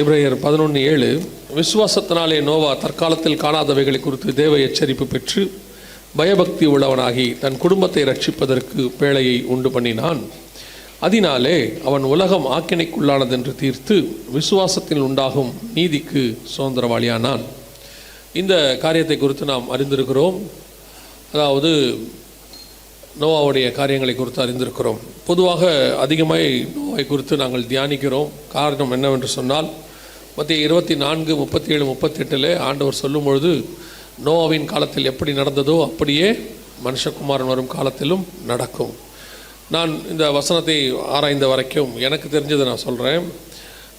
எபிரேயர் 11:7 விசுவாசத்தினாலே நோவா தற்காலத்தில் காணாதவைகளை குறித்து தேவ எச்சரிப்பு பெற்று பயபக்தி உள்ளவனாகி தன் குடும்பத்தை ரட்சிப்பதற்கு பேழையை உண்டு பண்ணினான். அதனாலே அவன் உலகம் ஆக்கினைக்குள்ளானதென்று தீர்த்து விசுவாசத்தில் உண்டாகும் நீதிக்கு சுதந்திரவாளியானான். இந்த காரியத்தை குறித்து நாம் அறிந்திருக்கிறோம். அதாவது நோவாவுடைய காரியங்களை குறித்து அறிந்திருக்கிறோம். பொதுவாக அதிகமாக நோவை குறித்து நாங்கள் தியானிக்கிறோம். காரணம் என்னவென்று சொன்னால் மத்திய 24, 37, 38 ஆண்டவர் சொல்லும் பொழுது நோவாவின் காலத்தில் எப்படி நடந்ததோ அப்படியே மனுஷகுமாரன் வரும் காலத்திலும் நடக்கும். நான் இந்த வசனத்தை ஆராய்ந்த வரைக்கும் எனக்கு தெரிஞ்சதை நான் சொல்கிறேன்.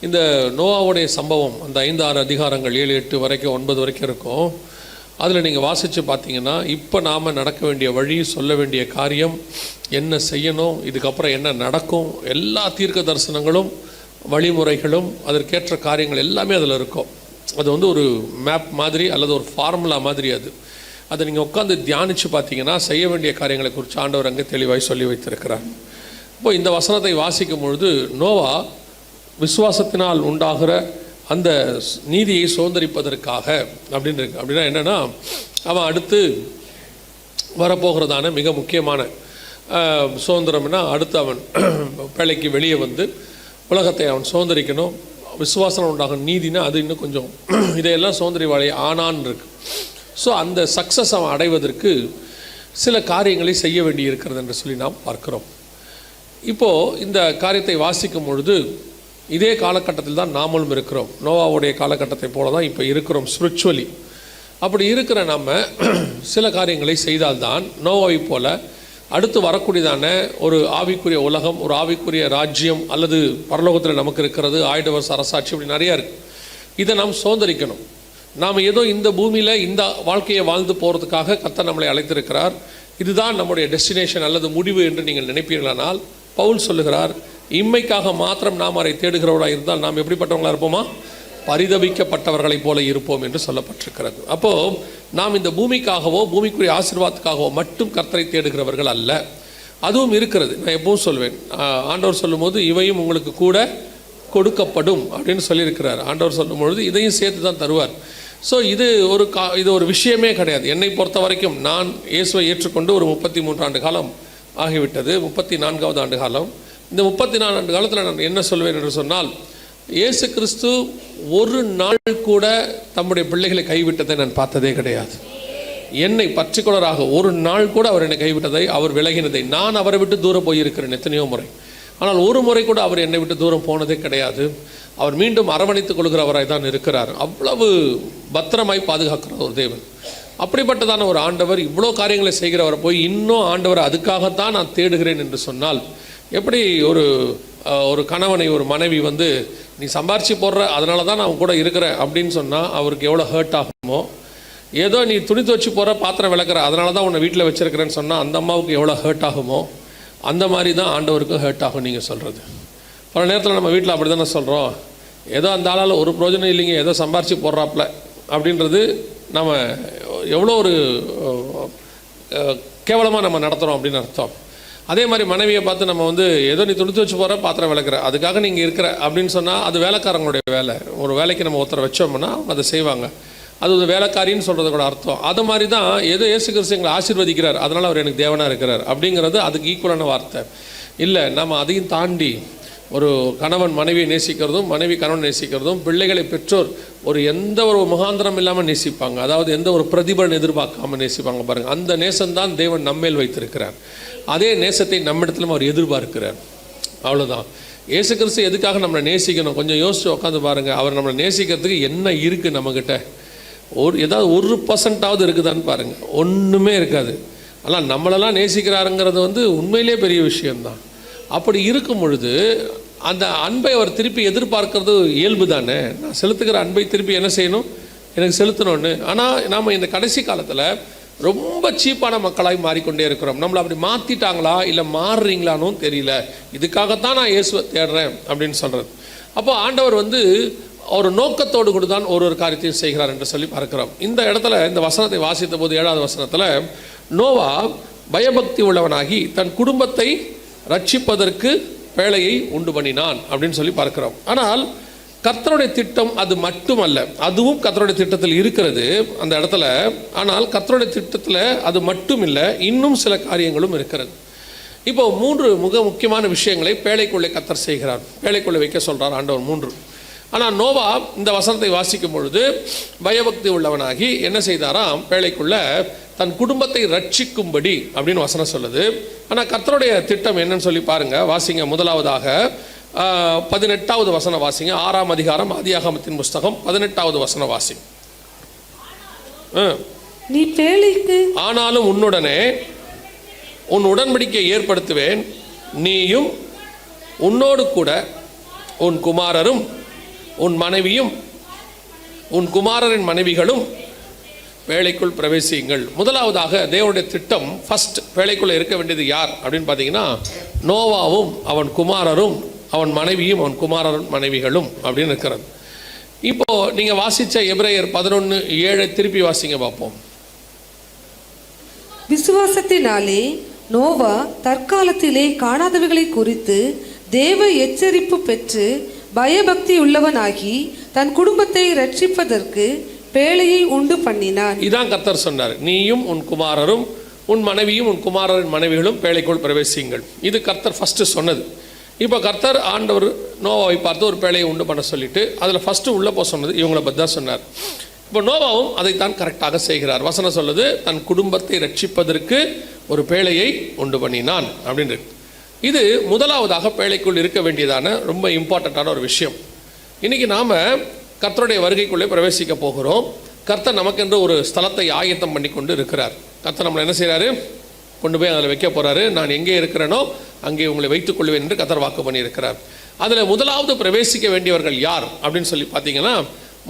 இந்த நோவாவுடைய சம்பவம் அந்த 5-6 அதிகாரங்கள் 7, 8 வரைக்கும் 9 வரைக்கும் இருக்கும். அதில் நீங்கள் வாசித்து பார்த்தீங்கன்னா இப்போ நாம் நடக்க வேண்டிய வழி, சொல்ல வேண்டிய காரியம், என்ன செய்யணும், இதுக்கப்புறம் என்ன நடக்கும், எல்லா தீர்க்க தரிசனங்களும் வழிமுறைகளும் அதற்கேற்ற காரியங்கள் எல்லாமே அதில் இருக்கும். அது வந்து ஒரு மேப் மாதிரி அல்லது ஒரு ஃபார்முலா மாதிரி. அதை நீங்கள் உட்காந்து தியானித்து பார்த்தீங்கன்னா செய்ய வேண்டிய காரியங்களை குறித்து ஆண்டவர் அங்கே தெளிவாய் சொல்லி வைத்திருக்கிறார். இப்போ இந்த வசனத்தை வாசிக்கும் பொழுது நோவா விசுவாசத்தினால் உண்டாகிற அந்த நீதியை சுதந்திரிப்பதற்காக அப்படின்னு இருக்கு. அப்படின்னா என்னென்னா அவன் அடுத்து வரப்போகிறதான மிக முக்கியமான சுதந்திரம்னா அடுத்து அவன் வேலைக்கு வெளியே வந்து உலகத்தை அவன் சுதந்திரிக்கணும். விசுவாசம் உண்டாகும் நீதினா அது இன்னும் கொஞ்சம் இதையெல்லாம் சுதந்திரிவாளி ஆனான்னு இருக்கு. ஸோ அந்த சக்ஸஸ் அவன் அடைவதற்கு சில காரியங்களை செய்ய வேண்டி இருக்கிறது என்று சொல்லி நாம் பார்க்கிறோம். இப்போது இந்த காரியத்தை வாசிக்கும் பொழுது இதே காலகட்டத்தில் தான் நாமளும் இருக்கிறோம். நோவாவுடைய காலகட்டத்தை போல தான் இப்போ இருக்கிறோம் ஸ்பிரிச்சுவலி. அப்படி இருக்கிற நம்ம சில காரியங்களை செய்தால்தான் நோவாவை போல அடுத்து வரக்கூடியதான ஒரு ஆவிக்குரிய உலகம், ஒரு ஆவிக்குரிய ராஜ்யம் அல்லது பரலோகத்தில் நமக்கு இருக்கிறது, ஆயிடவர்ஸ் அரசாட்சி, இப்படி நிறையா இருக்குது. இதை நாம் சுதந்திரிக்கணும். நாம் ஏதோ இந்த பூமியில் இந்த வாழ்க்கையை வாழ்ந்து போகிறதுக்காக கர்த்தர் நம்மளை அழைத்திருக்கிறார். இதுதான் நம்முடைய டெஸ்டினேஷன் அல்லது முடிவு என்று நீங்கள் நினைப்பீர்களானால் பவுல் சொல்லுகிறார், இம்மைக்காக மாத்திரம் நாம் அதை தேடுகிறவர்களாக இருந்தால் நாம் எப்படிப்பட்டவங்களாக இருப்போமா? பரிதபிக்கப்பட்டவர்களைப் போல இருப்போம் என்று சொல்லப்பட்டிருக்கிறது. அப்போது நாம் இந்த பூமிக்காகவோ பூமிக்குரிய ஆசீர்வாதத்துக்காகவோ மட்டும் கர்த்தரை தேடுகிறவர்கள் அல்ல. அதுவும் இருக்கிறது. நான் எப்பவும் சொல்வேன், ஆண்டவர் சொல்லும்போது இவையும் உங்களுக்கு கூட கொடுக்கப்படும் அப்படின்னு சொல்லியிருக்கிறார். ஆண்டவர் சொல்லும் பொழுது இதையும் சேர்த்து தான் தருவார். ஸோ இது ஒரு விஷயமே கிடையாது. என்னை பொறுத்த வரைக்கும் நான் இயேசுவை ஏற்றுக்கொண்டு ஒரு 33 ஆண்டு காலம் ஆகிவிட்டது, 34வது ஆண்டு காலம். இந்த 34 ஆண்டு காலத்தில் நான் என்ன சொல்வேன் என்று சொன்னால், இயேசு கிறிஸ்து ஒரு நாள் கூட தம்முடைய பிள்ளைகளை கைவிட்டதை நான் பார்த்ததே கிடையாது. என்னை பர்டிகுலராக ஒரு நாள் கூட அவர் என்னை கைவிட்டதை, அவர் விலகினதை, நான் அவரை விட்டு தூரம் போயிருக்கிறேன் எத்தனையோ முறை. ஆனால் ஒரு முறை கூட அவர் என்னை விட்டு தூரம் போனதே கிடையாது. அவர் மீண்டும் அரவணைத்துக் கொள்கிறவராய் தான் இருக்கிறார். அவ்வளவு பத்திரமாய் பாதுகாக்கிற ஒரு தேவன். அப்படிப்பட்டதான ஒரு ஆண்டவர் இவ்வளோ காரியங்களை செய்கிறவரை போய் இன்னும் ஆண்டவர் அதுக்காகத்தான் நான் தேடுகிறேன் என்று சொன்னால் எப்படி ஒரு கணவனை ஒரு மனைவி வந்து நீ சம்பாரிச்சு போடுற அதனால தான் நான் கூட இருக்கிறேன் அப்படின்னு சொன்னால் அவருக்கு எவ்வளோ ஹர்ட் ஆகுமோ, ஏதோ நீ துணி துவச்சி போகிற பாத்திரம் விளக்குற அதனால தான் உன்னை வீட்டில் வச்சுருக்கிறேன்னு சொன்னால் அந்த அம்மாவுக்கு எவ்வளோ ஹர்ட் ஆகுமோ, அந்த மாதிரி தான் ஆண்டவருக்கும் ஹர்ட் ஆகும். நீங்கள் சொல்கிறது பல நேரத்தில் நம்ம வீட்டில் அப்படி தானே சொல்கிறோம், ஏதோ அந்த ஆளால் ஒரு பிரயோஜனம் இல்லைங்க, ஏதோ சம்பாரிச்சு போடுறாப்புல அப்படின்றது நம்ம எவ்வளோ ஒரு கேவலமாக நம்ம நடத்துகிறோம் அப்படின்னு அர்த்தம். அதே மாதிரி மனைவியை பார்த்து நம்ம வந்து ஏதோ நீ துணி வச்சு போகிற பாத்திரம் விளக்குற அதுக்காக நீங்கள் இருக்கிற அப்படின்னு சொன்னால் அது வேலைக்காரங்களுடைய வேலை. ஒரு வேலைக்கு நம்ம ஒருத்தரை வச்சோம்னா அவங்க அதை செய்வாங்க. அது ஒரு வேலைக்காரின்னு சொல்கிறது கூட அர்த்தம். அது மாதிரி தான் ஏதோ இயேசு கிறிஸ்து எங்களை ஆசீர்வதிக்கிறார் அதனால் அவர் எனக்கு தேவனாக இருக்கிறார் அப்படிங்கிறது அதுக்கு ஈக்குவலான வார்த்தை இல்லை. நம்ம அதையும் தாண்டி ஒரு கணவன் மனைவியை நேசிக்கிறதும் மனைவி கணவன் நேசிக்கிறதும் பிள்ளைகளை பெற்றோர் எந்த ஒரு முகாந்திரம் இல்லாமல் நேசிப்பாங்க. அதாவது எந்த ஒரு பிரதிபலன் எதிர்பார்க்காமல் நேசிப்பாங்க. பாருங்கள், அந்த நேசம்தான் தேவன் நம்மேல் வைத்திருக்கிறார். அதே நேசத்தை நம்மிடத்திலும் அவர் எதிர்பார்க்கிறார். அவ்வளோதான். இயேசு கிறிஸ்து எதுக்காக நம்மளை நேசிக்கணும்? கொஞ்சம் யோசிச்சு உட்காந்து பாருங்கள். அவர் நம்மளை நேசிக்கிறதுக்கு என்ன இருக்குது நம்மக்கிட்ட? ஏதாவது 1% இருக்குதான்னு பாருங்கள். ஒன்றுமே இருக்காது. ஆனால் நம்மளெல்லாம் நேசிக்கிறாருங்கிறது உண்மையிலே பெரிய விஷயம்தான். அப்படி இருக்கும் பொழுது அந்த அன்பை அவர் திருப்பி எதிர்பார்க்கறது இயல்பு தானே. நான் செலுத்துகிற அன்பை திருப்பி என்ன செய்யணும்? எனக்கு செலுத்தணும்னு. ஆனால் நாம் இந்த கடைசி காலத்தில் ரொம்ப சீப்பான மக்களாய் மாறிக்கொண்டே இருக்கிறோம். நம்மளை அப்படி மாற்றிட்டாங்களா இல்லை மாறுறீங்களான்னு தெரியல. இதுக்காகத்தான் நான் இயேசுவை தேடுறேன் அப்படின்னு சொல்கிறது. அப்போ ஆண்டவர் ஒரு நோக்கத்தோடு கூட தான் ஒரு காரியத்தையும் செய்கிறார் என்று சொல்லி பார்க்கிறோம். இந்த இடத்துல இந்த வசனத்தை வாசித்த போது 7வது வசனத்தில் நோவா பயபக்தி உள்ளவனாகி தன் குடும்பத்தை ரட்சிப்பதற்கு பேழையை உண்டு பண்ணினான் அப்படின்னு சொல்லி பார்க்கிறோம். ஆனால் கர்த்தருடைய திட்டம் அது மட்டுமல்ல, அதுவும் கர்த்தருடைய திட்டத்தில் இருக்கிறது அந்த இடத்துல. ஆனால் கர்த்தருடைய திட்டத்தில் அது மட்டும் இல்லை, இன்னும் சில காரியங்களும் இருக்கிறது. இப்போ 3 முக்கியமான விஷயங்களை பேழைக்குள்ளே கர்த்தர் செய்கிறார். பேழைக்குள்ளே வைக்க சொல்கிறார் ஆண்டவர் 3. ஆனால் நோவா இந்த வசனத்தை வாசிக்கும் பொழுது பயபக்தி உள்ளவனாகி என்ன செய்தாராம், பேழைக்குள்ள தன் குடும்பத்தை ரட்சிக்கும்படி அப்படின்னு வசனம் சொல்லுது. ஆனால் கர்த்தருடைய திட்டம் என்னன்னு சொல்லி பாருங்க. வாசிங்க முதலாவதாக 18வது வசனம் வாசிங்க. 6ஆம் அதிகாரம் ஆதியாகமத்தின் புஸ்தகம் 18வது வசனம் வாசிங்க. நீ பேழைக்கு ஆனாலும் உன்னுடனே உன் உடன்படிக்கையை ஏற்படுத்துவேன், நீயும் உன்னோடு கூட உன் குமாரரும் உன் மனைவியும் உன் குமாரரின் மனைவிகளும் பேழைக்குள் பிரவேசியுங்கள். முதலாவதாக தேவனுடைய திட்டம் ஃபர்ஸ்ட் பேழைக்குள்ள இருக்க வேண்டியது யார் அப்படின்னு பார்த்தீங்கன்னா, நோவாவும் அவன் குமாரரும் அவன் மனைவியும் அவன் குமாரன் மனைவிகளும் அப்படின்னு இருக்கிறது. இப்போ நீங்க வாசிச்ச எபிரேயர் 11:7 திருப்பி வாசிங்க பார்ப்போம். விசுவாசத்தினாலே நோவா தற்காலத்திலே காணாதவைகளை குறித்து தேவ எச்சரிப்பு பெற்று பயபக்தி உள்ளவனாகி தன் குடும்பத்தை ரட்சிப்பதற்கு பேழையை உண்டு பண்ணினான். இதான் கர்த்தர் சொன்னார், நீயும் உன் குமாரரும் உன் மனைவியும் உன் குமாரரின் மனைவிகளும் பேழைக்குள் பிரவேசியுங்கள். இது கர்த்தர் ஃபர்ஸ்ட் சொன்னது. இப்போ கர்த்தர் ஆண்டவர் நோவாவை பார்த்து ஒரு பேழையை உண்டு பண்ண சொல்லிட்டு அதில் ஃபஸ்ட்டு உள்ளே போக சொன்னது இவங்களை பற்றி தான் சொன்னார். இப்போ நோவாவும் அதைத்தான் கரெக்டாக செய்கிறார். வசனம் சொல்லுது, தன் குடும்பத்தை ரட்சிப்பதற்கு ஒரு பேழையை உண்டு பண்ணினான் அப்படின்னு. இது முதலாவதாக பேழைக்குள் இருக்க வேண்டியதான ரொம்ப இம்பார்ட்டண்ட்டான ஒரு விஷயம். இன்றைக்கி நாம் கர்த்தருடைய வருகைக்குள்ளே பிரவேசிக்க போகிறோம். கர்த்தர் நமக்கென்று ஒரு ஸ்தலத்தை ஆயத்தம் பண்ணி கொண்டு இருக்கிறார். கர்த்தர் நம்மளை என்ன செய்கிறாரு, கொண்டு போய் அதில் வைக்க போகிறாரு. நான் எங்கே இருக்கிறேனோ அங்கே உங்களை வைத்துக் கொள்வேன் என்று கர்த்தர் வாக்கு பண்ணியிருக்கிறார். அதில் முதலாவது பிரவேசிக்க வேண்டியவர்கள் யார் அப்படின்னு சொல்லி பார்த்தீங்கன்னா,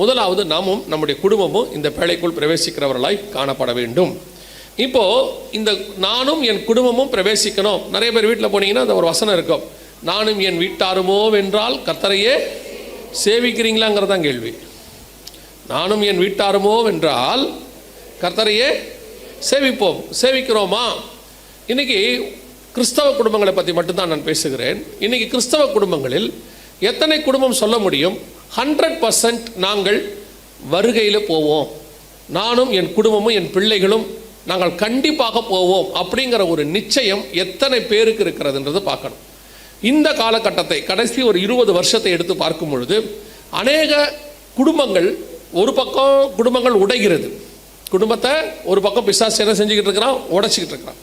முதலாவது நாமும் நம்முடைய குடும்பமும் இந்த பேழைக்குள் பிரவேசிக்கிறவர்களாய் காணப்பட வேண்டும். இப்போது இந்த நானும் என் குடும்பமும் பிரவேசிக்கணும். நிறைய பேர் வீட்டில் போனீங்கன்னா அந்த ஒரு வசனம் இருக்கும், நானும் என் வீட்டாருமோ வென்றால் கர்த்தரையே சேவிக்கிறீங்களாங்கிறதான் கேள்வி. நானும் என் வீட்டாருமோ வென்றால் கர்த்தரையே சேவிப்போம், சேவிக்கிறோமா? இன்றைக்கி கிறிஸ்தவ குடும்பங்களை பற்றி மட்டும்தான் நான் பேசுகிறேன். இன்றைக்கி கிறிஸ்தவ குடும்பங்களில் எத்தனை குடும்பம் சொல்ல முடியும், 100% நாங்கள் வருகையில் போவோம், நானும் என் குடும்பமும் என் பிள்ளைகளும் நாங்கள் கண்டிப்பாக போவோம் அப்படிங்கிற ஒரு நிச்சயம் எத்தனை பேருக்கு இருக்கிறதுன்றது பார்க்கணும். இந்த காலகட்டத்தை கடைசி ஒரு 20 வருஷத்தை எடுத்து பார்க்கும் பொழுது அநேக குடும்பங்கள், ஒரு பக்கம் குடும்பங்கள் உடைகிறது, குடும்பத்தை ஒரு பக்கம் பிசாசு என்ன செஞ்சுக்கிட்டு இருக்கிறான், உடைச்சிக்கிட்டு இருக்கிறான்.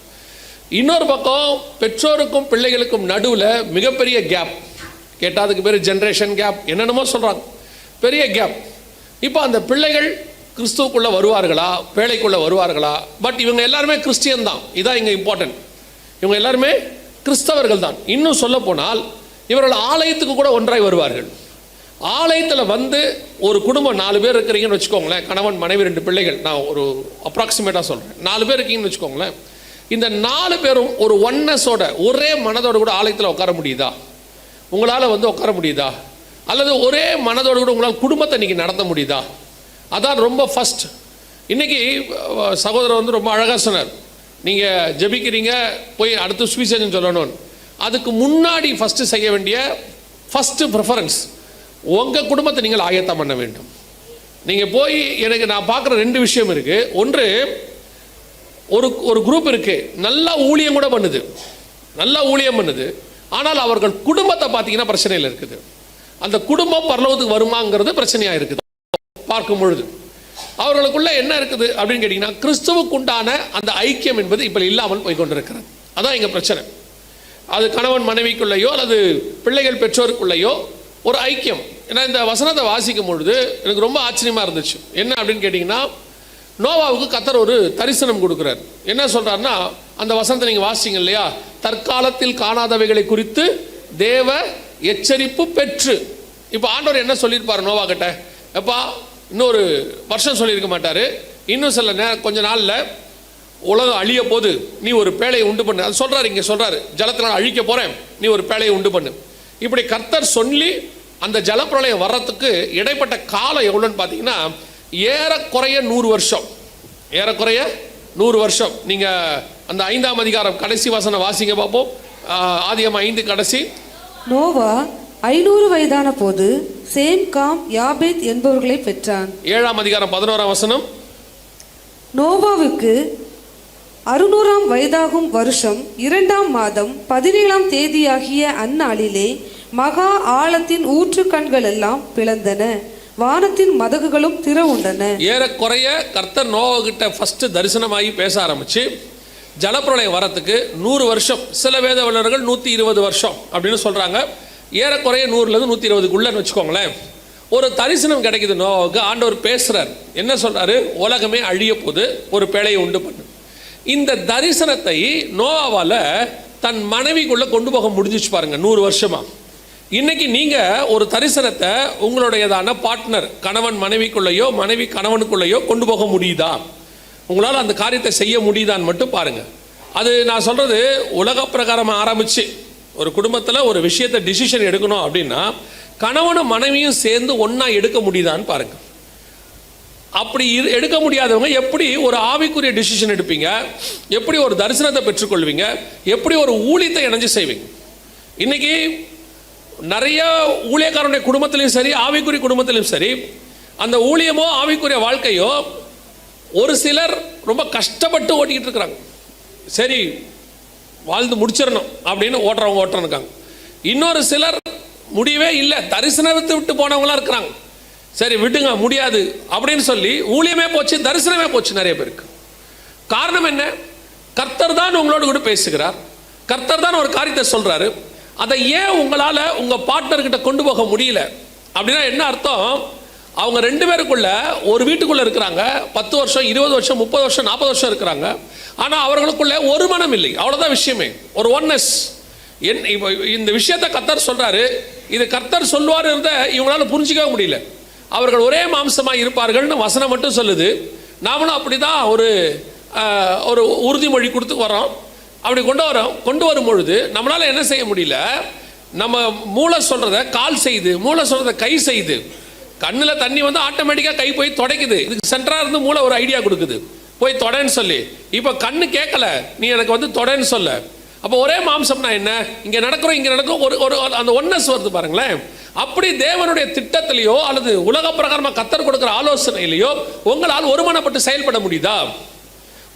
இன்னொரு பக்கம் பெற்றோருக்கும் பிள்ளைகளுக்கும் நடுவில் மிகப்பெரிய கேப், கேட்டால் அதுக்கு பேர் ஜென்ரேஷன் கேப், என்னென்னமோ சொல்கிறாங்க, பெரிய கேப். இப்போ அந்த பிள்ளைகள் கிறிஸ்துவுக்குள்ளே வருவார்களா, பேழைக்குள்ளே வருவார்களா? பட் இவங்க எல்லாருமே கிறிஸ்டியன் தான், இதான் இங்கே இம்பார்ட்டன்ட். இவங்க எல்லாருமே கிறிஸ்தவர்கள் தான். இன்னும் சொல்ல போனால் இவர்கள் ஆலயத்துக்கு கூட ஒன்றாய் வருவார்கள். ஆலயத்தில் வந்து ஒரு குடும்பம் 4 பேர் இருக்கிறீங்கன்னு வச்சுக்கோங்களேன், கணவன் மனைவி 2 பிள்ளைகள், நான் ஒரு அப்ராக்சிமேட்டாக சொல்கிறேன், 4 பேர் இருக்கீங்கன்னு வச்சுக்கோங்களேன். இந்த 4 பேரும் ஒரு ஒன்னஸோட, ஒரே மனதோடு கூட ஆலயத்தில் உட்கார முடியுதா? உங்களால் வந்து உட்கார முடியுதா? அல்லது ஒரே மனதோடு கூட உங்களால் குடும்பத்தை இன்றைக்கி நடத்த முடியுதா? அதான் ரொம்ப ஃபஸ்ட். இன்றைக்கி சகோதரர் வந்து ரொம்ப அழகாக சொன்னார், நீங்கள் ஜெபிக்கிறீங்க போய் அடுத்து சுவிசேஷம் சொல்லணும்னு. அதுக்கு முன்னாடி ஃபஸ்ட்டு செய்ய வேண்டிய ஃபஸ்ட்டு ப்ரிஃபரன்ஸ் உங்கள் குடும்பத்தை நீங்கள் ஆயத்தம் பண்ண வேண்டும். நீங்கள் போய், எனக்கு நான் பார்க்குற 2 விஷயம் இருக்குது. ஒன்று, ஒரு குரூப் இருக்குது, நல்லா ஊழியம் கூட பண்ணுது, நல்லா ஊழியம் பண்ணுது, ஆனால் அவர்கள் குடும்பத்தை பார்த்தீங்கன்னா பிரச்சனையில் இருக்குது. அந்த குடும்பம் பரலோகத்துக்கு வருமாங்கிறது பிரச்சனையாக இருக்குது. பார்க்கும் பொழுது அவர்களுக்குள்ள என்ன இருக்குது அப்படின்னு கேட்டிங்கன்னா, கிறிஸ்துவுக்கு உண்டான அந்த ஐக்கியம் என்பது இப்போ இல்லாமல் போய் கொண்டிருக்கிறது. அதான் எங்கள் பிரச்சனை. அது கணவன் மனைவிக்குள்ளேயோ அல்லது பிள்ளைகள் பெற்றோருக்குள்ளேயோ ஒரு ஐக்கியம். ஏன்னா இந்த வசனத்தை வாசிக்கும் பொழுது எனக்கு ரொம்ப ஆச்சரியமாக இருந்துச்சு. என்ன அப்படின்னு கேட்டிங்கன்னா, நோவாவுக்கு கர்த்தர் ஒரு தரிசனம் கொடுக்குறார். என்ன சொல்கிறாருன்னா, அந்த வசனத்தை நீங்கள் வாசிங்க இல்லையா, தற்காலத்தில் காணாதவைகளை குறித்து தேவ எச்சரிப்பு பெற்று. இப்போ ஆண்டவர் என்ன சொல்லியிருப்பார் நோவா கிட்ட, எப்பா இன்னொரு வருஷம் சொல்லியிருக்க மாட்டார், இன்னும் சில கொஞ்ச நாளில் உலகம் அழிய போது நீ ஒரு பேழையை உண்டு பண்ணு. அது சொல்கிறாரு, இங்கே சொல்கிறாரு, ஜலத்தினால் அழிக்க போகிறேன், நீ ஒரு பேழையை உண்டு பண்ணு. இப்படி கர்த்தர் சொல்லி அந்த ஜலப்பிரளயம் வர்றதுக்கு இடைப்பட்ட காலம் எவ்வளோன்னு பார்த்தீங்கன்னா, ஏறக்குறைய 100 வருஷம், ஏறக்குறைய 100 வருஷம். நீங்கள் அந்த 5ஆம் அதிகாரம் கடைசி வசனம் வாசிங்க பார்ப்போம். ஆதியாகமம் 5 கடைசி. நோவா 500 வயதான போது சேம் காம் யாபேத் என்பவர்களை பெற்றான். 7ஆம் அதிகாரம் 11ஆம் வசனம். நோவாவுக்கு 600ஆம் வயதாகும் வருஷம் 2ஆம் மாதம் 17ஆம் தேதியாகிய அந்நாளிலே மகா ஆழத்தின் ஊற்று கண்கள் எல்லாம் பிளந்தன, வானத்தின் மதகுகளும் திறவுண்டன. ஏறக்குறைய கர்த்தர் நோவாகிட்ட ஃபர்ஸ்ட் தரிசனமாகி பேச ஆரம்பிச்சு ஜலப்பிரளயம் வரத்துக்கு 100 வருஷம், சில வேத வல்லுநர்கள் 120 வருஷம் அப்படின்னு சொல்றாங்க. ஏறக்குறைய 100லேருந்து 120க்குள்ளன்னு வச்சுக்கோங்களேன். ஒரு தரிசனம் கிடைக்குது நோவாவுக்கு. ஆண்டவர் பேசுறார். என்ன சொல்றாரு? உலகமே அழிய போது, ஒரு பேழையை உண்டு பண்ணு. இந்த தரிசனத்தை நோவாவால் தன் மனைவிக்குள்ள கொண்டு போக முடிஞ்சிச்சு பாருங்க 100 வருஷமா. இன்னைக்கு நீங்க ஒரு தரிசனத்தை உங்களுடையதான பார்ட்னர், கணவன் மனைவிக்குள்ளேயோ மனைவி கணவனுக்குள்ளேயோ கொண்டு போக முடியுதா? உங்களால் அந்த காரியத்தை செய்ய முடியுதான்னு மட்டும் பாருங்க. அது நான் சொல்றது உலக பிரகாரமாக ஆரம்பிச்சு ஒரு குடும்பத்தில் ஒரு விஷயத்தை டிசிஷன் எடுக்கணும் அப்படின்னா கணவனும் மனைவியும் சேர்ந்து ஒன்றா எடுக்க முடியுதான்னு பாருங்க. அப்படி எடுக்க முடியாதவங்க எப்படி ஒரு ஆவிக்குரிய டிசிஷன் எடுப்பீங்க? எப்படி ஒரு தரிசனத்தை பெற்றுக்கொள்வீங்க? எப்படி ஒரு ஊழியத்தை இணைஞ்சு செய்வீங்க? இன்னைக்கு நிறைய ஊழியக்காரனுடைய குடும்பத்திலையும் சரி, ஆவிக்குரிய குடும்பத்திலையும் சரி, அந்த ஊழியமோ ஆவிக்குரிய வாழ்க்கையோ ஒரு சிலர் ரொம்ப கஷ்டப்பட்டு ஓட்டிக்கிட்டு இருக்கிறாங்க. சரி வாழ்ந்து முடிச்சிடணும் அப்படின்னு ஓட்டுறவங்க இருக்காங்க. இன்னொரு சிலர் முடியவே இல்லை, தரிசனத்தை விட்டு போனவங்களா இருக்கிறாங்க. சரி விட்டுங்க முடியாது அப்படின்னு சொல்லி ஊழியமே போச்சு, தரிசனமே போச்சு நிறைய பேருக்கு. காரணம் என்ன? கர்த்தர் தான் உங்களோடு கூட பேசுகிறார், கர்த்தர் தான் ஒரு காரியத்தை சொல்றாரு. அதை ஏன் உங்களால் உங்கள் பார்ட்னர்கிட்ட கொண்டு போக முடியல அப்படின்னா என்ன அர்த்தம்? அவங்க 2 பேருக்குள்ள ஒரு வீட்டுக்குள்ளே இருக்கிறாங்க, 10 வருஷம் 20 வருஷம் 30 வருஷம் 40 வருஷம் இருக்கிறாங்க. ஆனால் அவர்களுக்குள்ள ஒரு மனம் இல்லை. அவ்வளோதான் விஷயமே, ஒரு ஒன்னஸ். இந்த விஷயத்தை கர்த்தர் சொல்றாரு. இது கர்த்தர் சொல்லுவார் இருந்த இவங்களால புரிஞ்சிக்கவே முடியல. அவர்கள் ஒரே மாம்சமாக இருப்பார்கள்னு வசனம் மட்டும் சொல்லுது. நாமளும் அப்படி தான் ஒரு உறுதிமொழி கொடுத்து வரோம். அப்படி கொண்டு வரும் பொழுது நம்மளால் என்ன செய்ய முடியல? நம்ம மூளை சொல்கிறத கால் செய்து, மூளை சொல்கிறத கை செய்து, கண்ணில் தண்ணி வந்து ஆட்டோமேட்டிக்காக கை போய் தொடைக்குது. இதுக்கு சென்டராக இருந்து மூளை ஒரு ஐடியா கொடுக்குது, போய் தொடன்னு சொல்லி. இப்போ கண்ணு கேட்கல, நீ எனக்கு வந்து தொடன்னு சொல்ல. அப்போ ஒரே மாம்சம்னா என்ன? இங்கே நடக்கிறோம் இங்கே நடக்கும், ஒரு அந்த ஒன்னஸ் வருது பாருங்களேன். அப்படி தேவனுடைய திட்டத்திலேயோ அல்லது உலக பிரகாரமாக கர்த்தர் கொடுக்குற ஆலோசனையிலையோ உங்களால் ஒருமனப்பட்டு செயல்பட முடியுதா?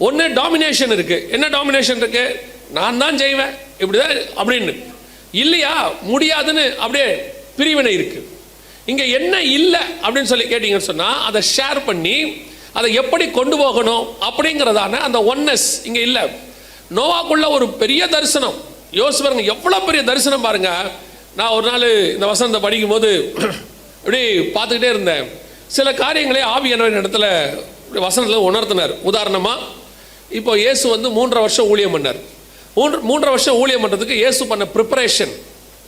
ஒன்று டாமினேஷன் இருக்கு. என்ன டாமினேஷன் இருக்கு? நான் தான் செய்வேன் இப்படிதான் அப்படின்னு இல்லையா, முடியாதுன்னு அப்படியே பிரிவினை இருக்கு. இங்க என்ன இல்லை அப்படின்னு சொல்லி கேட்டீங்கன்னு சொன்னா அதை ஷேர் பண்ணி அதை எப்படி கொண்டு போகணும் அப்படிங்கிறதான அந்த ஒன்னஸ் இங்க இல்லை. நோவாக்குள்ள ஒரு பெரிய தரிசனம் யோசிச்சு பாருங்க, எவ்வளவு பெரிய தரிசனம் பாருங்க. நான் ஒரு நாள் இந்த வசனத்தை படிக்கும் போது இப்படி பார்த்துக்கிட்டே இருந்தேன். சில காரியங்களே ஆவியானவரின் இடத்துல வசனத்தில் உணர்த்தினார். உதாரணமா இப்போ இயேசு வந்து 3.5 வருஷம் ஊழியம் பண்ணார். 3.5 வருஷம் ஊழியம் பண்ணுறதுக்கு இயேசு பண்ண ப்ரிப்பரேஷன்,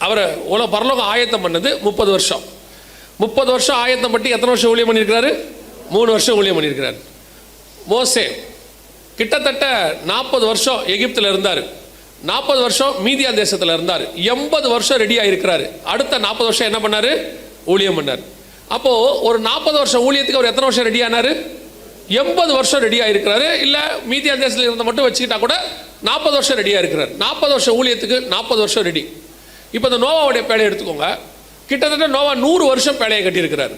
அவரை பரலோகம் ஆயத்தம் பண்ணது 30 வருஷம். 30 வருஷம் ஆயத்தம் பற்றி எத்தனை வருஷம் ஊழியம் பண்ணியிருக்கிறாரு? 3 வருஷம் ஊழியம் பண்ணியிருக்கிறார். மோசே கிட்டத்தட்ட 40 வருஷம் எகிப்தில் இருந்தார், 40 வருஷம் மீதியான் தேசத்தில் இருந்தார், 80 வருஷம் ரெடி ஆகிருக்கிறாரு. அடுத்த 40 வருஷம் என்ன பண்ணார்? ஊழியம் பண்ணார். அப்போது ஒரு 40 வருஷம் ஊழியத்துக்கு அவர் எத்தனை வருஷம் ரெடி ஆனார்? 80 வருஷம் ரெடி ஆகிருக்கிறாரு. இல்லை மீதியான் தேசத்தில் இருந்த மட்டும் வச்சுக்கிட்டா கூட 40 வருஷம் ரெடியாக இருக்கிறார். 40 வருஷம் ஊழியத்துக்கு 40 வருஷம் ரெடி. இப்போ இந்த நோவாவுடைய பேழையை எடுத்துக்கோங்க. கிட்டத்தட்ட நோவா 100 வருஷம் பேழையை கட்டியிருக்கிறார்.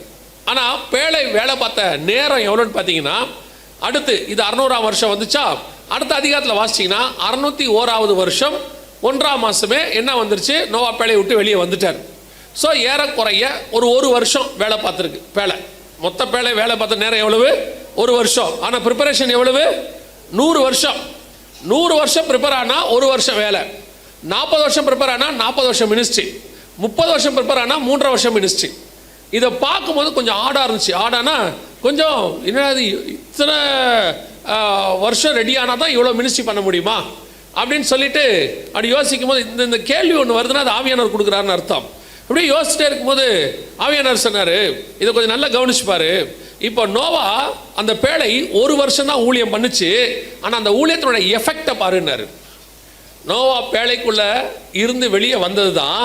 ஆனால் பேழை வேலை பார்த்த நேரம் எவ்வளோன்னு பார்த்தீங்கன்னா, அடுத்து இது 600ஆம் வருஷம் வந்துச்சா, அடுத்த அதிகாரத்தில் வாசிச்சிங்கன்னா 601ஆவது வருஷம் 1ஆம் மாதமே என்ன வந்துருச்சு? நோவா பேழையை விட்டு வெளியே வந்துட்டார். ஸோ ஏறக்குறைய ஒரு வருஷம் வேலை பார்த்துருக்கு பேழை. மொத்த பேழை வேலை பார்த்த நேரம் எவ்வளவு? 1 வருஷம். ஆனால் ப்ரிப்பரேஷன் எவ்வளவு? 100 வருஷம். 100 வருஷம் ப்ரிப்பேர் ஆனால் 1 வருஷம் வேலை. 40 வருஷம் ப்ரிப்பேர் ஆனால் 40 வருஷம் மினிஸ்ட்ரி. 30 வருஷம் ப்ரிப்பேர் ஆனால் 3.5 வருஷம் மினிஸ்ட்ரி. இதை பார்க்கும்போது கொஞ்சம் ஆடாக இருந்துச்சு. ஆடானா கொஞ்சம் என்னது இத்தனை வருஷம் ரெடி ஆனால் தான் இவ்வளோ மினிஸ்ட்ரி பண்ண முடியுமா அப்படின்னு சொல்லிட்டு அப்படி யோசிக்கும் போது இந்த கேள்வி ஒன்று வருதுன்னா அது ஆவியானவர் கொடுக்குறாருன்னு அர்த்தம். அப்படியே யோசிச்சுட்டே இருக்கும்போது ஆவியானவர் சொன்னார், இதை கொஞ்சம் நல்லா கவனிச்சுப்பாரு. இப்போ நோவா அந்த பேழை 1 வருஷம் தான் ஊழியம் பண்ணுச்சு, ஆனால் அந்த ஊழியத்தினுடைய எஃபெக்டை பாருன்னாரு. நோவா பேழைக்குள்ள இருந்து வெளியே வந்தது தான்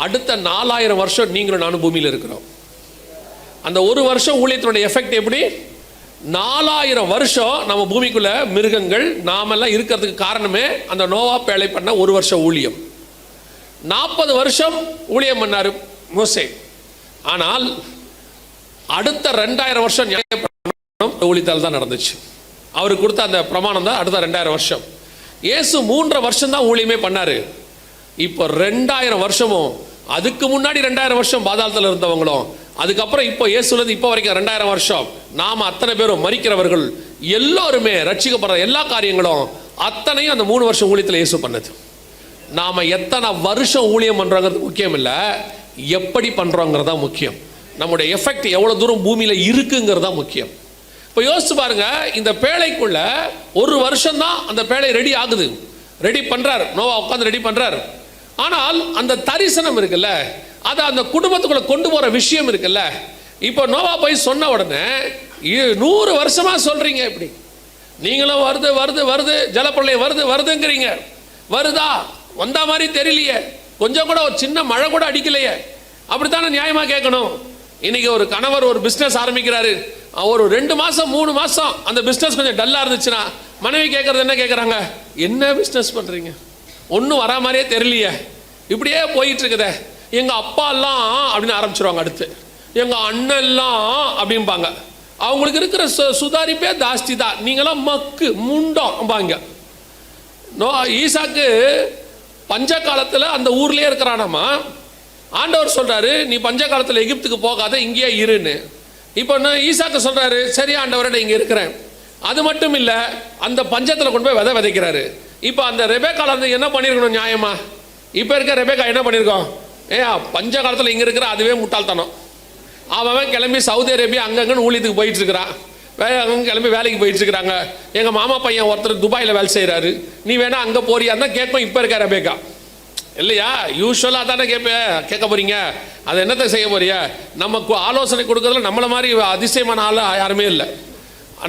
அடுத்த 4000 வருஷம் நீங்களும் நானும் பூமியில் இருக்கிறோம். அந்த 1 வருஷம் ஊழியத்தினுடைய எஃபெக்ட் எப்படி? 4000 வருஷம் நம்ம பூமிக்குள்ள மிருகங்கள் நாமெல்லாம் இருக்கிறதுக்கு காரணமே அந்த நோவா பேழை பண்ண 1 வருஷம் ஊழியம். 40 வருஷம் ஊழியம் பண்ணாரு. மோசே. ஆனால் அடுத்த 2000 வருஷம் நியாயப்பிரமாணம் ஊழியத்தால் தான் நடந்துச்சு. அவருக்கு கொடுத்த அந்த பிரமாணம் தான் அடுத்த 2000 வருஷம். இயேசு 3.5 வருஷம் தான் ஊழியமே பண்ணாரு. இப்போ 2000 வருஷமும், அதுக்கு முன்னாடி 2000 வருஷம் பாதாளத்தில் இருந்தவங்களும், அதுக்கப்புறம் இப்போ இயேசுலேருந்து இப்போ வரைக்கும் 2000 வருஷம் நாம் அத்தனை பேரும் மரிக்கிறவர்கள் எல்லோருமே ரட்சிக்கப்படுற எல்லா காரியங்களும் அத்தனையும் அந்த 3 வருஷம் ஊழியத்தில் இயேசு பண்ணது. நாம் எத்தனை வருஷம் ஊழியம் பண்ணுறோங்கிறது முக்கியம் இல்லை, எப்படி பண்ணுறோங்கிறது தான் முக்கியம். நம்முடைய எஃபெக்ட் எவ்வளோ தூரம் பூமியில் இருக்குங்கிறது தான் முக்கியம். இப்போ யோசிச்சு பாருங்க, இந்த பேழைக்குள்ள 1 வருஷம் தான் அந்த பேழை ரெடி ஆகுது, ரெடி பண்ணுறார் நோவா, உட்காந்து ரெடி பண்ணுறார். ஆனால் அந்த தரிசனம் இருக்குல்ல, அதை அந்த குடும்பத்துக்குள்ள கொண்டு போகிற விஷயம் இருக்குல்ல. இப்போ நோவா போய் சொன்ன உடனே 100 வருஷமாக சொல்கிறீங்க, இப்படி நீங்களும் வருது வருது வருது ஜலப்பிரளயம் வருது வருதுங்கிறீங்க. வருதா? வந்த மாதிரி தெரியலையே, கொஞ்சம் கூட ஒரு சின்ன மழை கூட அடிக்கலையே. அப்படித்தானே நியாயமாக கேட்கணும். இன்னைக்கு ஒரு கணவர் ஒரு பிஸ்னஸ் ஆரம்பிக்கிறாரு, ஒரு 2 மாதம் 3 மாதம் அந்த பிஸ்னஸ் கொஞ்சம் டல்லாக இருந்துச்சுன்னா மனைவி கேட்குறது என்ன கேட்குறாங்க? என்ன பிஸ்னஸ் பண்ணுறீங்க? ஒன்றும் வரா மாதிரியே தெரியலையே, இப்படியே போயிட்டு இருக்குதே. எங்கள் அப்பா எல்லாம் அப்படின்னு ஆரம்பிச்சிருவாங்க. அடுத்து எங்கள் அண்ணெல்லாம் அப்படிம்பாங்க. அவங்களுக்கு இருக்கிற சுதாரிப்பே ஜாஸ்தி தான். நீங்களாம் மக்கு முண்டம் பாங்க. ஈசாக்கு பஞ்ச காலத்தில் அந்த ஊர்லேயே இருக்கிறானாமா. ஆண்டவர் சொல்கிறாரு, நீ பஞ்ச காலத்தில் எகிப்துக்கு போகாத, இங்கேயே இருன்னு. இப்போ ஈசாக்கு சொல்கிறாரு, சரி ஆண்டவரை இங்கே இருக்கிறேன். அது மட்டும் இல்லை, அந்த பஞ்சத்தில் கொண்டு போய் விதைக்கிறாரு. இப்போ அந்த ரெபேக்கால என்ன பண்ணியிருக்கணும் நியாயமா? இப்போ இருக்க ரெபேக்கா என்ன பண்ணியிருக்கோம்? பஞ்ச காலத்தில் இங்கே இருக்கிற அதுவே முட்டாள்தனம். அவன் கிளம்பி சவுதி அரேபியா அங்கங்கன்னு ஊழியத்துக்கு போயிட்டு இருக்கிறான், அங்கே கிளம்பி வேலைக்கு போயிட்டு இருக்கிறாங்க. எங்கள் மாமா பையன் ஒருத்தர் துபாயில் வேலை செய்கிறாரு, நீ வேணா அங்கே போறியா தான் கேட்பேன். இப்போ இருக்க ரெபேக்கா இல்லையா? யூஸ்வலாக தானே கேட்க போறீங்க. அதை என்னத்தை செய்ய போறியா? நமக்கு ஆலோசனை கொடுக்கறதுல நம்மளை மாதிரி அதிசயமான ஆள் யாருமே இல்லை.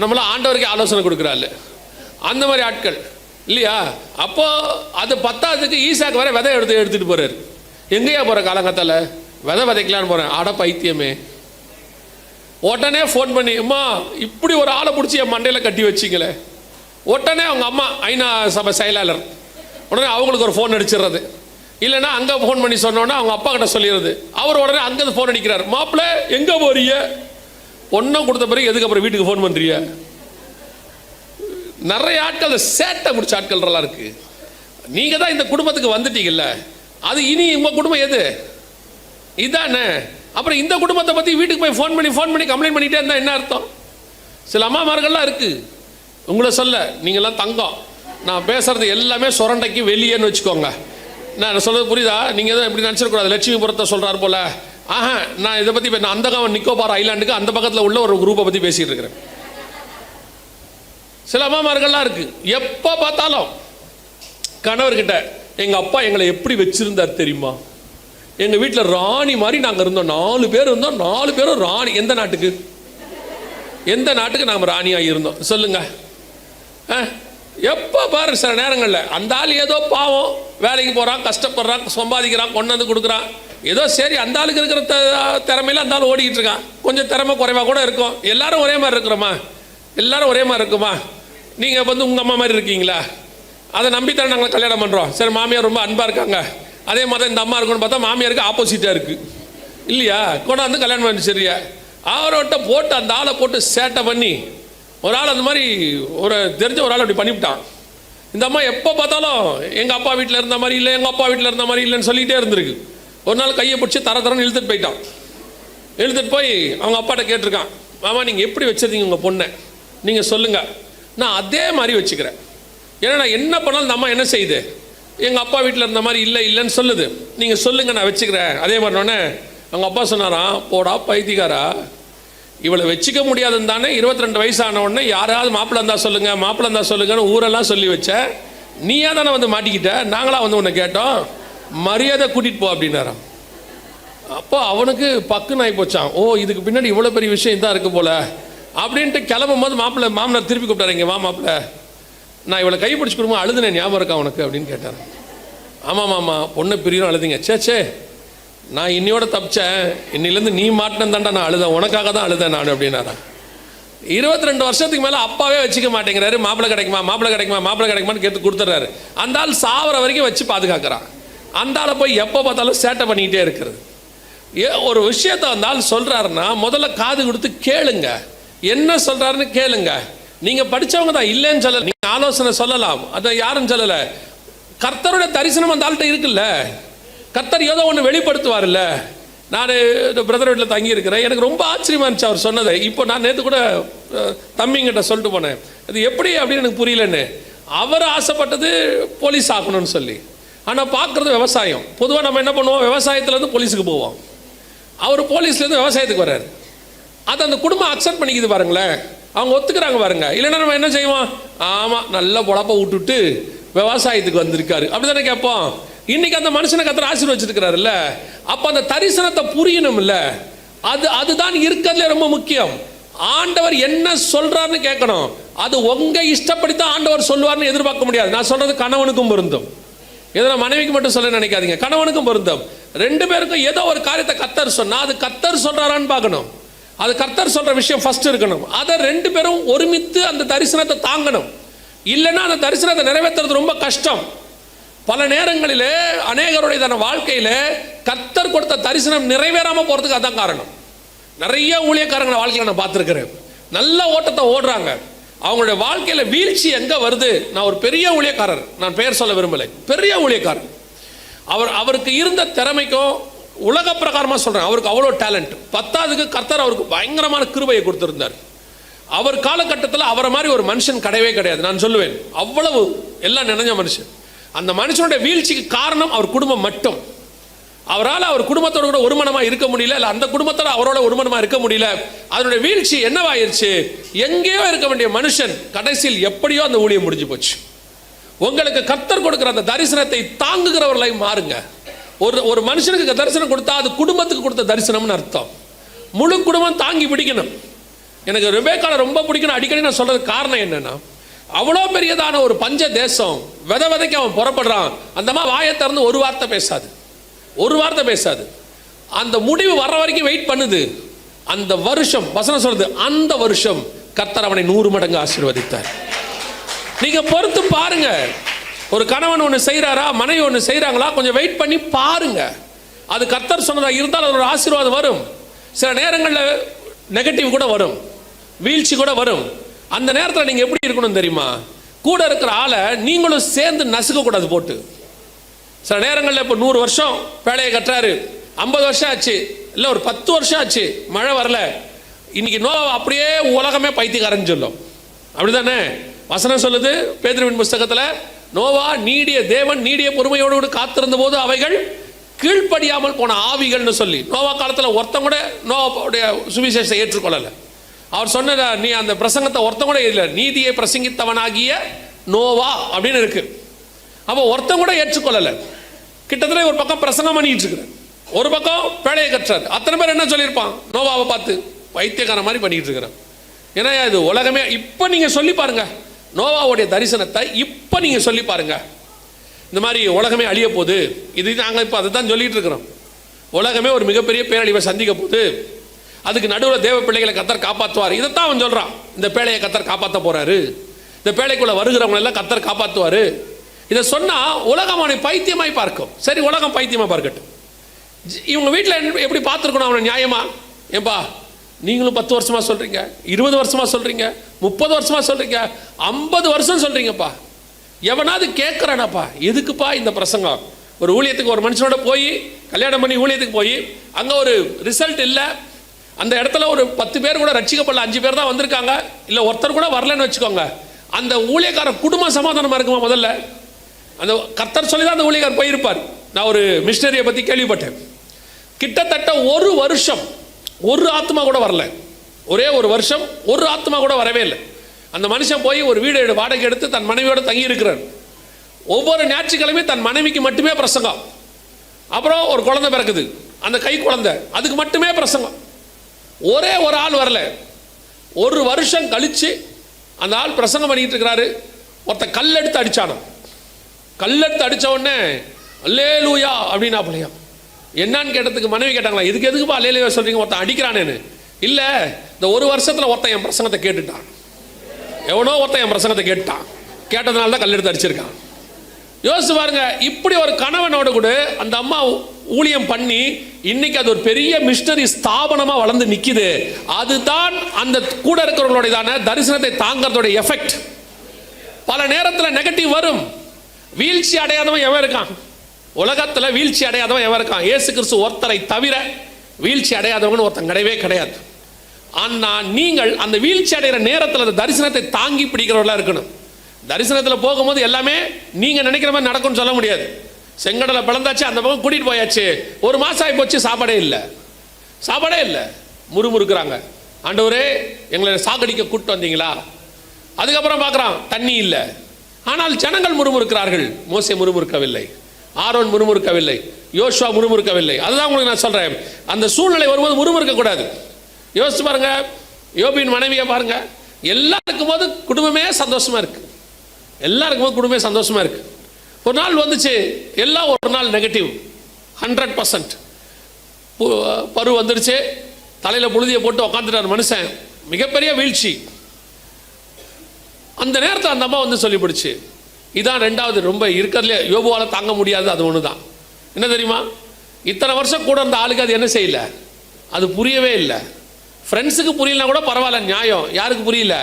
நம்மள ஆண்டவருக்கு ஆலோசனை கொடுக்குறாள் அந்த மாதிரி ஆட்கள் இல்லையா? அப்போ அது பத்தாவதுக்கு ஈசாக்கு வர விதை எடுத்துட்டு போறாரு. எங்கேயா போற காலங்கத்தால் விதைக்கலான்னு போறேன். அட பைத்தியமே. உடனே ஃபோன் பண்ணி, அம்மா இப்படி ஒரு ஆளை பிடிச்சி என் மண்டையில் கட்டி வச்சிங்களே. உடனே அவங்க அம்மா ஐநா சபை செயலாளர், உடனே அவங்களுக்கு ஒரு ஃபோன் அடிச்சிடுறது. இல்லைன்னா அங்கே ஃபோன் பண்ணி சொன்னோன்னா அவங்க அப்பா கிட்ட சொல்லிடுறது. அவர் உடனே அங்கே ஃபோன் அடிக்கிறார், மாப்பிள்ளை எங்கே போறீங்க? பொண்ணை கொடுத்த பிறகு எதுக்கு அப்புறம் வீட்டுக்கு ஃபோன் பண்ணுறிய? நிறைய ஆட்கள் சேட்டை முடிச்ச ஆட்கள்லாம் இருக்கு. நீங்கள் தான் இந்த குடும்பத்துக்கு வந்துட்டீங்கல்ல, அது இனி உங்கள் குடும்பம் எது? இதானே. அப்புறம் இந்த குடும்பத்தை பற்றி வீட்டுக்கு போய் ஃபோன் பண்ணி கம்ப்ளைண்ட் பண்ணிகிட்டே இருந்தால் என்ன அர்த்தம்? சில அம்மாமார்கள்லாம் இருக்குது, உங்களை சொல்ல நீங்கள்லாம் தங்கம், நான் பேசுகிறது எல்லாமே சுரண்டைக்கு வெளியேன்னு வச்சுக்கோங்க. நான் சொல்கிறது புரியுதா? நீங்கள் தான் இப்படி நினச்சிடக்கூடாது, லட்சுமிபுரத்தை சொல்கிறார் போல். நான் இதை பற்றி நான் அந்தகான் நிக்கோபார் ஐலாண்டுக்கு அந்த பக்கத்தில் உள்ள ஒரு குரூப்பை பற்றி பேசிகிட்டு இருக்கிறேன். சில அம்மாமார்கள்லாம் இருக்குது, எப்போ பார்த்தாலும் கணவர்கிட்ட எங்கள் அப்பா எங்களை எப்படி வச்சுருந்தார் தெரியுமா? எங்கள் வீட்டில் ராணி மாதிரி நாங்கள் இருந்தோம், 4 பேர் இருந்தோம், 4 பேரும் ராணி. எந்த நாட்டுக்கு நாம் ராணியாக இருந்தோம் சொல்லுங்க? எப்போ பாரு சில நேரங்களில் அந்த ஆள் ஏதோ பாவம் வேலைக்கு போகிறான், கஷ்டப்படுறான், சம்பாதிக்கிறான், கொண்டு வந்து கொடுக்குறான், ஏதோ சரி அந்த ஆளுக்கு இருக்கிற திறமையில அந்த ஆள் ஓடிக்கிட்டு இருக்கான். கொஞ்சம் திறமை குறைவாக கூட இருக்கும். எல்லாரும் ஒரே மாதிரி இருக்கிறோமா? எல்லாரும் ஒரே மாதிரி இருக்குமா? நீங்கள் வந்து உங்கள் அம்மா மாதிரி இருக்கீங்களா? அதை நம்பித்தானே நாங்கள் கல்யாணம் பண்ணுறோம். சரி, மாமியார் ரொம்ப அன்பாக இருக்காங்க, அதே மாதிரி இந்த அம்மா இருக்குன்னு பார்த்தா மாமியாருக்கு ஆப்போசிட்டாக இருக்குது இல்லையா? கொண்டாந்து கல்யாணம் பண்ணி சரியா அவரோட்ட போட்டு அந்த ஆளை போட்டு சேட்டை பண்ணி ஒரு ஆள் அந்த மாதிரி ஒரு தெரிஞ்ச ஒரு ஆள் அப்படி பண்ணிவிட்டான். இந்த அம்மா எப்போ பார்த்தாலும் எங்கள் அப்பா வீட்டில் இருந்த மாதிரி இல்லை, எங்கள் அப்பா வீட்டில் இருந்த மாதிரி இல்லைன்னு சொல்லிகிட்டே இருந்திருக்கு. ஒரு நாள் கையை பிடிச்சி தரன்னு இழுத்துட்டு போயிட்டான். இழுத்துட்டு போய் அவங்க அப்பாட்ட கேட்டிருக்கான், மாமா நீங்கள் எப்படி வச்சுருந்தீங்க உங்கள் பொண்ணை, நீங்கள் சொல்லுங்கள், நான் அதே மாதிரி வச்சுக்கிறேன். ஏன்னா நான் என்ன பண்ணாலும் இந்த அம்மா என்ன செய்யுது, எங்கள் அப்பா வீட்டில் இருந்த மாதிரி இல்லைன்னு சொல்லுது, நீங்கள் சொல்லுங்கள் நான் வச்சுக்கிறேன் அதே மாதிரினோடனே அவங்க அப்பா சொன்னாராம், போடா பைத்தியக்காரா, இவளை வச்சுக்க முடியாதுன்னு தானே 22 வயசான உடனே யாராவது மாப்பிள்ளை இருந்தால் சொல்லுங்கன்னு ஊரெல்லாம் சொல்லி வச்ச, நீயா தானே வந்து மாட்டிக்கிட்ட, நாங்களா வந்து உன்னை கேட்டோம், மரியாதை கூட்டிகிட்டு போ அப்படின்னாராம். அப்போ அவனுக்கு பக்குன்னு ஆகி போச்சான். ஓ, இதுக்கு பின்னாடி இவ்வளோ பெரிய விஷயம் தான் இருக்குது போல அப்படின்ட்டு கிளம்பும் போது மாமனார் திருப்பி கூப்பிட்டாரு, இங்கே வா மாப்பிள்ளை, நான் இவளை கை பிடிச்சி கொடுமா அழுதுனேன், ஞாபகம் இருக்கா உனக்கு அப்படின்னு கேட்டார். ஆமாம் மாமா, பொண்ணை பிரியும் அழுதுங்க. சே நான் இன்னையோட தப்பிச்சேன், இன்னிலேருந்து நீ மாட்டினேன் தான்டா நான் அழுதேன், உனக்காக தான் அழுதேன் நான் அப்படின்னாரா. 22 வருஷத்துக்கு மேலே அப்பாவே வச்சுக்க மாட்டேங்கிறாரு. மாப்பிள்ளை கிடைக்குமான்னு கேட்டு கொடுத்துட்றாரு. அந்த ஆள் சாவர வரைக்கும் வச்சு பாதுகாக்கிறான். அந்த ஆளை போய் எப்போ பார்த்தாலும் சேட்டை பண்ணிக்கிட்டே இருக்கிறது. ஒரு விஷயத்தை வந்தால் சொல்கிறாருன்னா முதல்ல காது கொடுத்து கேளுங்க, என்ன சொல்கிறாருன்னு கேளுங்க. நீங்கள் படித்தவங்க தான், இல்லைன்னு சொல்லலை, நீங்கள் ஆலோசனை சொல்லலாம், அதை யாரும் சொல்லலை. கர்த்தருடைய தரிசனம் அந்த ஆள்கிட்ட இருக்குல்ல, கர்த்தர் ஏதோ ஒன்று வெளிப்படுத்துவார்ல. நான் பிரதர் வீட்டில் தங்கியிருக்கிறேன், எனக்கு ரொம்ப ஆச்சரியமாக இருந்துச்சு அவர் சொன்னதை. இப்போ நான் நேற்று கூட தம்பிங்கிட்ட சொல்லிட்டு போனேன், அது எப்படி அப்படின்னு எனக்கு புரியலன்னு. அவர் ஆசைப்பட்டது போலீஸ் ஆகணும்னு சொல்லி, ஆனால் பார்க்குறது விவசாயம். பொதுவாக நம்ம என்ன பண்ணுவோம், விவசாயத்துலேருந்து போலீஸுக்கு போவோம், அவர் போலீஸ்லேருந்து விவசாயத்துக்கு வர்றாரு. அதை அந்த குடும்பம் அக்செப்ட் பண்ணிக்குது பாருங்களேன், அவங்க ஒத்துக்கிறாங்க பாருங்க. இல்லைன்னா நம்ம என்ன செய்வோம், ஆமாம் நல்ல பொழப்ப விட்டுட்டு விவசாயத்துக்கு வந்திருக்காரு அப்படி தானே கேட்போம். இன்னைக்கு அந்த மனுஷனை கர்த்தர் ஆசீர்வதிச்சிருக்கிறாருல்ல, அப்போ அந்த தரிசனத்தை புரியணும்ல. அதுதான் இருக்கிறதுல ரொம்ப முக்கியம். ஆண்டவர் என்ன சொல்றாருன்னு கேட்கணும். அது உங்க இஷ்டப்படித்தான் ஆண்டவர் சொல்லுவார்னு எதிர்பார்க்க முடியாது. நான் சொல்றது கணவனுக்கும் பொருந்தும், எதனா மனைவிக்கு மட்டும் சொல்ல நினைக்காதீங்க, கணவனுக்கும் பொருந்தும். ரெண்டு பேருக்கும் ஏதோ ஒரு காரியத்தை கர்த்தர் சொன்னா அது கர்த்தர் சொல்றாரான்னு பார்க்கணும். அது கர்த்தர் சொல்ற விஷயம் ஃபர்ஸ்ட் இருக்கணும். அதை ரெண்டு பேரும் ஒருமித்து அந்த தரிசனத்தை தாங்கணும். இல்லைன்னா அந்த தரிசனத்தை நிறைவேற்றுறது ரொம்ப கஷ்டம். பல நேரங்களிலே அநேகருடைய வாழ்க்கையில கர்த்தர் கொடுத்த தரிசனம் நிறைவேறாம போறதுக்கு அதான் காரணம். நிறைய ஊழியக்காரங்களை வாழ்க்கையில நான் பார்த்துருக்கிறேன், நல்ல ஓட்டத்தை ஓடுறாங்க, அவங்களுடைய வாழ்க்கையில வீழ்ச்சி எங்க வருது. நான் ஒரு பெரிய ஊழியக்காரர், நான் பெயர் சொல்ல விரும்பலை, பெரிய ஊழியக்காரர், அவருக்கு இருந்த திறமைக்கும் உலக பிரகாரமாக சொல்கிறேன், அவருக்கு அவ்வளோ டேலண்ட். பத்தாவதுக்கு கர்த்தர் அவருக்கு பயங்கரமான கிருபையை கொடுத்துருந்தார். அவர் காலகட்டத்தில் அவரை மாதிரி ஒரு மனுஷன் கிடையவே கிடையாது. நான் சொல்லுவேன், அவ்வளவு எல்லாம் நினைஞ்ச மனுஷன். அந்த மனுஷனுடைய வீழ்ச்சிக்கு காரணம் அவர் குடும்பம் மட்டும். அவரால் அவர் குடும்பத்தோடு கூட ஒருமனமாக இருக்க முடியல, இல்லை அந்த குடும்பத்தோட அவரோட ஒருமனமாக இருக்க முடியல. அதனுடைய வீழ்ச்சி என்னவாயிருச்சு, எங்கேயோ இருக்க வேண்டிய மனுஷன் கடைசியில் எப்படியோ அந்த ஊழியம் முடிஞ்சு போச்சு. உங்களுக்கு கர்த்தர் கொடுக்குற அந்த தரிசனத்தை தாங்குகிறவர்களை மாறுங்க. ஒரு மனுஷனுக்கு தரிசனம் கொடுத்தா அது குடும்பத்துக்கு கொடுத்த தரிசனம்னு அர்த்தம். முழு குடும்பம் தாங்கி பிடிக்கணும். எனக்கு ரெபேக்காளை ரொம்ப பிடிக்கணும். அடிக்கடி நான் சொல்றது காரணம் என்னன்னா, அவ்வளோ பெரியதான ஒரு பஞ்ச தேசம், விதைக்கு அவன் புறப்படுறான். அந்த மாதிரி வாயை திறந்து ஒரு வார்த்தை பேசாது. அந்த முடிவு வர்ற வரைக்கும் வெயிட் பண்ணுது. அந்த வருஷம் வசனம் சொல்றது, அந்த வருஷம் கர்த்தர் அவனை 100 மடங்கு ஆசீர்வதித்தார். நீங்க பொறுத்து பாருங்க. ஒரு கணவன் ஒன்று செய்கிறாரா, மனைவி ஒன்று செய்கிறாங்களா, கொஞ்சம் வெயிட் பண்ணி பாருங்க. அது கர்த்தர் சொன்னதாக இருந்தால் அதோட ஆசீர்வாதம் வரும். சில நேரங்களில் நெகட்டிவ் கூட வரும், வீழ்ச்சி கூட வரும். அந்த நேரத்தில் நீங்கள் எப்படி இருக்கணும் தெரியுமா, கூட இருக்கிற ஆளை நீங்களும் சேர்ந்து நசுக்கக்கூடாது போட்டு. சில நேரங்களில் இப்போ 100 வருஷம் வேலையை கட்டுறாரு, 50 வருஷம் ஆச்சு, இல்லை ஒரு 10 வருஷம் ஆச்சு, மழை வரல. இன்னைக்கு நோவா அப்படியே உலகமே பைத்தியக்காரன்னு சொல்லும், அப்படிதானே வசனம் சொல்லுது பேதுருவின் புஸ்தகத்தில். நோவா நீடிய தேவன் நீடிய பொறுமையோடு காத்திருந்த போது அவைகள் கீழ்ப்படியாமல் போன ஆவிகள்னு சொல்லி. நோவா காலத்தில் ஒருத்தன் கூட நோவாவுடைய சுவிசேஷத்தை ஏற்றுக்கொள்ளலை. அவர் சொன்ன நீ அந்த பிரசங்கத்தை ஒருத்தன் கூட இல்லை, நீதியை பிரசங்கித்தவனாகிய நோவா அப்படின்னு இருக்கு. அப்போ ஒருத்தன் கூட ஏற்றுக்கொள்ளலை. கிட்டத்தட்ட ஒரு பக்கம் பிரசங்கம் பண்ணிட்டு இருக்கிறேன், ஒரு பக்கம் பேழையை கற்றார். அத்தனை பேர் என்ன சொல்லியிருப்பான், நோவாவை பார்த்து வைத்தியக்கார மாதிரி பண்ணிட்டு இருக்கிறேன். ஏன்னா இது உலகமே. இப்போ நீங்கள் சொல்லி பாருங்க, நோவாவுடைய தரிசனத்தை இப்போ நீங்கள் சொல்லி பாருங்க. இந்த மாதிரி உலகமே அழிய போகுது, இது நாங்கள் இப்போ அதை தான் சொல்லிட்டு இருக்கிறோம். உலகமே ஒரு மிகப்பெரிய பேரழிவை சந்திக்க போகுது, அதுக்கு நடுவில் தேவ பிள்ளைகளை கர்த்தர் காப்பாற்றுவார். இதைத்தான் அவன் சொல்கிறான். இந்த பேழையை கர்த்தர் காப்பாற்ற போறாரு, இந்த பேழைக்குள்ளே வருகிறவங்க எல்லாம் கர்த்தர் காப்பாற்றுவார். இதை சொன்னால் உலகம் அவனை பைத்தியமாய் பார்க்கும். சரி, உலகம் பைத்தியமாக பார்க்கட்டும். இவங்க வீட்டில் எப்படி பார்த்துருக்கணும் அவனை நியாயமா? ஏன்பா நீங்களும் 10 வருஷமா சொல்றீங்க, 20 வருஷமா சொல்றீங்க, 30 வருஷமா சொல்றீங்க, 50 வருஷம் சொல்றீங்கப்பா, எவனாவது கேட்குறானாப்பா, எதுக்குப்பா இந்த பிரசங்கம்? ஒரு ஊழியத்துக்கு ஒரு மனுஷனோட போய் கல்யாணம் பண்ணி ஊழியத்துக்கு போய் அங்கே ஒரு ரிசல்ட் இல்லை, அந்த இடத்துல ஒரு 10 பேர் கூட ரட்சிக்கப்படல, 5 பேர் தான் வந்திருக்காங்க, இல்லை ஒருத்தர் கூட வரலன்னு வச்சுக்கோங்க. அந்த ஊழியக்கார குடும்பம் சமாதானமாக இருக்குமா? முதல்ல அந்த கர்த்தர் சொல்லி தான் அந்த ஊழியக்காரர் போயிருப்பார். நான் ஒரு மிஷனரியை பற்றி கேள்விப்பட்டேன். கிட்டத்தட்ட ஒரு வருஷம் ஒரு ஆத்மா கூட வரல. ஒரே ஒரு வருஷம் ஒரு ஆத்மா கூட வரவே இல்லை. அந்த மனுஷன் போய் ஒரு வீடு வாடகை எடுத்து தன் மனைவியோட தங்கி இருக்கிறார். ஒவ்வொரு ஞாயிற்றுக்கிழமையும் தன் மனைவிக்கு மட்டுமே பிரசங்கம். அப்புறம் ஒரு குழந்தை பிறக்குது, அந்த கை குழந்தை, அதுக்கு மட்டுமே பிரசங்கம். ஒரே ஒரு ஆள் வரல. ஒரு வருஷம் கழிச்சு அந்த ஆள் பிரசங்கம் பண்ணிட்டு இருக்கிறாரு. ஒருத்த கல்லெடுத்து அடிச்சானோ. கல்லெடுத்து அடித்த உடனே அல்லேலூயா அப்படின்னா பிள்ளையா. என்னன்னு கேட்டதுக்கு மனைவி கேட்டாங்களா, இதுக்கு எதுக்குப்பா அல்லேலூயா சொல்றீங்க, ஒருத்தன் அடிக்கிறானேன்னு. இல்லை, இந்த ஒரு வருஷத்தில் ஒருத்தன் என் பிரசங்கத்தை கேட்டுட்டான். எவனோ ஒருத்தன் என் பிரசங்கத்தை கேட்டான், கேட்டதுனால தான் கல்லெடுத்து அடிச்சிருக்கான். யோசிச்சு பாருங்க. இப்படி ஒரு கணவனோடு கூட அந்த அம்மா ஊழியம் பண்ணி இன்னைக்கு அது ஒரு பெரிய மிஷனரி ஸ்தாபனமா வளர்ந்து நிக்குது. அதுதான் அந்த கூட இருக்கிறவங்களுடையதான தரிசனத்தை தாங்கிறதோட எஃபெக்ட். பல நேரத்தில் நெகட்டிவ் வரும். வீழ்ச்சி அடையாதவன் எவன் இருக்கான்? உலகத்தில் வீழ்ச்சி அடையாதவன் எவன் இருக்கான்? இயேசு கிறிஸ்து ஒருத்தரை தவிர வீழ்ச்சி அடையாதவங்கன்னு ஒருத்தன் கிடையவே கிடையாது. ஆனால் நீங்கள் அந்த வீழ்ச்சி அடைகிற நேரத்தில் அந்த தரிசனத்தை தாங்கி பிடிக்கிறவர்களாக இருக்கணும். தரிசனத்தில் போகும்போது எல்லாமே நீங்கள் நினைக்கிற மாதிரி நடக்கும்னு சொல்ல முடியாது. செங்கடலை பிளந்தாச்சு, அந்த பக்கம் கூட்டிகிட்டு போயாச்சு, ஒரு மாதம் ஆகி போச்சு, சாப்பாடே இல்லை, முறுமுறுக்கிறாங்க. ஆண்டவரே எங்களை சாகடிக்க கூப்பிட்டு வந்தீங்களா? அதுக்கப்புறம் பார்க்குறான் தண்ணி இல்லை. ஆனால் ஜனங்கள் முறுமுறுக்கிறார்கள். மோசே முறுமுறுக்கவில்லை, ஆரோன் முறுமுறுக்கவில்லை, யோசுவா முறுமுறுக்கவில்லை. அதுதான் உங்களுக்கு நான் சொல்கிறேன். அந்த சூழ்நிலை வரும்போது முறுமுறுக்கக்கூடாது. யோசிச்சு பாருங்க, யோபின் மனைவியை பாருங்க. எல்லாருக்கும் போது குடும்பமே சந்தோஷமா இருக்கு, எல்லாருக்கும் போது குடும்பமே சந்தோஷமா இருக்கு. ஒரு நாள் வந்துச்சு, எல்லாம் ஒரு நாள் நெகட்டிவ். 100% பரு வந்துடுச்சு, தலையில் புழுதியை போட்டு உக்காந்துட்டார் மனுஷன். மிகப்பெரிய வீழ்ச்சி. அந்த நேரத்தில் அந்த அம்மா வந்து சொல்லிவிடுச்சு, இதான் ரெண்டாவது ரொம்ப இருக்கிறதுலே யோபுவால் தாங்க முடியாது. அது ஒன்று தான். என்ன தெரியுமா? இத்தனை வருஷம் கூட இருந்த ஆளுக்கு அது என்ன செய்யல, அது புரியவே இல்லை. ஃப்ரெண்ட்ஸுக்கு புரியலனா கூட பரவாயில்ல, நியாயம். யாருக்கு புரியல?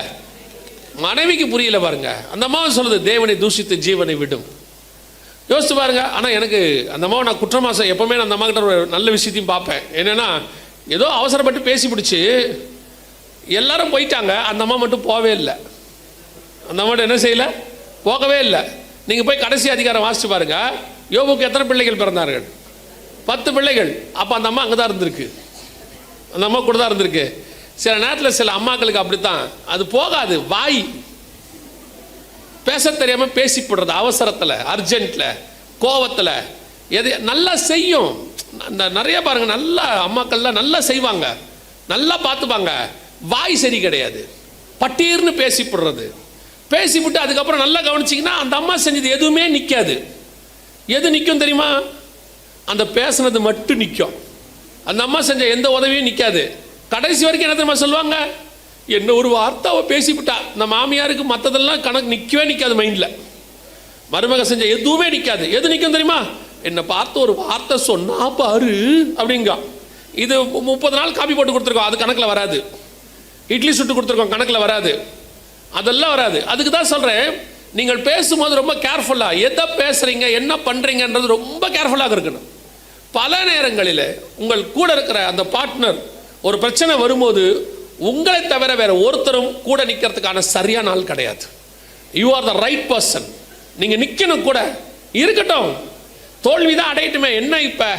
மனைவிக்கு புரியல. பாருங்க, அந்த அம்மாவை சொல்லுது, தேவனை தூஷித்து ஜீவனை விடும். யோசிச்சு பாருங்க. ஆனால் எனக்கு அந்த அம்மாவை நான் குற்றமாசம் எப்பவுமே நான் அந்த அம்மா கிட்ட ஒரு நல்ல விஷயத்தையும் பார்ப்பேன். என்னன்னா, ஏதோ அவசரப்பட்டு பேசி பிடிச்சி எல்லாரும் போயிட்டாங்க, அந்த அம்மா மட்டும் போவே இல்லை. அந்த அம்மாட்ட என்ன செய்யல, போகவே இல்லை. நீங்கள் போய் கடைசி அதிகாரம் வாசிச்சு பாருங்க. யோபுக்கு எத்தனை பிள்ளைகள் பிறந்தார்கள்? 10 பிள்ளைகள். அப்போ அந்த அம்மா அங்கே தான் இருந்திருக்கு, அந்த அம்மா கூட தான் இருந்திருக்கு. சில நேரத்தில் சில அம்மாக்களுக்கு அப்படித்தான், அது போகாது. வாய் பேச தெரியாமல் பேசி போடுறது, அவசரத்தில், அர்ஜென்ட்டில், கோவத்தில். எது நல்லா செய்யும். அந்த நிறைய பாருங்க, நல்லா அம்மாக்கள்லாம் நல்லா செய்வாங்க, நல்லா பார்த்துப்பாங்க. வாய் சரி கிடையாது, பட்டீர்னு பேசி போடுறது. பேசிவிட்டு அதுக்கப்புறம் நல்லா கவனிச்சிங்கன்னா அந்த அம்மா செஞ்சது எதுவுமே நிற்காது. எது நிற்கும் தெரியுமா? அந்த பேசுனது மட்டும் நிற்கும். அந்த அம்மா செஞ்ச எந்த உதவியும் நிற்காது. கடைசி வரைக்கும் என்ன தெரியுமா சொல்லுவாங்க? என்ன ஒரு வார்த்தை அவள் பேசிவிட்டா. இந்த மாமியாருக்கு மற்றதெல்லாம் கணக்கு நிற்கவே நிற்காது மைண்டில். மருமக செஞ்ச எதுவுமே நிற்காது. எது நிற்கும் தெரியுமா? என்னை பார்த்து ஒரு வார்த்தை சொன்னா பாரு அப்படிங்க. இது 30 நாள் காப்பி போட்டு கொடுத்துருக்கோம், அது கணக்கில் வராது. இட்லி சுட்டு கொடுத்துருக்கோம், கணக்கில் வராது. அதெல்லாம் வராது. அதுக்கு தான் சொல்கிறேன், நீங்கள் பேசும்போது ரொம்ப கேர்ஃபுல்லாக எதை பேசுகிறீங்க, என்ன பண்ணுறீங்கன்றது ரொம்ப கேர்ஃபுல்லாக இருக்கணும். பல நேரங்களில் உங்கள் கூட இருக்கிற அந்த பார்ட்னர் ஒரு பிரச்சனை வரும்போது உங்களை தவிர வேற ஒருத்தரும் கூட நிற்கிறதுக்கான சரியான ஆள் கிடையாது. You are the right person. நீங்கள் நிற்கணும், கூட இருக்கட்டும். தோல்வி தான் அடையட்டுமே, என்ன இப்போ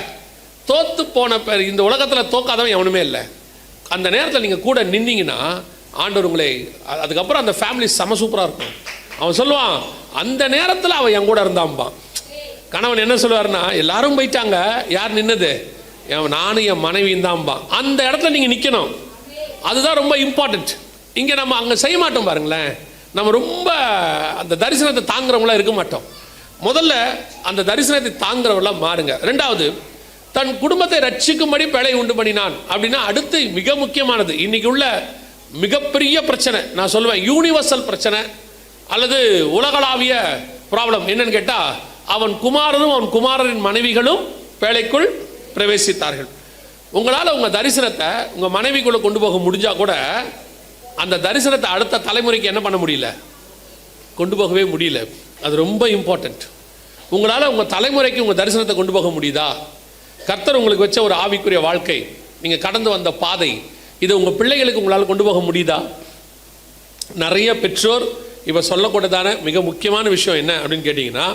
தோத்து போன இந்த உலகத்தில் தோக்காதவன் எவனுமே இல்லை. அந்த நேரத்தில் நீங்கள் கூட நின்னீங்கன்னா ஆண்டவர் உங்களை, அதுக்கப்புறம் அந்த ஃபேமிலி செம சூப்பராக இருக்கும். அவன் சொல்லுவான், அந்த நேரத்தில் அவன் என் கூட இருந்தான்பான். கணவன் என்ன சொல்லுவார்னா, எல்லாரும் போயிட்டாங்க, யார் நின்னது? நானும் என் மனைவியும் தான்பான். அந்த இடத்துல நீங்கள் நிற்கணும். அதுதான் ரொம்ப இம்பார்ட்டன்ட். இங்கே நம்ம அங்கே செய்ய மாட்டோம் பாருங்களேன். நம்ம ரொம்ப அந்த தரிசனத்தை தாங்குறவங்களாம் இருக்க மாட்டோம். முதல்ல அந்த தரிசனத்தை தாங்குறவங்களாம் மாறுங்க. ரெண்டாவது, தன் குடும்பத்தை ரட்சிக்கும்படி பிழை உண்டு பண்ணினான் அப்படின்னா, அடுத்து மிக முக்கியமானது, இன்னைக்கு உள்ள மிகப்பெரிய பிரச்சனை, நான் சொல்லுவேன் யூனிவர்சல் பிரச்சனை அல்லது உலகளாவிய ப்ராப்ளம் என்னன்னு கேட்டால், அவன் குமாரனும் அவன் குமாரரின் மனைவிகளும் பேழைக்குள் பிரவேசித்தார்கள். உங்களால் உங்கள் தரிசனத்தை உங்கள் மனைவிக்குள்ளே கொண்டு போக முடிஞ்சால் கூட அந்த தரிசனத்தை அடுத்த தலைமுறைக்கு என்ன பண்ண முடியல, கொண்டு போகவே முடியல. அது ரொம்ப இம்பார்ட்டண்ட். உங்களால் உங்கள் தலைமுறைக்கு உங்கள் தரிசனத்தை கொண்டு போக முடியுதா? கர்த்தர் உங்களுக்கு வச்ச ஒரு ஆவிக்குரிய வாழ்க்கை, நீங்கள் கடந்து வந்த பாதை, இதை உங்கள் பிள்ளைகளுக்கு உங்களால் கொண்டு போக முடியுதா? நிறைய பெற்றோர் இப்போ சொல்லக்கூடதான மிக முக்கியமான விஷயம் என்ன அப்படின்னு கேட்டிங்கன்னா,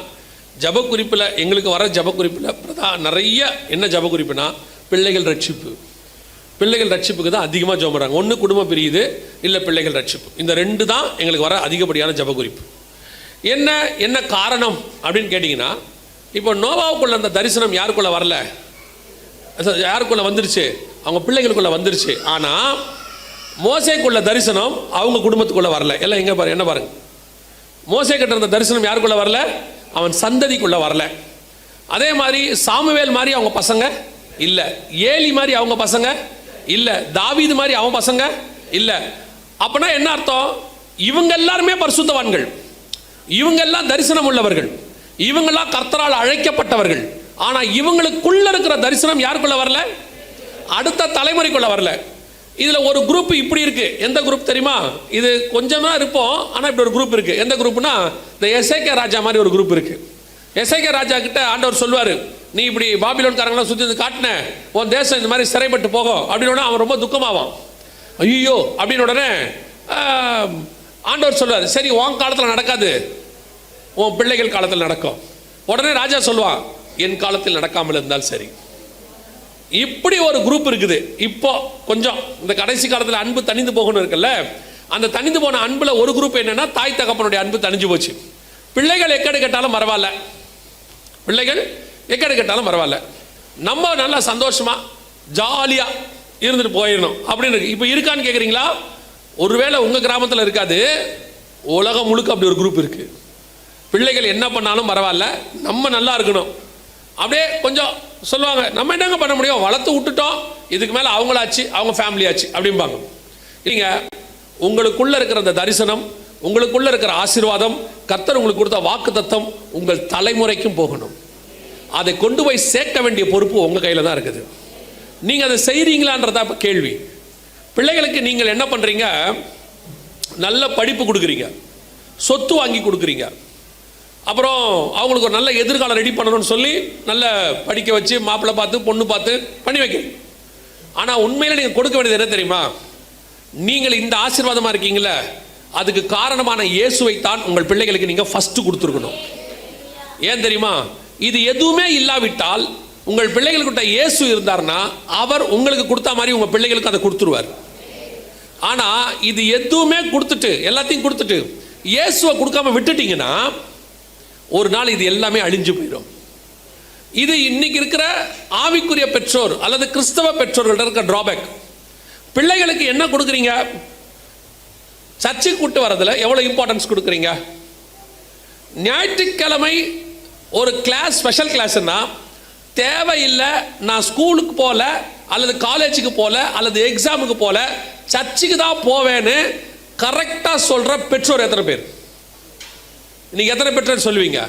ஜபக்குறிப்பில் எங்களுக்கு வர ஜபக்குறிப்பில் நிறைய என்ன ஜபக்குறிப்புனா, பிள்ளைகள் ரட்சிப்பு. பிள்ளைகள் ரட்சிப்புக்கு தான் அதிகமாக ஜெபம் பண்ணுறாங்க. ஒன்று குடும்பம் பிரியுது, இல்லை பிள்ளைகள் ரட்சிப்பு. இந்த 2 தான் எங்களுக்கு வர அதிகப்படியான ஜபக்குறிப்பு. என்ன காரணம் அப்படின்னு கேட்டிங்கன்னா, இப்போ நோவாவுக்குள்ள அந்த தரிசனம் யாருக்குள்ளே வரல, யாருக்குள்ளே வந்துருச்சு? அவங்க பிள்ளைகளுக்குள்ளே வந்துருச்சு. ஆனால் மோசேக்குள்ள தரிசனம் அவங்க குடும்பத்துக்குள்ளே வரல. எல்லாம் எங்கே பாரு, என்ன பாருங்க, மோசே கிட்ட இருந்த தரிசனம் யாருக்குள்ளே வரல? அவன் சந்ததிக்குள்ளே வரல. அதே மாதிரி சாமுவேல் மாதிரி அவங்க பசங்க இல்லை, ஏலி மாதிரி அவங்க பசங்க இல்லை, தாவீது மாதிரி அவன் பசங்க இல்லை. அப்படின்னா என்ன அர்த்தம்? இவங்க எல்லாருமே பரிசுத்தவான்கள், இவங்க எல்லாம் தரிசனம் உள்ளவர்கள், இவங்கெல்லாம் கர்த்தரால் அழைக்கப்பட்டவர்கள். ஆனால் இவங்களுக்குள்ள இருக்கிற தரிசனம் யாருக்குள்ள வரல? அடுத்த தலைமுறைக்குள்ள வரல. இதில் ஒரு குரூப் இப்படி இருக்கு. எந்த குரூப் தெரியுமா? இது கொஞ்சம் தான் இருப்போம், ஆனால் இப்படி ஒரு குரூப் இருக்கு. எந்த குரூப்னா, இந்த எசேக்கியா ராஜா மாதிரி ஒரு குரூப் இருக்கு. எசேக்கியா ராஜா கிட்ட ஆண்டவர் சொல்லுவார், நீ இப்படி பாபிலோன்காரங்களாம் சுற்றி வந்து காட்டின உன் தேசம் இந்த மாதிரி சிறைப்பட்டு போகும் அப்படின்னு. அவன் ரொம்ப துக்கமாவான். ஐயோ அப்படின்னு உடனே ஆண்டவர் சொல்லுவார், சரி உன் காலத்தில் நடக்காது, உன் பிள்ளைகள் காலத்தில் நடக்கும். உடனே ராஜா சொல்லுவான், என் காலத்தில் நடக்காமல் இருந்தால் சரி. இப்படி ஒரு குரூப் இருக்குது. இப்போ கொஞ்சம் இந்த கடைசி காலத்தில் அன்பு தனிந்து போகணும் இருக்குல்ல, அந்த தனிந்து போன அன்புல ஒரு குரூப் என்னன்னா, தாய் தகப்பனுடைய அன்பு தனிஞ்சு போச்சு. பிள்ளைகள் எக்கடு கேட்டாலும் பரவாயில்ல, பிள்ளைகள் எக்கடு கேட்டாலும் பரவாயில்ல, நம்ம நல்லா சந்தோஷமா ஜாலியா இருந்துட்டு போயிடணும் அப்படின்னு இருக்கு. இப்போ இருக்கான்னு கேட்குறீங்களா? ஒருவேளை உங்க கிராமத்தில் இருக்காது, உலகம் முழுக்க அப்படி ஒரு குரூப் இருக்கு. பிள்ளைகள் என்ன பண்ணாலும் பரவாயில்ல, நம்ம நல்லா இருக்கணும். அப்படியே கொஞ்சம் சொல்லுவாங்க, நம்ம என்னங்க பண்ண முடியும், வளர்த்து விட்டுட்டோம், இதுக்கு மேலே அவங்களாச்சு, அவங்க ஃபேமிலி ஆச்சு அப்படிம்பாங்க. இல்லைங்க, உங்களுக்குள்ள இருக்கிற அந்த தரிசனம், உங்களுக்குள்ள இருக்கிற ஆசீர்வாதம், கர்த்தர் உங்களுக்கு கொடுத்த வாக்கு தத்தம் உங்கள் தலைமுறைக்கும் போகணும். அதை கொண்டு போய் சேர்க்க வேண்டிய பொறுப்பு உங்கள் கையில் தான் இருக்குது. நீங்கள் அதை செய்கிறீங்களான்றதா இப்போ கேள்வி. பிள்ளைகளுக்கு நீங்கள் என்ன பண்ணுறீங்க? நல்ல படிப்பு கொடுக்குறீங்க, சொத்து வாங்கி கொடுக்குறீங்க, அப்புறம் அவங்களுக்கு ஒரு நல்ல எதிர்காலம் ரெடி பண்ணணும்னு சொல்லி நல்ல படிக்க வச்சு மாப்பிள்ளை பார்த்து பொண்ணு பார்த்து பண்ணி வைக்கிறீங்க. ஆனால் உண்மையில் நீங்கள் கொடுக்க வேண்டியது என்ன தெரியுமா? நீங்கள் இந்த ஆசீர்வாதமாக இருக்கீங்களே, அதுக்கு காரணமான இயேசுவை தான் உங்கள் பிள்ளைகளுக்கு நீங்கள் ஃபஸ்ட்டு கொடுத்துருக்கணும். ஏன் தெரியுமா? இது எதுவுமே இல்லாவிட்டால் உங்கள் பிள்ளைகளுக்கிட்ட இயேசு இருந்தார்னா அவர் உங்களுக்கு கொடுத்த மாதிரி உங்கள் பிள்ளைகளுக்கு அதை கொடுத்துருவார். ஆனால் இது எதுவுமே கொடுத்துட்டு, எல்லாத்தையும் கொடுத்துட்டு இயேசுவை கொடுக்காம விட்டுட்டீங்கன்னா ஒரு நாள் இது எல்லாமே அழிஞ்சு போயிடும். இது இன்னைக்கு இருக்கிற ஆவிக்குரிய பெற்றோர் அல்லது கிறிஸ்தவ பெற்றோர்கள்ட்ட இருக்க டிராபேக். பிள்ளைகளுக்கு என்ன கொடுக்குறீங்க? சர்ச்சுக்கு கூட்டு வரதுல எவ்வளோ இம்பார்ட்டன்ஸ் கொடுக்குறீங்க? ஞாயிற்றுக்கிழமை ஒரு கிளாஸ், ஸ்பெஷல் கிளாஸ்னா தேவையில்லை, நான் ஸ்கூலுக்கு போகல அல்லது காலேஜுக்கு போகல அல்லது எக்ஸாமுக்கு போகல, சர்ச்சுக்கு தான் போவேன்னு கரெக்டாக சொல்கிற பெற்றோர் எத்தனை பேர்? இன்னைக்கு எத்தனை பெற்றோர் சொல்லுவீங்க?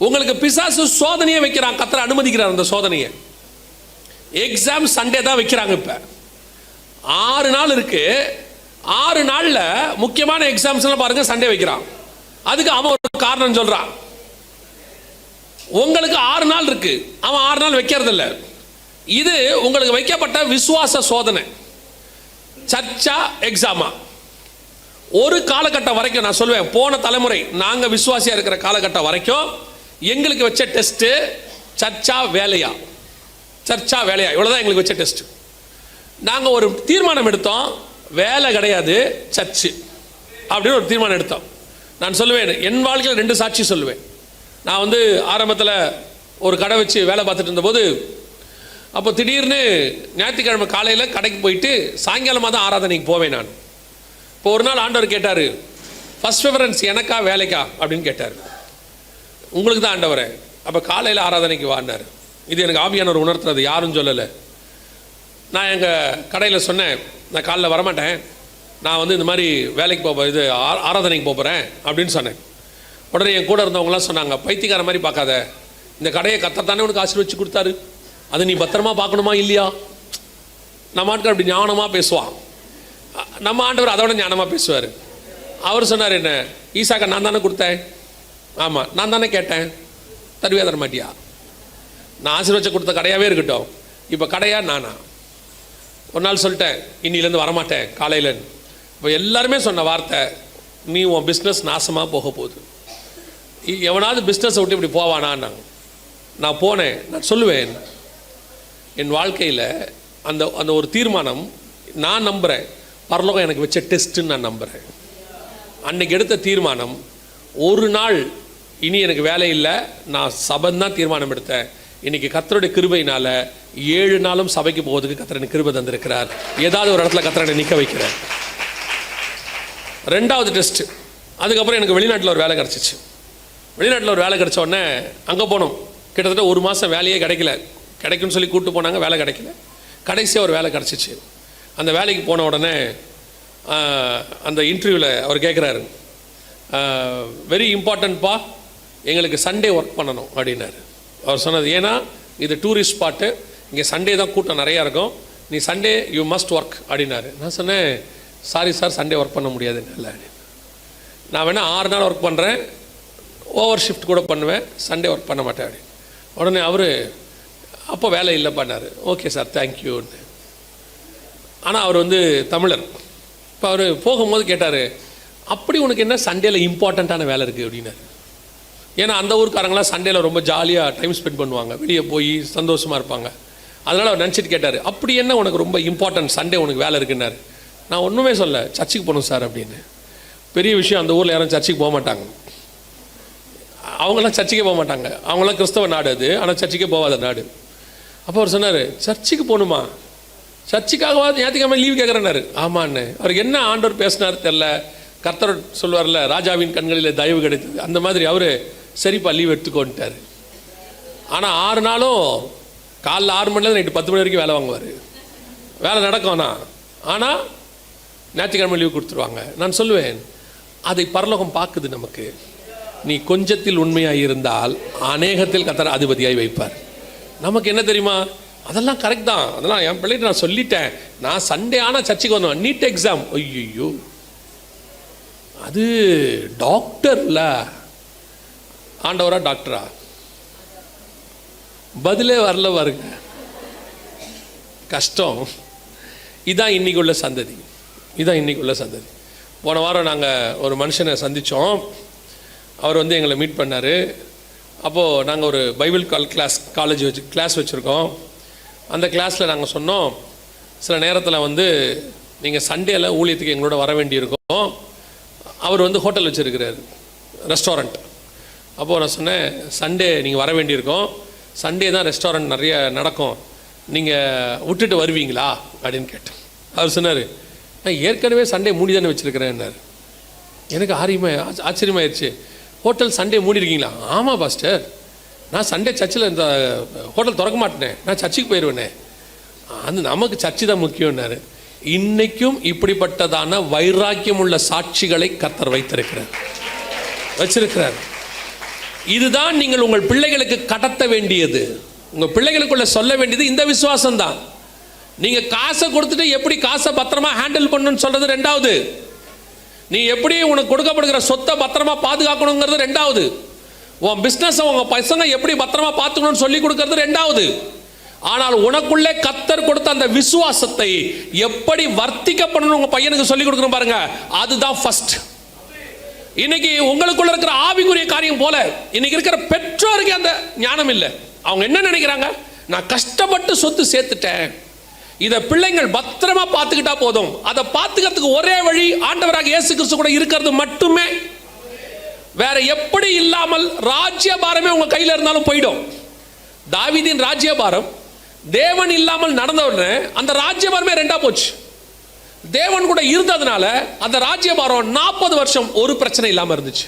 உங்களுக்கு பிசாசு சோதனையை வைக்கிறான், கர்த்தர் அனுமதிக்கிறார் அந்த சோதனையை. எக்ஸாம் சண்டே தான் வைக்கிறாங்க. இப்போ 6 நாள் இருக்கு, 6 நாளில் முக்கியமான எக்ஸாம்ஸ்லாம் பாருங்க சண்டே வைக்கிறான். அதுக்கு அவன் ஒரு காரணம் சொல்றான். உங்களுக்கு 6 நாள் இருக்கு, அவன் 6 நாள் வைக்கிறது இல்லை. இது உங்களுக்கு வைக்கப்பட்ட விசுவாச சோதனை. சர்ச்சா எக்ஸாமா? ஒரு காலகட்டம் வரைக்கும் நான் சொல்லுவேன், போன தலைமுறை நாங்கள் விசுவாசியாக இருக்கிற காலகட்டம் வரைக்கும் எங்களுக்கு வச்ச டெஸ்ட்டு சர்ச்சா வேலையா, சர்ச்சா வேலையா, இவ்வளோதான் எங்களுக்கு வச்ச டெஸ்ட். நாங்கள் ஒரு தீர்மானம் எடுத்தோம், வேலை கிடையாது சர்ச்சு அப்படின்னு ஒரு தீர்மானம் எடுத்தோம். நான் சொல்லுவேன், என் வாழ்க்கையில் 2 சாட்சி சொல்லுவேன். நான் வந்து ஆரம்பத்தில் ஒரு கடை வச்சு வேலை பார்த்துட்டு இருந்தபோது, அப்போ திடீர்னு ஞாயிற்றுக்கிழமை காலையில் கடைக்கு போயிட்டு சாயங்காலமாக தான் ஆராதனைக்கு போவேன் நான். இப்போ ஒரு நாள் ஆண்டவர் கேட்டார், ஃபர்ஸ்ட் ப்ரிஃபரன்ஸ் எனக்கா வேலைக்கா அப்படின்னு கேட்டார். உங்களுக்கு தான் ஆண்டவரே, அப்போ காலையில் ஆராதனைக்கு வாடினார். இது எனக்கு ஆவியானவர் உணர்த்துறது, யாரும் சொல்லலை. நான் எங்கள் கடையில் சொன்னேன், நான் காலைல வரமாட்டேன், நான் வந்து இந்த மாதிரி வேலைக்கு இது ஆராதனைக்கு போகிறேன் அப்படின்னு சொன்னேன். உடனே என் கூட இருந்தவங்களாம் சொன்னாங்க, பைத்தியக்கார மாதிரி பார்க்காத, இந்த கடையை கர்த்தர் தானே உனக்கு ஆசீர்வதிச்சு கொடுத்தாரு, அதை நீ பத்திரமா பார்க்கணுமா இல்லையா? நம்ம ஆட்கள் அப்படி ஞானமாக பேசுவான், நம்ம ஆண்டவர் அதோட ஞானமாக பேசுவார். அவர் சொன்னார், என்ன ஈசாக்கா நான் தானே கொடுத்தேன்? ஆமாம் நான் தானே கேட்டேன், தருவியா தர மாட்டியா? நான் ஆசீர்வதிச்சு கொடுத்த கடையாகவே இருக்கட்டும், இப்போ கடையா நானா? ஒரு நாள் சொல்லிட்டேன், இன்னிலேருந்து வரமாட்டேன் காலையில். இப்போ எல்லாருமே சொன்ன வார்த்தை, நீ உன் பிஸ்னஸ் நாசமாக போக போகுது, எவனாவது பிஸ்னஸை விட்டு இப்படி போவானான்னாங்க. நான் போனேன். நான் சொல்லுவேன், என் வாழ்க்கையில் அந்த அந்த ஒரு தீர்மானம் நான் நம்புகிறேன், பரலோகம் எனக்கு வச்ச டெஸ்ட்டுன்னு நான் நம்புகிறேன். அன்னைக்கு எடுத்த தீர்மானம், ஒரு நாள் இனி எனக்கு வேலை இல்லை, நான் சபைதான் தீர்மானம் எடுத்தேன். இன்னைக்கு கர்த்தருடைய கிருபையினால 7 நாளும் சபைக்கு போவதுக்கு கர்த்தர் எனக்கு கிருபை தந்திருக்கிறார். ஏதாவது ஒரு இடத்துல கர்த்தரை நிற்க வைக்கிறேன். 2வது டெஸ்ட்டு. அதுக்கப்புறம் எனக்கு வெளிநாட்டில் ஒரு வேலை கிடச்சிச்சு. வெளிநாட்டில் ஒரு வேலை கிடச்ச உடனே அங்கே போனோம். கிட்டத்தட்ட 1 மாதம் வேலையே கிடைக்கல. கிடைக்குன்னு சொல்லி கூப்பிட்டு போனாங்க, வேலை கிடைக்கல. கடைசியாக ஒரு வேலை கிடச்சிச்சு. அந்த வேலைக்கு போன உடனே அந்த இன்டர்வியூவில் அவர் கேட்குறாரு, வெரி இம்பார்ட்டன்ட்ப்பா, எங்களுக்கு சண்டே ஒர்க் பண்ணணும் அப்படின்னாரு. அவர் சொன்னது. ஏன்னா இது டூரிஸ்ட் ஸ்பாட்டு, இங்கே சண்டே தான் கூட்டம் நிறையா இருக்கும், நீ சண்டே யூ மஸ்ட் ஒர்க் அப்படின்னாரு. நான் சொன்னேன், சாரி சார், சண்டே ஒர்க் பண்ண முடியாது இல்லை. நான் வேணால் 6 நாள் ஒர்க் பண்ணுறேன், ஓவர் ஷிஃப்ட் கூட பண்ணுவேன், சண்டே ஒர்க் பண்ண மாட்டேன் அப்படி. உடனே அவர் அப்போ வேலை இல்லை பண்ணார். ஓகே சார், தேங்க்யூன்னு. ஆனால் அவர் வந்து தமிழர். இப்போ அவர் போகும்போது கேட்டார், அப்படி உனக்கு என்ன சண்டேல இம்பார்ட்டண்ட்டான வேலை இருக்குது அப்படின்னாரு. ஏன்னா அந்த ஊருக்காரங்களாம் சண்டேல ரொம்ப ஜாலியாக டைம் ஸ்பெண்ட் பண்ணுவாங்க, வெளியே போய் சந்தோஷமாக இருப்பாங்க. அதனால் அவர் நினச்சிட்டு கேட்டார், அப்படி என்ன உனக்கு ரொம்ப இம்பார்ட்டன்ட் சண்டே உனக்கு வேலை இருக்குன்னாரு. நான் ஒன்றுமே சொல்ல, சர்ச்சுக்கு போகணும் சார் அப்படின்னு. பெரிய விஷயம், அந்த ஊரில் யாரும் சர்ச்சுக்கு போக மாட்டாங்க, அவங்களாம் சர்ச்சுக்கே போக மாட்டாங்க, அவங்களாம் கிறிஸ்தவ நாடு அது, ஆனால் சர்ச்சுக்கே போகாத நாடு. அப்போ அவர் சொன்னார், சர்ச்சுக்கு போகணுமா, சர்ச்சுக்காகவாது ஞாயிற்றுக்கிழமை லீவ் கேட்குறேன்னாரு. ஆமான்னு. அவருக்கு என்ன ஆண்டவர் பேசினார் தெரில, கர்த்தர் சொல்வார்ல, ராஜாவின் கண்களில் தயவு கிடைத்தது, அந்த மாதிரி அவர் சரிப்பா லீவ் எடுத்துக்கோன்ட்டார். ஆனால் 6 நாளும் காலைல 6 மணிலேருந்து நைட்டு 10 மணி வரைக்கும் வேலை வாங்குவார். வேலை நடக்கும்னா, ஆனால் ஞாயிற்றுக்கிழமை லீவ் கொடுத்துருவாங்க. நான் சொல்லுவேன், அதை பரலோகம் பார்க்குது நமக்கு. நீ கொஞ்சத்தில் உண்மையாக இருந்தால் அநேகத்தில் கர்த்தர் அதிபதியாய் வைப்பார். நமக்கு என்ன தெரியுமா, அதெல்லாம் கரெக்ட் தான், அதெல்லாம் என் பிள்ளைகிட்ட நான் சொல்லிட்டேன், நான் சண்டே ஆனால் சர்ச்சுக்கு வந்தேன், நீட் எக்ஸாம், ஐயோ அது டாக்டர்ல, ஆண்டவரா டாக்டரா, பதிலே வரல பாருங்க, கஷ்டம். இதான் இன்னைக்கு உள்ள சந்ததி, இதான் இன்னைக்கு உள்ள சந்ததி. போன வாரம் நாங்கள் ஒரு மனுஷனை சந்தித்தோம். அவர் வந்து எங்களை மீட் பண்ணார். அப்போது நாங்கள் ஒரு பைபிள் காலேஜ் கிளாஸ் வச்சுருக்கோம். அந்த கிளாஸில் நாங்கள் சொன்னோம், சில நேரத்தில் வந்து நீங்கள் சண்டேல ஊழியத்துக்கு எங்களோட வர வேண்டியிருக்கோம். அவர் வந்து ஹோட்டல் வச்சுருக்கிறார், ரெஸ்டாரண்ட். அப்போது நான் சொன்னேன், சண்டே நீங்கள் வர வேண்டியிருக்கோம், சண்டே தான் ரெஸ்டாரண்ட் நிறைய நடக்கும், நீங்கள் விட்டுட்டு வருவீங்களா அப்படின்னு கேட்டேன். அவர் சொன்னார், நான் ஏற்கனவே சண்டே மூடி தானே வச்சுருக்கிறேன்னாரு. எனக்கு ஆச்சரியமாயிருச்சு. ஹோட்டல் சண்டே மூடி இருக்கீங்களா? ஆமாம் பாஸ்டர், நான் சண்டே சர்ச்சில் இந்த ஹோட்டல் திறக்க மாட்டேனே, நான் சர்ச்சுக்கு போயிடுவேனே. அது நமக்கு சர்ச்சு தான் முக்கியம்னாரு. இன்னைக்கும் இப்படிப்பட்டதான வைராக்கியம் உள்ள சாட்சிகளை கர்த்தர் வச்சிருக்கிறார். இதுதான் நீங்கள் உங்கள் பிள்ளைகளுக்கு கடத்த வேண்டியது, உங்கள் பிள்ளைகளுக்குள்ள சொல்ல வேண்டியது இந்த விசுவாசம் தான். நீங்க காசை கொடுத்துட்டு எப்படி காசை பத்திரமா ஹேண்டில் பண்ணணும்னு சொல்றது ரெண்டாவது, நீ எப்படி உனக்கு கொடுக்கப்படுகிற சொத்தை பத்திரமா பாதுகாக்கணுங்கிறது ரெண்டாவது, உன் பிசினஸ் உங்க பசங்க எப்படி பத்திரமா பார்த்துக்கணும்னு சொல்லி கொடுக்கறது ரெண்டாவது. ஆனால் உனக்குள்ளே கர்த்தர் கொடுத்த அந்த விசுவாசத்தை எப்படி வர்த்திக்கப்படணும் உங்க பையனுக்கு சொல்லி கொடுக்கணும் பாருங்க, அதுதான் ஃபர்ஸ்ட். இன்னைக்கு உங்களுக்குள்ள இருக்கிற ஆவிக்குரிய காரியம் போல இன்னைக்கு இருக்கிற பெற்றோருக்கு அந்த ஞானம் இல்லை. அவங்க என்ன நினைக்கிறாங்க, நான் கஷ்டப்பட்டு சொத்து சேர்த்துட்டேன், இதை பிள்ளைங்கள் பத்திரமா பார்த்துக்கிட்டா போதும். அதை பார்த்துக்கிறதுக்கு ஒரே வழி ஆண்டவராக இயேசு கிறிஸ்து கூட இருக்கிறது மட்டுமே. வேற எப்படி இல்லாமல் ராஜ்யபாரமே உங்க கையில இருந்தாலும் போயிடும். தாவீதின் ராஜ்யபாரம் தேவன் இல்லாமல் நடந்த உடனே அந்த ராஜ்யபாரமே ரெண்டா போச்சு. தேவன் கூட இருந்ததுனால அந்த ராஜ்யபாரம் 40 வருஷம் ஒரு பிரச்சனை இல்லாம இருந்துச்சு.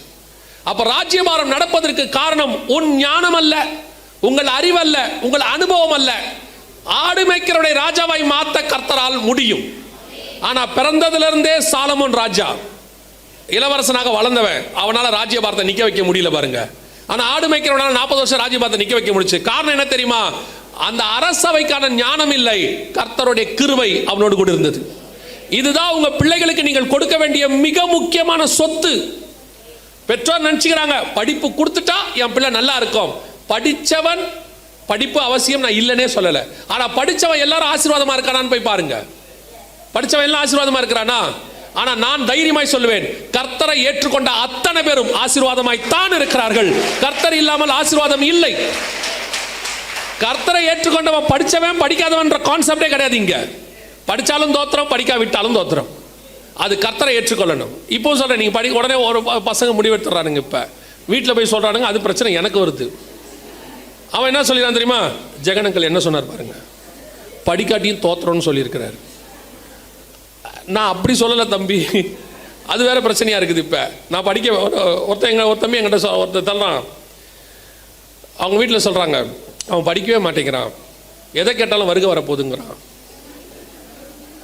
அப்ப ராஜ்யபாரம் நடப்பதற்கு காரணம் உன் ஞானம் அல்ல, உங்கள் அறிவு அல்ல, உங்கள் அனுபவம் அல்ல. ஆடு மேய்க்கிறவனை ராஜாவாய் மாத்த கர்த்தரால் முடியும். ஆனா பிறந்ததிலிருந்தே சாலமோன் ராஜா, இளவரசனாக வளர்ந்தவன், அவனால ராஜ்யபாரத்தை நிக்க வைக்க முடியல பாருங்க. ஆனா ஆடு மேய்க்கிறவனால 40 வருஷம் ராஜ்யபாரத்தை நிக்க வைக்க முடிச்சு. காரணம் என்ன தெரியுமா, அந்த அரசவைக்கான ஞானம் இல்லை, கர்த்தருடைய கிருபை அவனோடு கூட இருந்தது. இதுதான் உங்க பிள்ளைகளுக்கு நீங்கள் கொடுக்க வேண்டிய மிக முக்கியமான சொத்து. பெற்றோர் நினைச்சுக்கிறாங்க, படிப்பு கொடுத்துட்டா என் பிள்ளை நல்லா இருக்கும். படிச்சவன், படிப்பு அவசியம் நான் இல்லைன்னே சொல்லல, ஆனா படிச்சவன் எல்லாரும் ஆசீர்வாதமா இருக்கானான்னு போய் பாருங்க. படிச்சவன் எல்லாம் ஆசீர்வாதமா இருக்கிறானா? ஆனா நான் தைரியமாய் சொல்லுவேன், கர்த்தரை ஏற்றுக்கொண்ட அத்தனை பேரும் ஆசீர்வாதமாய் தான் இருக்கிறார்கள். கர்த்தர் இல்லாமல் ஆசீர்வாதம் இல்லை. கர்த்தரை ஏற்றுக்கொண்டவன் படிச்சவன் படிக்காதவன்ற கான்செப்டே கிடையாது. இங்க படிச்சாலும் தோத்திரம், படிக்காவிட்டாலும் தோத்திரம். அது கர்த்தரை ஏற்றுக்கொள்ளணும். இப்போ சொல்றேன், நீங்க படி உடனே ஒரு பசங்க முடிவெடுத்துறானுங்க, இப்ப வீட்டில் போய் சொல்றானுங்க, அது பிரச்சனை எனக்கு வருது. அவன் என்ன சொல்லிடுறான் தெரியுமா, ஜெகனங்கள் என்ன சொன்னார் பாருங்க, படிக்காட்டியும் தோத்திரம்னு சொல்லியிருக்கிறார். நான் அப்படி சொல்லலை தம்பி, அது வேற பிரச்சனையா இருக்குது. இப்ப நான் படிக்க ஒரு தம்பி என்கிட்ட ஒருத்தர் தள்ளுறான். அவங்க வீட்டில் சொல்றாங்க, அவன் படிக்கவே மாட்டேங்கிறான், எதை கேட்டாலும் வருகை வரப்போகுதுங்கிறான்.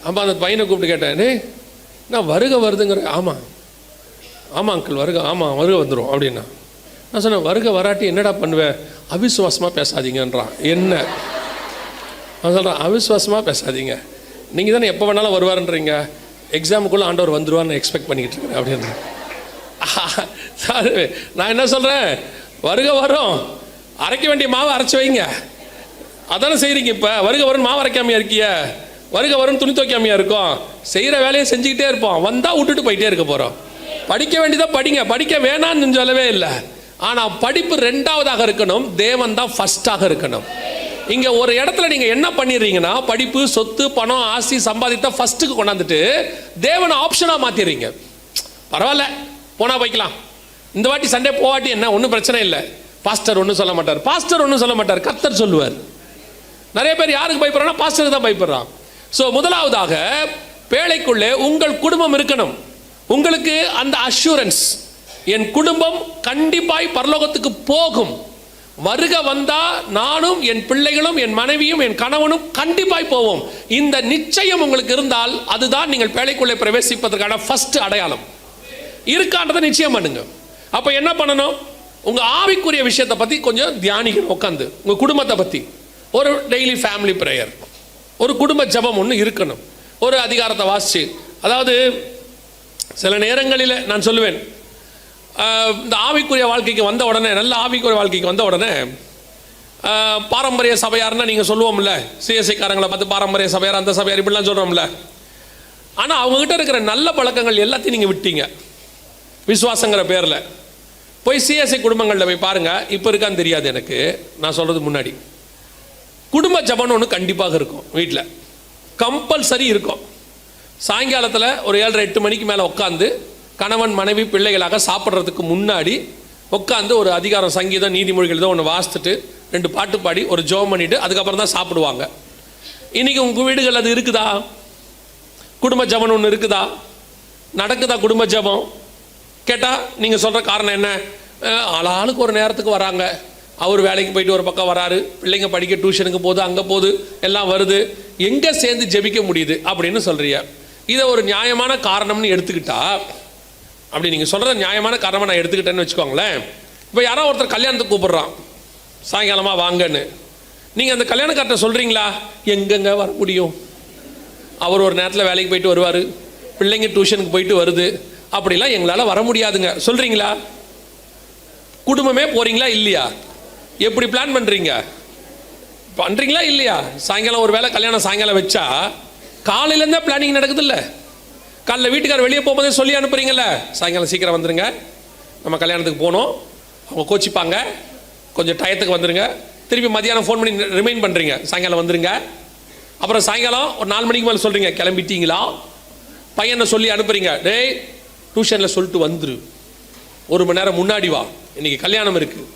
அப்போ அந்த பையனை கூப்பிட்டு கேட்டேன், நான் வருகை வருதுங்கிற. ஆமாம் ஆமாம் அங்கிள் வருகை, ஆமாம் வருகை வந்துடும் அப்படின்னா. நான் சொன்னேன், வருக வராட்டி என்னடா பண்ணுவேன்? அவிசுவாசமாக பேசாதீங்கன்றான். என்ன நான் சொல்கிறேன், அவிசுவாசமாக பேசாதீங்க, நீங்கள் தானே எப்போ வேணாலும் வருவாருன்றீங்க, எக்ஸாமுக்குள்ளே ஆண்டவர் வந்துடுவார்னு எக்ஸ்பெக்ட் பண்ணிக்கிட்டு இருக்கேன் அப்படின்னு. நான் என்ன சொல்கிறேன், வருக வரும், அரைக்க வேண்டிய மாவை அரைச்சி வைங்க, அதானே செய்கிறீங்க. இப்போ வருக வரும் மாவு அரைக்காமையா இருக்கிய, வருக வரும் துணி துவைக்காமையா இருக்கும், செய்கிற வேலையை செஞ்சுக்கிட்டே இருப்போம், வந்தால் விட்டுட்டு போயிட்டே இருக்க போகிறோம். படிக்க வேண்டியதாக படிங்க, படிக்க வேணான்னு சொல்லவே இல்லை. ஆனால் படிப்பு ரெண்டாவதாக இருக்கணும், தேவன் தான் ஃபஸ்ட்டாக இருக்கணும். இங்கே ஒரு இடத்துல நீங்கள் என்ன பண்ணிடுறீங்கன்னா, படிப்பு, சொத்து, பணம், ஆசி, சம்பாதித்தா ஃபஸ்ட்டுக்கு கொண்டாந்துட்டு தேவனை ஆப்ஷனாக மாற்றிடுறீங்க. பரவாயில்ல, போனால் போய்க்கலாம், இந்த வாட்டி சண்டே போவாட்டி என்ன, ஒன்றும் பிரச்சனை இல்லை. பாஸ்டர் ஒன்றும் சொல்ல மாட்டார், பாஸ்டர் ஒன்றும் சொல்ல மாட்டார், கர்த்தர் சொல்லுவார். நிறைய பேர் யாருக்கு பயப்படுறாங்கன்னா பாஸ்டருக்கு தான் பயப்படுறான். ஸோ முதலாவதாக பேழைக்குள்ளே உங்கள் குடும்பம் இருக்கணும். உங்களுக்கு அந்த அஷூரன்ஸ், என் குடும்பம் கண்டிப்பாய் பரலோகத்துக்கு போகும், வருக வந்தா நானும் என் பிள்ளைகளும் என் மனைவியும் என் கணவனும் கண்டிப்பாய் போவோம். இந்த நிச்சயம் உங்களுக்கு இருந்தால் அதுதான் நீங்கள் பேழைக்குள்ளே பிரவேசிப்பதற்கான ஃபர்ஸ்ட் அடையாளம். இருக்கான்றதை நிச்சயம் பண்ணுங்க. அப்போ என்ன பண்ணணும், உங்க ஆவிக்குரிய விஷயத்தை பத்தி கொஞ்சம் தியானிக்கணும். உட்காந்து உங்க குடும்பத்தை பத்தி ஒரு டெய்லி ஃபேமிலி ப்ரேயர், ஒரு குடும்ப ஜபம் ஒன்று இருக்கணும். ஒரு அதிகாரத்தை வாசிச்சு, அதாவது சில நேரங்களில் நான் சொல்லுவேன், இந்த ஆவிக்குரிய வாழ்க்கைக்கு வந்த உடனே, நல்ல ஆவிக்குரிய வாழ்க்கைக்கு வந்த உடனே பாரம்பரிய சபையார்னா நீங்கள் சொல்லுவோம்ல, சிஎஸ்ஐக்காரங்களை பார்த்து பாரம்பரிய சபையார், அந்த சபையார் இப்படிலாம் சொல்கிறோம்ல. ஆனால் அவங்ககிட்ட இருக்கிற நல்ல பழக்கங்கள் எல்லாத்தையும் நீங்கள் விட்டீங்க விசுவாசங்கிற பேரில். போய் சிஎஸ்ஐ குடும்பங்களில் போய் பாருங்கள், இப்போ இருக்கான்னு தெரியாது எனக்கு, நான் சொல்கிறது முன்னாடி. குடும்ப ஜபம்னு ஒன்று கண்டிப்பாக இருக்கும், வீட்டில் கம்பல்சரி இருக்கும். சாயங்காலத்தில் ஒரு 7:30-8 மணிக்கு மேலே உட்காந்து கணவன் மனைவி பிள்ளைகளாக சாப்பிட்றதுக்கு முன்னாடி உட்காந்து ஒரு அதிகாரம், சங்கீதம், நீதிமொழிகள் தான் ஒன்று வாசித்துட்டு 2 பாட்டு பாடி ஒரு ஜெபம் பண்ணிவிட்டு அதுக்கப்புறம் தான் சாப்பிடுவாங்க. இன்றைக்கி உங்கள் வீடுகள் அது இருக்குதா? குடும்ப ஜபம் ஒன்று இருக்குதா? நடக்குதா குடும்ப ஜபம்? கேட்டால் நீங்கள் சொல்கிற காரணம் என்ன? ஆளாளுக்கு ஒரு நேரத்துக்கு வராங்க, அவர் வேலைக்கு போயிட்டு ஒரு பக்கம் வராரு, பிள்ளைங்க படிக்க டியூஷனுக்கு போகுது, அங்கே போகுது, எல்லாம் வருது, எங்கே சேர்ந்து ஜெபிக்க முடியுது அப்படின்னு சொல்கிறீங்க. இதை ஒரு நியாயமான காரணம்னு எடுத்துக்கிட்டா, அப்படி நீங்கள் சொல்கிற நியாயமான காரணமாக நான் எடுத்துக்கிட்டேன்னு வச்சுக்கோங்களேன். இப்போ யாரோ ஒருத்தர் கல்யாணத்துக்கு கூப்பிட்றான், சாயங்காலமாக வாங்கன்னு, நீங்கள் அந்த கல்யாணக்காரத்தை சொல்கிறீங்களா? எங்கெங்க வர முடியும், அவர் ஒரு நேரத்தில் வேலைக்கு போயிட்டு வருவார், பிள்ளைங்க டியூஷனுக்கு போயிட்டு வருது, அப்படிலாம் எங்களால் வர முடியாதுங்க சொல்கிறீங்களா? குடும்பமே போகிறீங்களா இல்லையா? எப்படி பிளான் பண்ணுறீங்க? பண்ணுறீங்களா இல்லையா? சாயங்காலம் ஒரு வேளை கல்யாணம் சாயங்காலம் வச்சா காலையிலேருந்தே பிளானிங் நடக்குது இல்லை? காலையில் வீட்டுக்கார வெளியே போகும்போதே சொல்லி அனுப்புறீங்கல்ல, சாயங்காலம் சீக்கிரம் வந்துடுங்க, நம்ம கல்யாணத்துக்கு போகணும், அவங்க கோச்சிப்பாங்க, கொஞ்சம் டயத்துக்கு வந்துடுங்க. திருப்பி மதியானம் ஃபோன் பண்ணி ரிமைண்ட் பண்ணுறீங்க, சாயங்காலம் வந்துடுங்க. அப்புறம் சாயங்காலம் ஒரு 4 மணிக்கு மேலே சொல்கிறீங்க, கிளம்பிட்டீங்களா? பையனை சொல்லி அனுப்புறீங்க, டேய் டியூஷனில் சொல்லிட்டு வந்துரு, 1 மணி நேரம் முன்னாடி வா, இன்றைக்கி கல்யாணம் இருக்குது.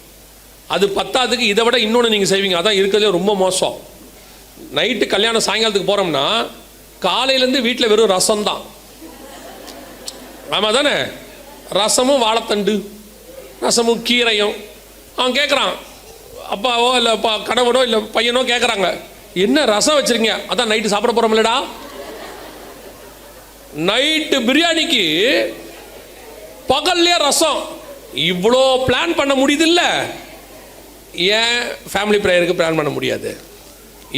அது பத்தாவதுக்கு இதை விட இன்னொன்று நீங்கள் செய்வீங்க, அதான் இருக்கிறதுலே ரொம்ப மோசம். நைட்டு கல்யாணம் சாயங்காலத்துக்கு போகிறோம்னா காலையிலேருந்து வீட்டில் வெறும் ரசம் தான். ஆமாம் தானே? ரசமும் வாழைத்தண்டு, ரசமும் கீரையும். அவன் கேட்குறான், அப்பாவோ இல்லை கணவனோ இல்லை பையனோ கேட்குறாங்க, என்ன ரசம் வச்சுருங்க? அதான் நைட்டு சாப்பிட போகிறோம்லடா. நைட்டு பிரியாணிக்கு பகல்லே ரசம், இவ்வளோ பிளான் பண்ண முடியுது இல்லை? ஏன் ஃபேமிலி ப்ரேயருக்கு பிளான் பண்ண முடியாது?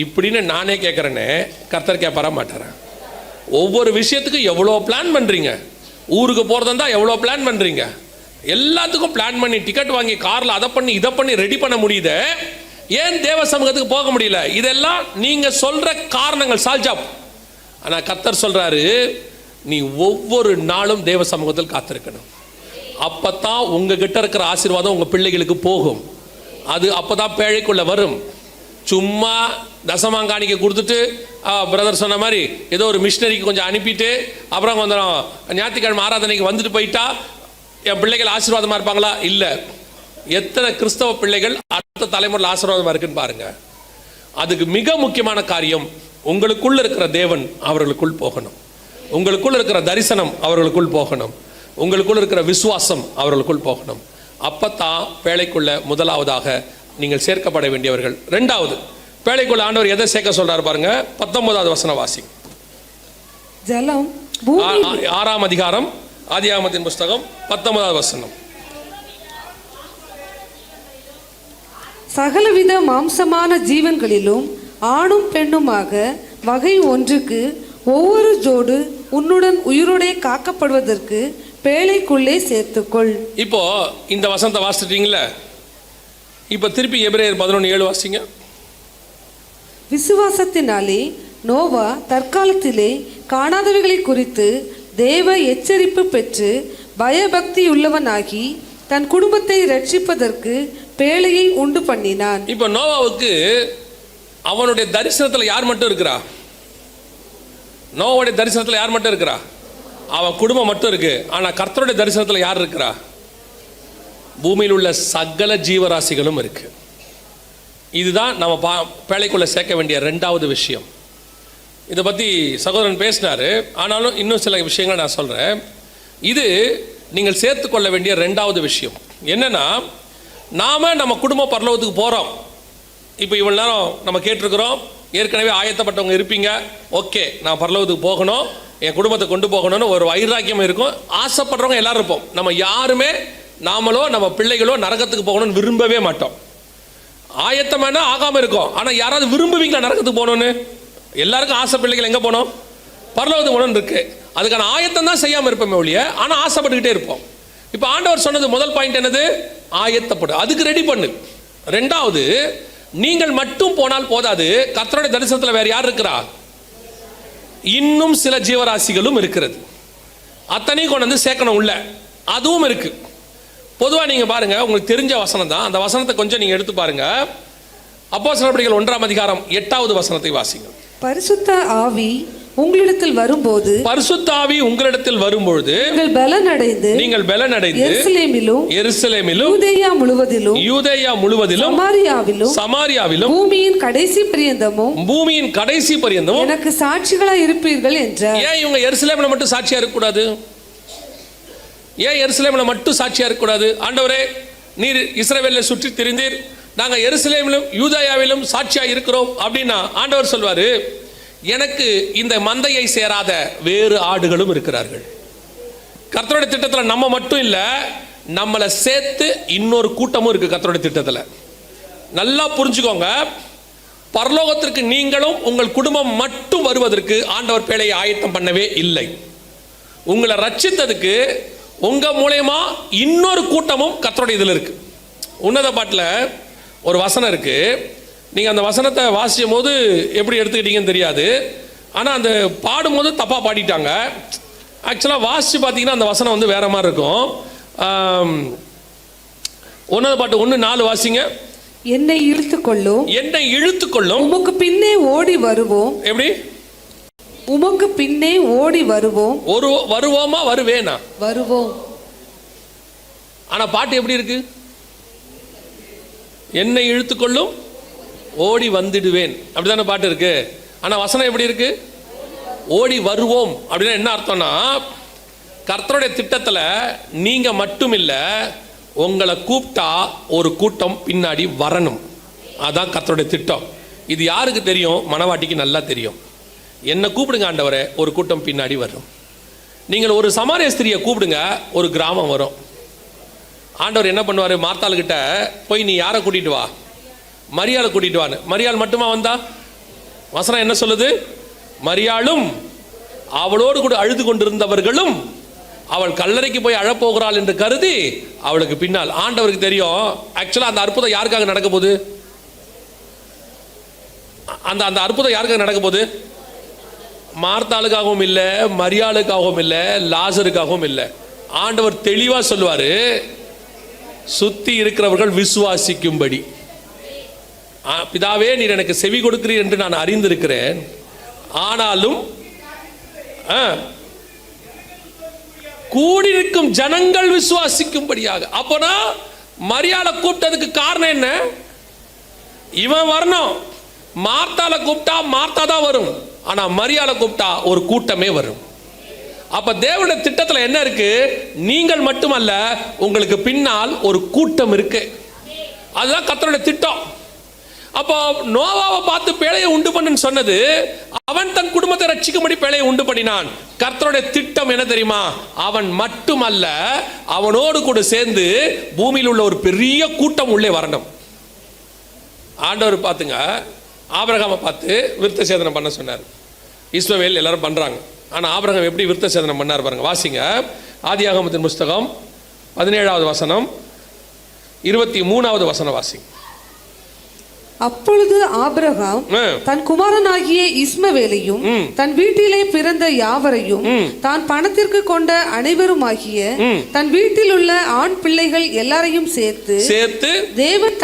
இப்படின்னு நானே கேட்குறேன்னு கர்த்தர் கேட்பாரா மாட்டாரன்? ஒவ்வொரு விஷயத்துக்கும் எவ்வளோ பிளான் பண்ணுறீங்க, ஊருக்கு போகிறதா இருந்தால் எவ்வளோ பிளான் பண்ணுறீங்க, எல்லாத்துக்கும் பிளான் பண்ணி டிக்கெட் வாங்கி காரில் அதை பண்ணி இதை பண்ணி ரெடி பண்ண முடியுது, ஏன் தேவ சமூகத்துக்கு போக முடியல? இதெல்லாம் நீங்கள் சொல்கிற காரணங்கள், சால்ஜாப். ஆனால் கர்த்தர் சொல்கிறாரு, நீ ஒவ்வொரு நாளும் தேவ சமூகத்தில் காத்திருக்கணும். அப்போ தான் உங்ககிட்ட இருக்கிற ஆசீர்வாதம் உங்கள் பிள்ளைகளுக்கு போகும். அது அப்போ தான் பேழைக்குள்ள வரும். சும்மா தசமாங்காணிக்க கொடுத்துட்டு பிரதர் சொன்ன மாதிரி ஏதோ ஒரு மிஷினரிக்கு கொஞ்சம் அனுப்பிட்டு அப்புறம் கொஞ்சம் ஞாயிற்றுக்கிழமை ஆராதனைக்கு வந்துட்டு போயிட்டா என் பிள்ளைகள் ஆசீர்வாதமாக இருப்பாங்களா? இல்லை. எத்தனை கிறிஸ்தவ பிள்ளைகள் அடுத்த தலைமுறையில் ஆசீர்வாதமாக இருக்குன்னு பாருங்க. அதுக்கு மிக முக்கியமான காரியம், உங்களுக்குள்ள இருக்கிற தேவன் அவர்களுக்குள் போகணும், உங்களுக்குள் இருக்கிற தரிசனம் அவர்களுக்குள் போகணும், உங்களுக்குள் இருக்கிற விசுவாசம் அவர்களுக்குள் போகணும். அப்பத்தான் பேழைக்குள்ள முதலாவதாக நீங்கள் சேர்க்கப்பட வேண்டியவர்கள். 2வது, பேழைக்குள்ள ஆண்டவர் எதை சேர்க்க சொல்றாரு பாருங்க. 19வது வசனம் வாசி. ஜலம் 6ஆம் அதிகாரம் ஆதியாகமத்தின் புஸ்தகம் 19வது வசனம். சகலவித மாம்சமான ஜீவன்களிலும் ஆணும் பெண்ணுமாக வகை ஒன்றுக்கு ஒவ்வொரு ஜோடு உன்னுடன் உயிரோடே காக்கப்படுவதற்கு பேழைக்குள்ளே சேர்த்துக்கொள். இப்போ இந்த வசனத்தை வாசிட்டீங்களா? இப்போ திருப்பி எபிரேயர் 11:7 வாசிங்க. விசுவாசத்தினாலே நோவா தற்காலத்திலே காணாதவைகளை குறித்து தேவ எச்சரிப்பு பெற்று பயபக்தியுள்ளவனாகி தன் குடும்பத்தை ரட்சிப்பதற்கு பேழையை உண்டு பண்ணினான். இப்போ நோவாவுக்கு அவனுடைய தரிசனத்தில் யார் மட்டும் இருக்கிறா? நோவாவுடைய தரிசனத்தில் யார் மட்டும் இருக்கிறா? அவன் குடும்பம் மட்டும் இருக்கு. ஆனால் கர்த்தருடைய தரிசனத்தில் யார் இருக்கிறா? பூமியில் உள்ள சகல ஜீவராசிகளும் இருக்கு. இதுதான் நம்ம பேழைக்குள்ள சேர்க்க வேண்டிய ரெண்டாவது விஷயம். இதை பற்றி சகோதரன் பேசினார். ஆனாலும் இன்னும் சில விஷயங்கள் நான் சொல்கிறேன். இது நீங்கள் சேர்த்து கொள்ள வேண்டிய ரெண்டாவது விஷயம் என்னன்னா, நாம் நம்ம குடும்ப பரலோகத்துக்கு போகிறோம். இப்போ இவ்வளோ நேரம் நம்ம கேட்டிருக்கிறோம், ஏற்கனவே ஆயத்தப்பட்டவங்க இருப்பீங்க. ஓகே, நான் பரலோகத்துக்கு போகணும், என் குடும்பத்தை கொண்டு போகணும்னு ஒரு வைராக்கியம் இருக்கும். ஆசைப்படுறவங்க எல்லாரும் இருப்போம். நம்ம யாருமே நாமளோ நம்ம பிள்ளைகளோ நரகத்துக்கு போகணும்னு விரும்பவே மாட்டோம். ஆயத்தமான ஆகாமல் இருக்கும். ஆனால் யாராவது விரும்புவீங்களா நரகத்துக்கு போகணும்னு? எல்லாருக்கும் ஆசை, பிள்ளைகள் எங்கே போகணும்? பரலோகத்துக்கு போகணும்னு இருக்கு. அதுக்கான ஆயத்தம் தான் செய்யாமல் இருப்போமே ஒழிய, ஆனால் ஆசைப்பட்டுக்கிட்டே இருப்போம். இப்போ ஆண்டவர் சொன்னது முதல் பாயிண்ட் என்னது? ஆயத்தப்படு, அதுக்கு ரெடி பண்ணு. ரெண்டாவது, நீங்கள் மட்டும் போனால் போதாது, கர்த்தருடைய தரிசனத்தில் வேற யார் இருக்கிறா? இன்னும் சில ஜீவராசிகளும் இருக்கிறது. அத்தனையும் கொண்டு வந்து சேர்க்கணும் உள்ள. அதுவும் இருக்கு. பொதுவாக நீங்கள் பாருங்க, உங்களுக்கு தெரிஞ்ச வசனம் தான். அந்த வசனத்தை கொஞ்சம் நீங்கள் எடுத்து பாருங்க. அப்போஸ்தலர் நடபடிகள் 1ஆம் அதிகாரம் 8வது வசனத்தை வாசிங்க. பரிசுத்த ஆவி உங்களிடத்தில் வரும்போது, பரிசுத்த ஆவி உங்களிடத்தில் வரும்பொழுது நீங்கள் பலனடைந்து எருசலேமிலும் யூதேயா முழுவதிலும் சமாரியாவிலும் பூமியின் கடைசி பரியந்தமும் எனக்கு சாட்சிகளாய் இருப்பீர்கள் என்றார். ஏன் இவங்க எருசலேமில் மட்டும் சாட்சியா இருக்கக்கூடாது? ஏன் எருசலேமில் மட்டும் சாட்சியா இருக்கக்கூடாது? ஆண்டவரே, நீர் இஸ்ரவேலை சுற்றி திரிந்தீர், நாங்கள் எருசலேமிலும் யூதேயாவிலும் சாட்சியா இருக்கிறோம் அப்படின்னா ஆண்டவர் சொல்வாரு, எனக்கு இந்த மந்தையை சேராத வேறு ஆடுகளும் இருக்கிறார்கள். கர்த்தருடைய திட்டத்தில் நம்ம மட்டும் இல்லை, நம்மளை சேர்த்து இன்னொரு கூட்டமும் இருக்கு கர்த்தருடைய திட்டத்தில். நல்லா புரிஞ்சுக்கோங்க. பரலோகத்திற்கு நீங்களும் உங்கள் குடும்பம் மட்டும் வருவதற்கு ஆண்டவர் பேழையை ஆயத்தம் பண்ணவே இல்லை. உங்களை ரட்சித்ததுக்கு உங்க மூலமா இன்னொரு கூட்டமும் கர்த்தருடைய இதில் இருக்கு. உன்னத பாட்டில் ஒரு வசனம் இருக்கு. நீங்கள் அந்த வசனத்தை வாசிக்கும் போது எப்படி எடுத்துக்கிட்டீங்கன்னு தெரியாது. ஆனால் அந்த பாடும்போது தப்பாக பாடிட்டாங்க. ஆக்சுவலாக வாசித்து பார்த்தீங்கன்னா அந்த வசனம் வந்து வேற மாதிரி இருக்கும். 1வது பாட்டு 1:4 வாசிங்க. என்னை இழுத்துக்கொள்ளும் உமக்கு பின்னே ஓடி வருவோம். எப்படி? உமக்கு பின்னே ஓடி வருவோம். வருவோமா வருவேனா? வருவோம். ஆனால் பாட்டு எப்படி இருக்கு? என்னை இழுத்துக்கொள்ளும் ஓடி வந்துடுவேன், அப்படிதானே பாட்டு இருக்கு. ஆனால் வசனம் எப்படி இருக்கு? ஓடி வருவோம். அப்படின்னா என்ன அர்த்தம்னா, கர்த்தருடைய திட்டத்தில் நீங்க மட்டும் இல்லை, உங்களை கூப்பிட்டா ஒரு கூட்டம் பின்னாடி வரணும். அதான் கர்த்தருடைய திட்டம். இது யாருக்கு தெரியும்? மனவாட்டிக்கு நல்லா தெரியும். என்னை கூப்பிடுங்க ஆண்டவரே, ஒரு கூட்டம் பின்னாடி வரும். நீங்கள் ஒரு சமாரிய ஸ்திரியை கூப்பிடுங்க, ஒரு கிராமம் வரும். ஆண்டவர் என்ன பண்ணுவார்? மார்த்தாள்கிட்ட போய் நீ யாரை கூட்டிட்டு வா? மரியாளை கூட்டிட்டு வான்னு. மரியாள் மட்டுமா வந்தா? வசனம் என்ன சொல்லுது? மரியாளும் அவளோடு கூட அழுது கொண்டிருந்தவர்களும் அவள் கல்லறைக்கு போய் அழப்போகிறாள் என்று கருதி அவளுக்கு பின்னால். ஆண்டவருக்கு தெரியும் ஆக்சுவலா அந்த அற்புதம் யாருக்காக நடக்க போகுது. அந்த அற்புதம் யாருக்காக நடக்க போகுது? மார்த்தாளுக்காகவும் இல்லை, மரியாளுக்காகவும் இல்லை, லாசருக்காகவும் இல்லை. ஆண்டவர் தெளிவா சொல்லுவாரு, சுத்தி இருக்கிறவர்கள் விசுவாசிக்கும்படி. பிதாவே, நீர் எனக்கு செவி கொடுக்கிறீர் என்று நான் அறிந்திருக்கிறேன், ஆனாலும் கூடியிருக்கும் ஜனங்கள் விசுவாசிக்கும்படியாக. அப்போனா மரியாதை கூப்பிட்டதுக்கு காரணம் என்ன? இவன் வரணும். மார்த்தால கூப்பிட்டா மார்த்தா தான் வரும், ஆனா மரியாதை கூப்பிட்டா ஒரு கூட்டமே வரும். அப்ப தேவனுடைய திட்டத்தில் என்ன இருக்கு? நீங்கள் மட்டுமல்ல, உங்களுக்கு பின்னால் ஒரு கூட்டம் இருக்கு. அதுதான் கர்த்தருடைய திட்டம். அப்போ நோவாவை பார்த்து பேழையை உண்டு பண்ணுன்னு சொன்னது, அவன் தன் குடும்பத்தை ரட்சிக்கும்படி பேழையை உண்டு பண்ணினான். கர்த்தருடைய திட்டம் என்ன தெரியுமா? அவன் மட்டுமல்ல, அவனோடு கூட சேர்ந்து பூமியில் உள்ள ஒரு பெரிய கூட்டம் உள்ளே வரணும். ஆண்டவர் பார்த்துங்க, ஆபிரகாமை பார்த்து விருத்த சேதனம் பண்ண சொன்னார். இஸ்மவேல் எல்லாரும் பண்ணுறாங்க. ஆனால் ஆபிரகாம் எப்படி விருத்த சேதனம் பண்ணார் பாருங்க. வாசிங்க, ஆதியாகமத்தின் புஸ்தகம் 17வது வசனம் 23வது வசனம் வாசிங்க. அப்பொழுது ஆபிரகாம் தன் குமாரனாகிய இஸ்மவேலையும் தன் வீட்டிலே பிறந்த யாவரையும் தான் பணத்திற்கு கொண்ட அனைவருமாகிய தன் வீட்டில் உள்ள ஆண் பிள்ளைகள் எல்லாரையும் சேர்த்து தேவன்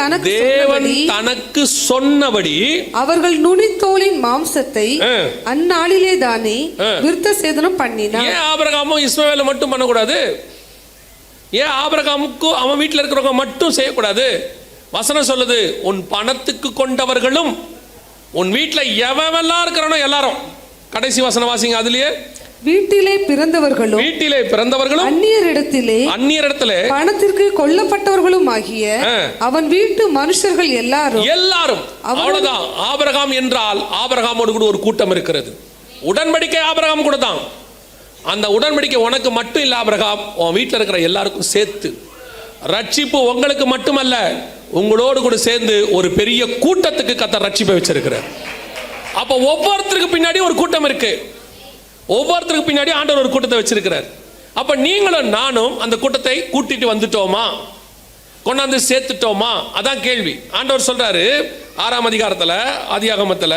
தனக்கு சொன்னபடி அவர்கள் நுனித்தோலின் மாம்சத்தை அந்நாளிலே தானே விருத்த சேதனம் பண்ணினார். ஏன் ஆபிரகாமும் இஸ்மவேலை மட்டும் பண்ணக்கூடாது? ஏன் ஆபிரகாமுக்கு அவன் வீட்டில் இருக்கிறவங்க மட்டும் செய்யக்கூடாது? வசனம் சொல்லுது, உன் பணத்துக்கு கொண்டவர்களும் உன் வீட்டில் எவெல்லாம் இருக்கிறானோ எல்லாரும். கடைசி வசனம் வாசிங்க. அதுலயே வீட்டிலே பிறந்தவர்களும் அந்நியரிடத்திலே பணத்திற்கு கொல்லப்பட்டவர்களும் ஆகிய அவன் வீட்டு மனுஷர்கள் எல்லாரும். அவ்வளவுதான். ஆபிரகாம் என்றால் ஆபிரகாமோடு கூட ஒரு கூட்டம் இருக்கிறது. உடன்படிக்கை ஆபிரகாம் கூட தான். அந்த உடன்படிக்கை உனக்கு மட்டும் இல்ல, ஆபிரகாம் உன் வீட்டில் இருக்கிற எல்லாருக்கும் சேர்த்து. ரட்சிப்பு உங்களுக்கு மட்டுமல்ல, உங்களோடு கூட சேர்ந்து ஒரு பெரிய கூட்டத்துக்கு கர்த்தர் ரட்சிப்பை வச்சிருக்கிறார். அப்ப ஒவ்வொருத்தருக்கு பின்னாடி ஒரு கூட்டம் இருக்கு. ஒவ்வொருத்தருக்கு பின்னாடி ஆண்டவர் ஒரு கூட்டத்தை வச்சிருக்கிறார். அப்ப நீங்களும் நானும் அந்த கூட்டத்தை கூட்டிட்டு வந்துட்டோமா, கொண்டாந்து சேர்த்துட்டோமா? அதான் கேள்வி. ஆண்டவர் சொல்றாரு 6ஆம் அதிகாரத்துல, ஆதியாகமத்துல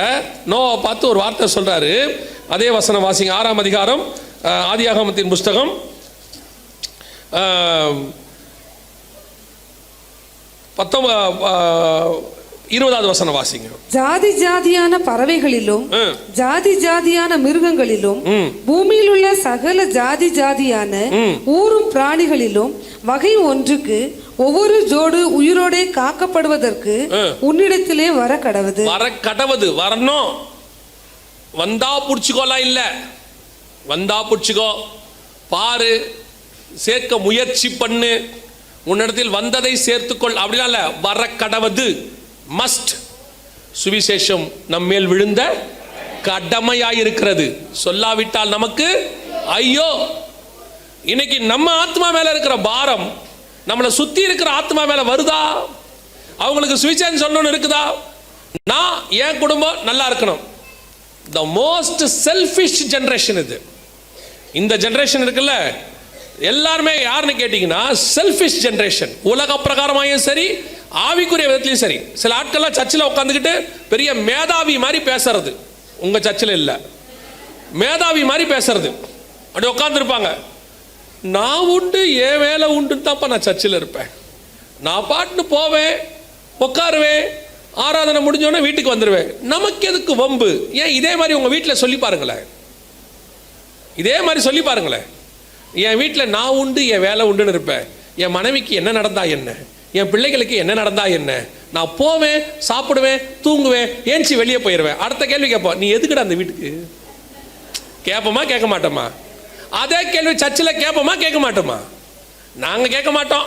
நோவா பார்த்து ஒரு வார்த்தை சொல்றாரு. அதே வசனம் வாசிங்க. 6ஆம் அதிகாரம் ஆதியாகமத்தின் புஸ்தகம் 20வது வசனம் வாசிங்க. ஜாதி ஜாதியான பறவைகளிலும் ஜாதி ஜாதியான மிருகங்களிலும் பூமியில் உள்ள சகல ஜாதி ஜாதியான ஊரும் பிராணிகளிலும் வகை ஒன்றுக்கு ஒவ்வொரு ஜோடு உயிரோட காக்கப்படுவதற்கு உன்னிடத்திலே வர கடவது. வரணும். வந்தா புடிச்சுக்கோலாம் இல்ல, வந்தா புடிச்சுக்கோ, பாரு, சேர்க்க முயற்சி பண்ணு, உன்னிடத்தில் வந்ததை சேர்த்துக்கொள், அப்படிலாம் இல்ல. வர கடவது, மஸ்ட். சுவிசேஷம் நம்மேல் விழுந்த கடமையாயிருக்கிறது. சொல்லாவிட்டால் நமக்கு ஐயோ. இன்னைக்கு நம்ம ஆத்மா மேல இருக்கிற பாரம் நம்மளை சுத்தி இருக்கிற ஆத்மா மேல வருதா? அவங்களுக்கு சுவிசேஷம் சொல்லணும்னு இருக்குதா? நான் என் குடும்பம் நல்லா இருக்கணும். த மோஸ்ட் செல்ஃபிஷ் ஜெனரேஷன் இது. இந்த ஜெனரேஷன் இருக்குல்ல, எல்லாருமே யாருன்னு கேட்டீங்கன்னா செல்ஃபிஷ் ஜெனரேஷன். உலக பிரகாரமாயும் சரி, ஆவிக்குரிய விதத்திலையும் சரி. சில ஆட்கள்லாம் சர்ச்சில் உட்காந்துக்கிட்டு பெரிய மேதாவி மாதிரி பேசுறது. உங்க சர்ச்சில் இல்லை, மேதாவி மாதிரி பேசுறது. அப்படி உட்காந்துருப்பாங்க. நான் உண்டு, என் வேலை உண்டுன்னு தான்ப்பா நான் சர்ச்சில் இருப்பேன். நான் பாட்டுன்னு போவேன், உட்காருவேன், ஆராதனை முடிஞ்சோடனே வீட்டுக்கு வந்துடுவேன். நமக்கு எதுக்கு வம்பு? ஏன் இதே மாதிரி உங்க வீட்டில் சொல்லி பாருங்களேன். இதே மாதிரி சொல்லி பாருங்களேன். என் வீட்டில் நான் உண்டு, என் வேலை உண்டுன்னு இருப்பேன். என் மனைவிக்கு என்ன நடந்தா என்ன, என் பிள்ளைகளுக்கு என்ன நடந்தா என்ன, நான் போவேன், சாப்பிடுவேன், தூங்குவேன், ஏஞ்சி வெளியே போயிடுவேன். அடுத்த கேள்வி கேட்போம், நீ எதுக்குடா அந்த வீட்டுக்கு? கேட்போமா கேட்க மாட்டோமா? அதே கேள்வி சர்ச்சில் கேட்போமா கேட்க மாட்டோமா? நாங்க கேட்க மாட்டோம்,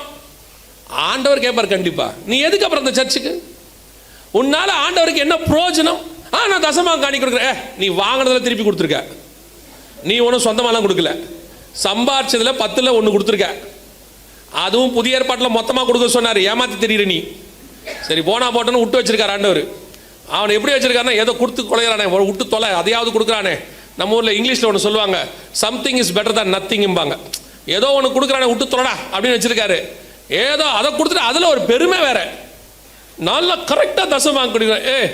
ஆண்டவர் கேட்பார் கண்டிப்பா. நீ எதுக்கு அப்புறம் அந்த சர்ச்சுக்கு? உன்னால ஆண்டவருக்கு என்ன பிரயோஜனம்? நான் தசமாக காணி கொடுக்குறேன். நீ வாங்கினதுல திருப்பி கொடுத்துருக்க, நீ ஒன்றும் சொந்தமாலாம் கொடுக்கல, சம்பாரிச்சதுல 10ல் 1 கொடுத்துருக்க. அதுவும் புதிய ஏற்பாட்டில் மொத்தமாக கொடுக்க சொன்னார். ஏமாத்தி தெரியுற நீ. சரி போனா போட்டோன்னு விட்டு வச்சிருக்காரு ஆண்டவர். அவனை எப்படி வச்சிருக்காருன்னா, ஏதோ கொடுத்து கொலைகிறானே, விட்டு தொலை, அதையாவது கொடுக்குறானே. நம்ம ஊரில் இங்கிலீஷில் ஒன்று சொல்லுவாங்க, சம்திங் இஸ் பெட்டர் தான் நத்திங்பாங்க. ஏதோ ஒன்று கொடுக்குறானே, விட்டு தொலைடா அப்படின்னு வச்சிருக்காரு. ஏதோ அதை கொடுத்துட்டு அதில் ஒரு பெருமை வேற. நல்லா கரெக்டாக தசமாக கொடுக்குறேன்.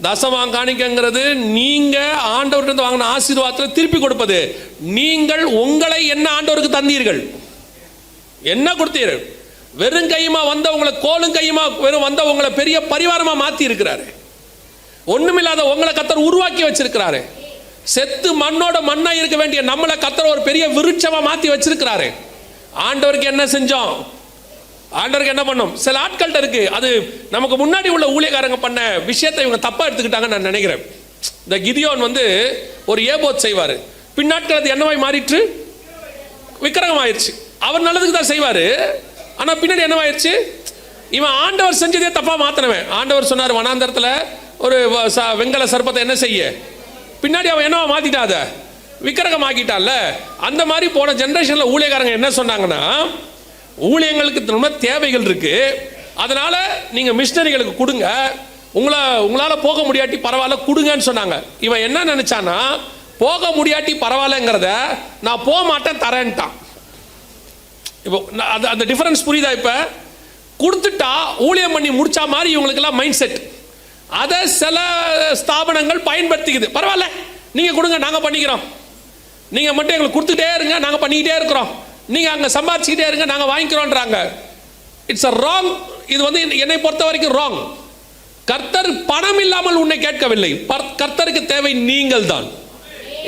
தசமாம் காணிக்கங்கிறது நீங்க ஆண்டவர்கிட்ட வாங்கின ஆசீர்வாதத்தில் திருப்பி கொடுப்பது. நீங்கள் உங்களை என்ன ஆண்டவருக்கு தந்தீர்கள், என்ன கொடுத்தீர்கள்? வெறும் கையுமா வந்தவங்களை கோலும் கையுமா வெறும் வந்தவங்களை பெரிய பரிவாரமா மாத்தி இருக்கிறாரு. ஒண்ணுமில்லாத உங்களை கர்த்தர் உருவாக்கி வச்சிருக்கிறாரு. செத்து மண்ணோட மண்ணா இருக்க வேண்டிய நம்மளை கர்த்தர் ஒரு பெரிய விருட்சமா மாத்தி வச்சிருக்கிறாரு. ஆண்டவருக்கு என்ன செஞ்சோம்? ஆண்டவருக்கு என்ன பண்ணோம்? சில ஆட்கள்கிட்ட இருக்கு, அது நமக்கு முன்னாடி உள்ள ஊழியக்காரங்க பண்ண விஷயத்தை இவங்க தப்பா எடுத்துக்கிட்டாங்கன்னு நான் நினைக்கிறேன். இந்த கிதியோன் ஒரு ஏபோத் செய்வாரு, பின்னாட்கள் அது என்னவாய் மாறிட்டு விக்கிரகம் ஆயிடுச்சு. அவர் நல்லதுக்கு தான் செய்வாரு, ஆனா பின்னாடி என்னவாயிருச்சு? இவன் ஆண்டவர் செஞ்சதே தப்பா மாத்தினவன். ஆண்டவர் சொன்னார் வனாந்தரத்துல ஒரு வெங்கல சர்ப்பத்தை என்ன செய்ய, பின்னாடி அவன் என்னவா மாத்திட்டாத, விக்கிரகம் ஆக்கிட்டால. அந்த மாதிரி போன ஜெனரேஷன்ல ஊழியக்காரங்க என்ன சொன்னாங்கன்னா, ஊழியங்களுக்கு ரொம்ப தேவைகள் இருக்கு, அதனால நீங்க மிஷனரிகளுக்கு கொடுங்க, உங்களால் போக முடியாட்டி பரவாயில்ல கொடுங்கன்னு சொன்னாங்க. இவன் என்ன நினைச்சானா, போக முடியாட்டி பரவாயில்லங்கிறத நான் போக மாட்டேன் தரேன்ட்டான். இப்போ அந்த டிஃபரன்ஸ் புரியுதா? இப்போ கொடுத்துட்டா ஊழியம் பண்ணி முடிச்சா மாதிரி இவங்களுக்கெல்லாம் மைண்ட் செட். அதை சில ஸ்தாபனங்கள் பயன்படுத்திக்குது. பரவாயில்ல நீங்கள் கொடுங்க, நாங்கள் பண்ணிக்கிறோம், நீங்கள் மட்டும் எங்களுக்கு கொடுத்துட்டே இருங்க, நாங்கள் பண்ணிக்கிட்டே இருக்கிறோம், நீங்கள் அங்கே சம்பாதிச்சுக்கிட்டே இருங்க, நாங்கள் வாங்கிக்கிறோன்றாங்க. It's a wrong. இது வந்து என்னை பொறுத்த வரைக்கும் ராங். கர்த்தர் பணம் இல்லாமல் உன்னை கேட்கவில்லை. கர்த்தருக்கு தேவை நீங்கள் தான்.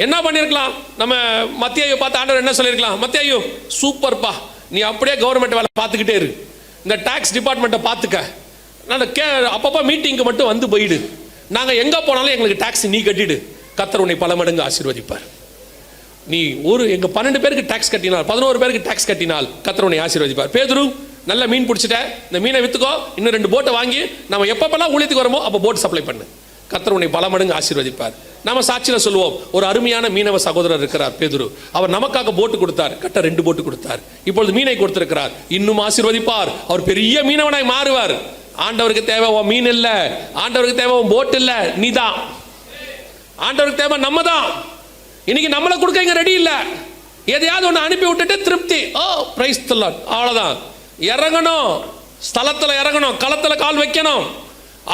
என்ன பண்ணியிருக்கலாம்? நம்ம மத்தியாயோ பார்த்து ஆண்டவர் என்ன சொல்லியிருக்கலாம்? மத்தியாயோ சூப்பர்ப்பா, நீ அப்படியே கவர்மெண்ட் வேலை பார்த்துக்கிட்டே இரு, இந்த டாக்ஸ் டிபார்ட்மெண்ட்டை பார்த்துக்க, நான் அப்பப்போ மீட்டிங்க்கு மட்டும் வந்து போயிடு, நாங்கள் எங்கே போனாலும் எங்களுக்கு டாக்ஸ் நீ கட்டிடு, கர்த்தர் உன்னை பல மடங்கு ஆசீர்வதிப்பார். நீ எங்கள் 12 பேருக்கு டாக்ஸ் கட்டினால், 11 பேருக்கு டாக்ஸ் கட்டினால் கர்த்தர் உன்னை ஆசீர்வதிப்பார். பேதுரு, நல்ல மீன் பிடிச்சிட்ட, இந்த மீனை விற்றுக்கோ, இன்னும் 2 போட்டை வாங்கி நம்ம எப்பப்பெல்லாம் ஊழியத்துக்கு வரமோ அப்போ போட் சப்ளை பண்ணு, கர்த்தர் உன்னை பல மடங்கு ஆசீர்வதிப்பார். நம்ம சாட்சியில் சொல்லுவோம், ஒரு அருமையான மீனவ சகோதரர் இருக்கிறார் பேதுரு, அவர் நமக்காக போட்டு கொடுத்தார், கட்ட 2 போட்டு கொடுத்தார், இப்பொழுது மீனை கொடுத்திருக்கிறார், இன்னும் ஆசீர்வதிப்பார், அவர் பெரிய மீனவனாய் மாறுவார். ஆண்டவருக்கு தேவை உன் மீன் இல்ல, ஆண்டவருக்கு தேவை உன் போட் இல்ல, நீதான். ஆண்டவருக்கு தேவை நம்ம தான். இன்னைக்கு நம்மளை கொடுக்க இங்க ரெடி இல்ல, எதையாவது ஒன்று அனுப்பி விட்டுட்டு திருப்தி, ஓ பிரைஸ் தி லார்ட், அவ்வளவுதான். இறங்கணும், ஸ்தலத்தில் இறங்கணும், களத்தில் கால் வைக்கணும்,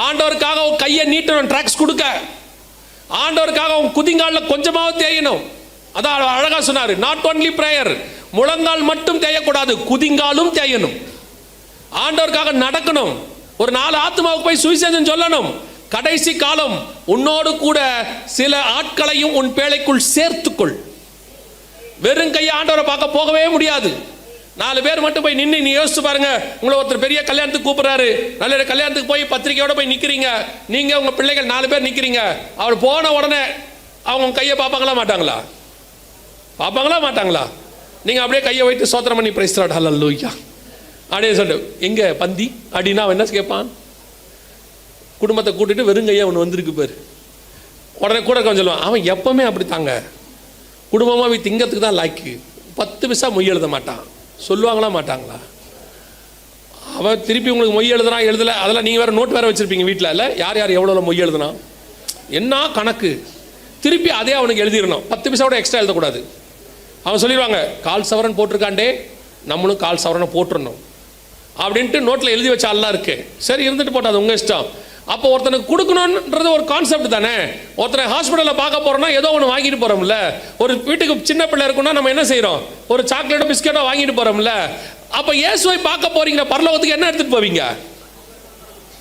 ஆண்டவருக்காக உன் கையை நீட்டணும், ட்ராக்ஸ் கொடுக்க, ஆண்டவருக்காக உன் குதிங்காலில் கொஞ்சமாவது தேயணும். அதான் அழகா சொன்னாரு, நாட் ஒன்லி பிரேயர், முழங்கால் மட்டும் தேயக்கூடாது, குதிங்காலும் தேயணும். ஆண்டவருக்காக நடக்கணும், ஒரு 4 ஆத்துமாவுக்கு போய் சுவிசேஷம் சொல்லணும். கடைசி காலம் உன்னோடு கூட சில ஆட்களையும் உன் பேழைக்குள் சேர்த்துக்கொள். வெறும் கையை ஆண்டவரை பார்க்க போகவே முடியாது. 4 பேர் மட்டும் போய் நின்று, நீ யோசிச்சு பாருங்க, உங்களை ஒருத்தர் பெரிய கல்யாணத்துக்கு கூப்பிடுறாரு, நல்ல கல்யாணத்துக்கு போய் பத்திரிக்கையோட போய் நிற்கிறீங்க, நீங்க உங்க பிள்ளைகள் 4 பேர் நிற்கிறீங்க, அவர் போன உடனே அவங்க உங்க கையை பார்ப்பாங்களா மாட்டாங்களா? பார்ப்பாங்களா மாட்டாங்களா? நீங்க அப்படியே கையை வைத்து சோத்திரம் பண்ணி பிரைஸ் தி லார்ட் ஹல்லேலூயா அப்படியே சொல்லு, எங்க பந்தி அப்படின்னா அவன் என்ன கேட்பான்? குடும்பத்தை கூட்டிட்டு வெறுங்கையா ஒன்று வந்திருக்கு பேர், உடனே கூட கொஞ்சம் சொல்லுவான், அவன் எப்பவுமே அப்படி தாங்க, குடும்பமாக போய் திங்கிறதுக்கு தான் லாய்க்கு, 10 பைசா மொய் எழுத மாட்டான். சொல்லுவாங்களா மாட்டாங்களா? அவன் திருப்பி உங்களுக்கு மொய் எழுதுனா எழுதலை, அதெல்லாம் நீங்கள் வேறு நோட் வேறு வச்சுருப்பீங்க வீட்டில், இல்லை யார் யார் எவ்வளோ மொய் எழுதுனா என்ன கணக்கு, திருப்பி அதே அவனுக்கு எழுதிடணும், 10 பைசா கூட எக்ஸ்ட்ரா எழுதக்கூடாது. அவன் சொல்லிடுவாங்க, 1/4 சவரன் போட்டிருக்காண்டே, நம்மளும் 1/4 சவரனை போட்டுடணும் அப்படின்ட்டு நோட்டில் எழுதி வச்ச ஆள்லாம் இருக்கு. சரி இருந்துட்டு போட்டா, அது உங்கள் இஷ்டம். அப்போ ஒருத்தனுக்கு கொடுக்கணுன்றது ஒரு கான்செப்ட் தானே. ஒருத்தனை ஹாஸ்பிட்டலில் பார்க்க போகிறோம்னா ஏதோ ஒன்று வாங்கிட்டு போகிறோம்ல, ஒரு வீட்டுக்கு சின்ன பிள்ளை இருக்குன்னா நம்ம என்ன செய்கிறோம், ஒரு சாக்லேட்டோ பிஸ்கெட்டோ வாங்கிட்டு போகிறோம்ல. அப்போ இயேசுவை பார்க்க போறீங்க, பரலோகத்துக்கு என்ன எடுத்துகிட்டு போவீங்க?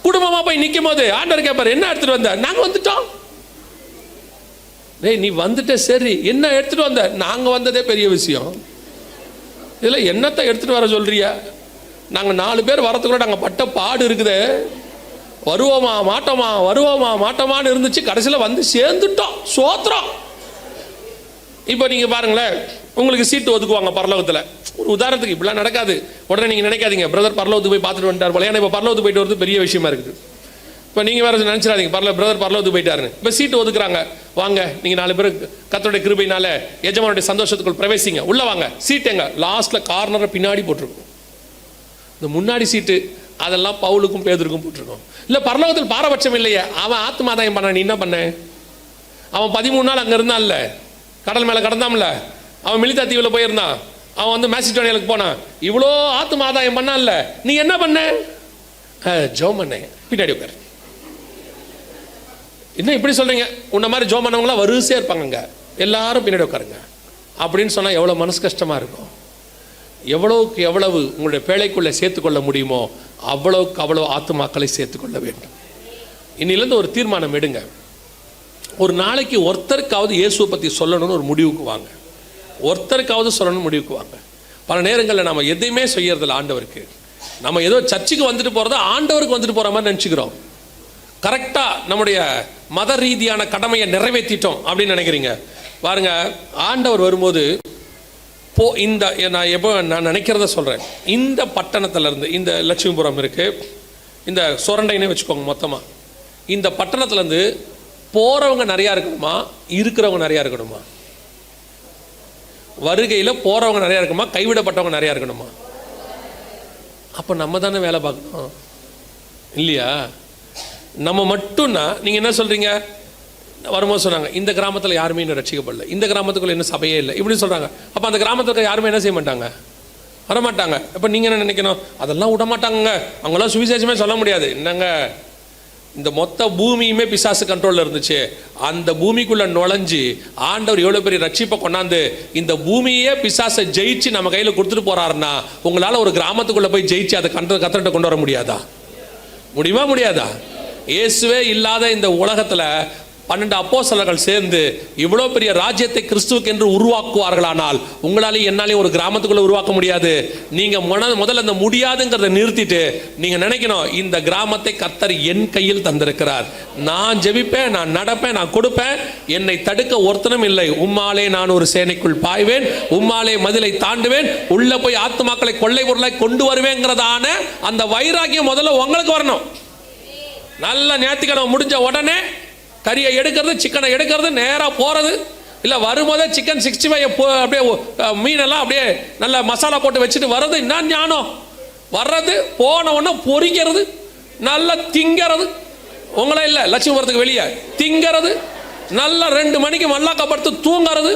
குடும்பமாக போய் நிற்கும் போது ஆண்டவர் கேட்பார், என்ன எடுத்துகிட்டு வந்த? நாங்கள் வந்துட்டோம். டேய் நீ வந்துட்ட, சரி என்ன எடுத்துகிட்டு வந்த? நாங்கள் வந்ததே பெரிய விஷயம், இதில் என்னத்தை எடுத்துகிட்டு வர சொல்கிறிய? நாங்கள் 4 பேர் வரத்துக்குள்ள நாங்கள் பட்ட பாடு இருக்குது, வருவோமா மாட்டோமா வருவோமா மாட்டோமான்னு இருந்துச்சு, கடைசியில் வந்து சேர்ந்துட்டோம், சோத்திரம். இப்போ நீங்கள் பாருங்களேன், உங்களுக்கு சீட்டு ஒதுக்குவாங்க பரலோகத்தில். ஒரு உதாரணத்துக்கு, இப்படிலாம் நடக்காது, உடனே நீங்கள் நினைக்காதீங்க பிரதர் பரலோகத்துக்கு போய் பார்த்துட்டு வந்துட்டார் போல. ஏன்னா இப்போ பரலோகத்துக்கு போயிட்டு வரது பெரிய விஷயமா இருக்குது. இப்போ நீங்கள் வேறு நினச்சிடாதீங்க பிரதர் பரலோகத்துக்கு போயிட்டாருன்னு. இப்போ சீட்டு ஒதுக்குறாங்க, வாங்க நீங்கள் 4 பேர் கர்த்தருடைய கிருபையினால எஜமானுடைய சந்தோஷத்துக்குள் பிரவேசிங்க, உள்ள வாங்க. சீட்டு எங்க? லாஸ்ட்டில் கார்னரை பின்னாடி போட்டிருக்கும். இந்த முன்னாடி சீட்டு அதெல்லாம் பவுலுக்கும் பேதுருக்கும் போட்டிருக்கோம். இல்லை பரலோகத்தில் பாரபட்சம் இல்லையே, அவன் ஆத்மாதாயம் பண்ண, நீ என்ன பண்ண? அவன் 13 நாள் அங்கே இருந்தான்ல, கடல் மேலே கடந்தான்ல, அவன் மிலிதா தீவில் போயிருந்தான், அவன் வந்து மேசிடோனியாவுக்கு போனான், இவ்வளோ ஆத்மாதாயம் பண்ணான்ல, நீ என்ன பண்ண? ஜோம் பண்ண, பின்னாடி உட்கார். என்ன இப்படி சொல்றீங்க? உன்ன மாதிரி ஜோம் பண்ணவங்களாம் வரிசையாக இருப்பாங்க, எல்லாரும் பின்னாடி உட்காருங்க அப்படின்னு சொன்னால் எவ்வளோ மனசு கஷ்டமாக இருக்கும். எவ்வளவுக்கு எவ்வளவு உங்களுடைய பேழைக்குள்ளே சேர்த்துக்கொள்ள முடியுமோ அவ்வளவுக்கு அவ்வளோ ஆத்துமாக்களை சேர்த்துக்கொள்ள வேண்டும். இன்னிலேருந்து ஒரு தீர்மானம் எடுங்க, ஒரு நாளைக்கு ஒருத்தருக்காவது இயேசுவை பற்றி சொல்லணும்னு ஒரு முடிவுக்கு வாங்க, ஒருத்தருக்காவது சொல்லணும்னு முடிவுக்கு வாங்க. பல நேரங்களில் நம்ம எதையுமே செய்யறதில்ல ஆண்டவருக்கு, நம்ம ஏதோ சர்ச்சுக்கு வந்துட்டு போகிறத ஆண்டவருக்கு வந்துட்டு போகிற மாதிரி நினச்சிக்கிறோம். கரெக்டாக நம்முடைய மத ரீதியான கடமையை நிறைவேற்றிட்டோம் அப்படின்னு நினைக்கிறீங்க. பாருங்க, ஆண்டவர் வரும்போது இந்த நான் நினைக்கிறத சொல்கிறேன், இந்த பட்டணத்திலேருந்து, இந்த லட்சுமிபுரம் இருக்குது, இந்த சுரண்டைனே வச்சுக்கோங்க மொத்தமாக, இந்த பட்டணத்துலேருந்து போகிறவங்க நிறையா இருக்கணுமா, இருக்கிறவங்க நிறையா இருக்கணுமா? வருகையில் போகிறவங்க நிறையா இருக்குமா, கைவிடப்பட்டவங்க நிறையா இருக்கணுமா? அப்போ நம்ம தானே வேலை பார்க்கணும் இல்லையா? நம்ம மட்டும்னா நீங்கள் என்ன சொல்கிறீங்க? வரும்போது சொன்னாங்க, இந்த கிராமத்தில் யாருமே இன்னும் ரட்சிக்கப்படல, இந்த கிராமத்துக்குள்ள இன்னும் சபையே இல்லை, இப்படி சொல்கிறாங்க. அப்போ அந்த கிராமத்துக்கு யாருமே என்ன செய்ய மாட்டாங்க? வரமாட்டாங்க. இப்போ நீங்கள் என்ன நினைக்கணும்? அதெல்லாம் விட மாட்டாங்க, அவங்களாம் சுவிசேஷமே சொல்ல முடியாது. என்னங்க, இந்த மொத்த பூமியுமே பிசாசு கண்ட்ரோலில் இருந்துச்சு. அந்த பூமிக்குள்ளே நுழைஞ்சு ஆண்டவர் எவ்வளோ பெரிய ரட்சிப்பை கொண்டாந்து இந்த பூமியே பிசாசை ஜெயிச்சு நம்ம கையில் கொடுத்துட்டு போகிறாருன்னா, உங்களால் ஒரு கிராமத்துக்குள்ளே போய் ஜெயிச்சு அதை கத்தர்கிட்ட கொண்டு வர முடியாதா? முடியுமா? முடியாதா? இயேசுவே இல்லாத இந்த உலகத்தில் 12 அப்போஸ்தலர்கள் சேர்ந்து இவ்வளோ பெரிய ராஜ்யத்தை கிறிஸ்துவுக்கு என்று உருவாக்குவார்களானால், உங்களாலேயும் என்னாலையும் ஒரு கிராமத்துக்குள்ளே உருவாக்க முடியாது. நீங்கள் முதல்ல இந்த முடியாதுங்கிறத நிறுத்திட்டு நீங்கள் நினைக்கணும், இந்த கிராமத்தை கர்த்தர் என் கையில் தந்திருக்கிறார். நான் ஜெபிப்பேன், நான் நடப்பேன், நான் கொடுப்பேன், என்னை தடுக்க ஒருத்தனும் இல்லை. உம்மாலே நான் ஒரு சேனைக்குள் பாய்வேன், உம்மாலே மதிலை தாண்டுவேன், உள்ள போய் ஆத்துமாக்களை கொள்ளை பொருளை கொண்டு வருவேங்கிறதான அந்த வைராக்கியம் முதல்ல உங்களுக்கு வரணும். நல்ல ஞாயிற்றுக்கிழமை முடிஞ்ச உடனே கறியை எடுக்கிறது, சிக்கனை எடுக்கிறது, நேராக போகிறது, இல்லை வரும்போதே சிக்கன் 65 அப்படியே மீனெல்லாம் அப்படியே நல்ல மசாலா போட்டு வச்சுட்டு வர்றது. என்ன ஞானம்! வர்றது, போன உடனே பொரிக்கிறது, நல்லா திங்கிறது. உங்களே இல்லை, லட்சுமிபுரத்துக்கு வெளியே திங்கிறது, நல்லா 2 மணிக்கு மல்லாக்கப்படுத்து தூங்கிறது,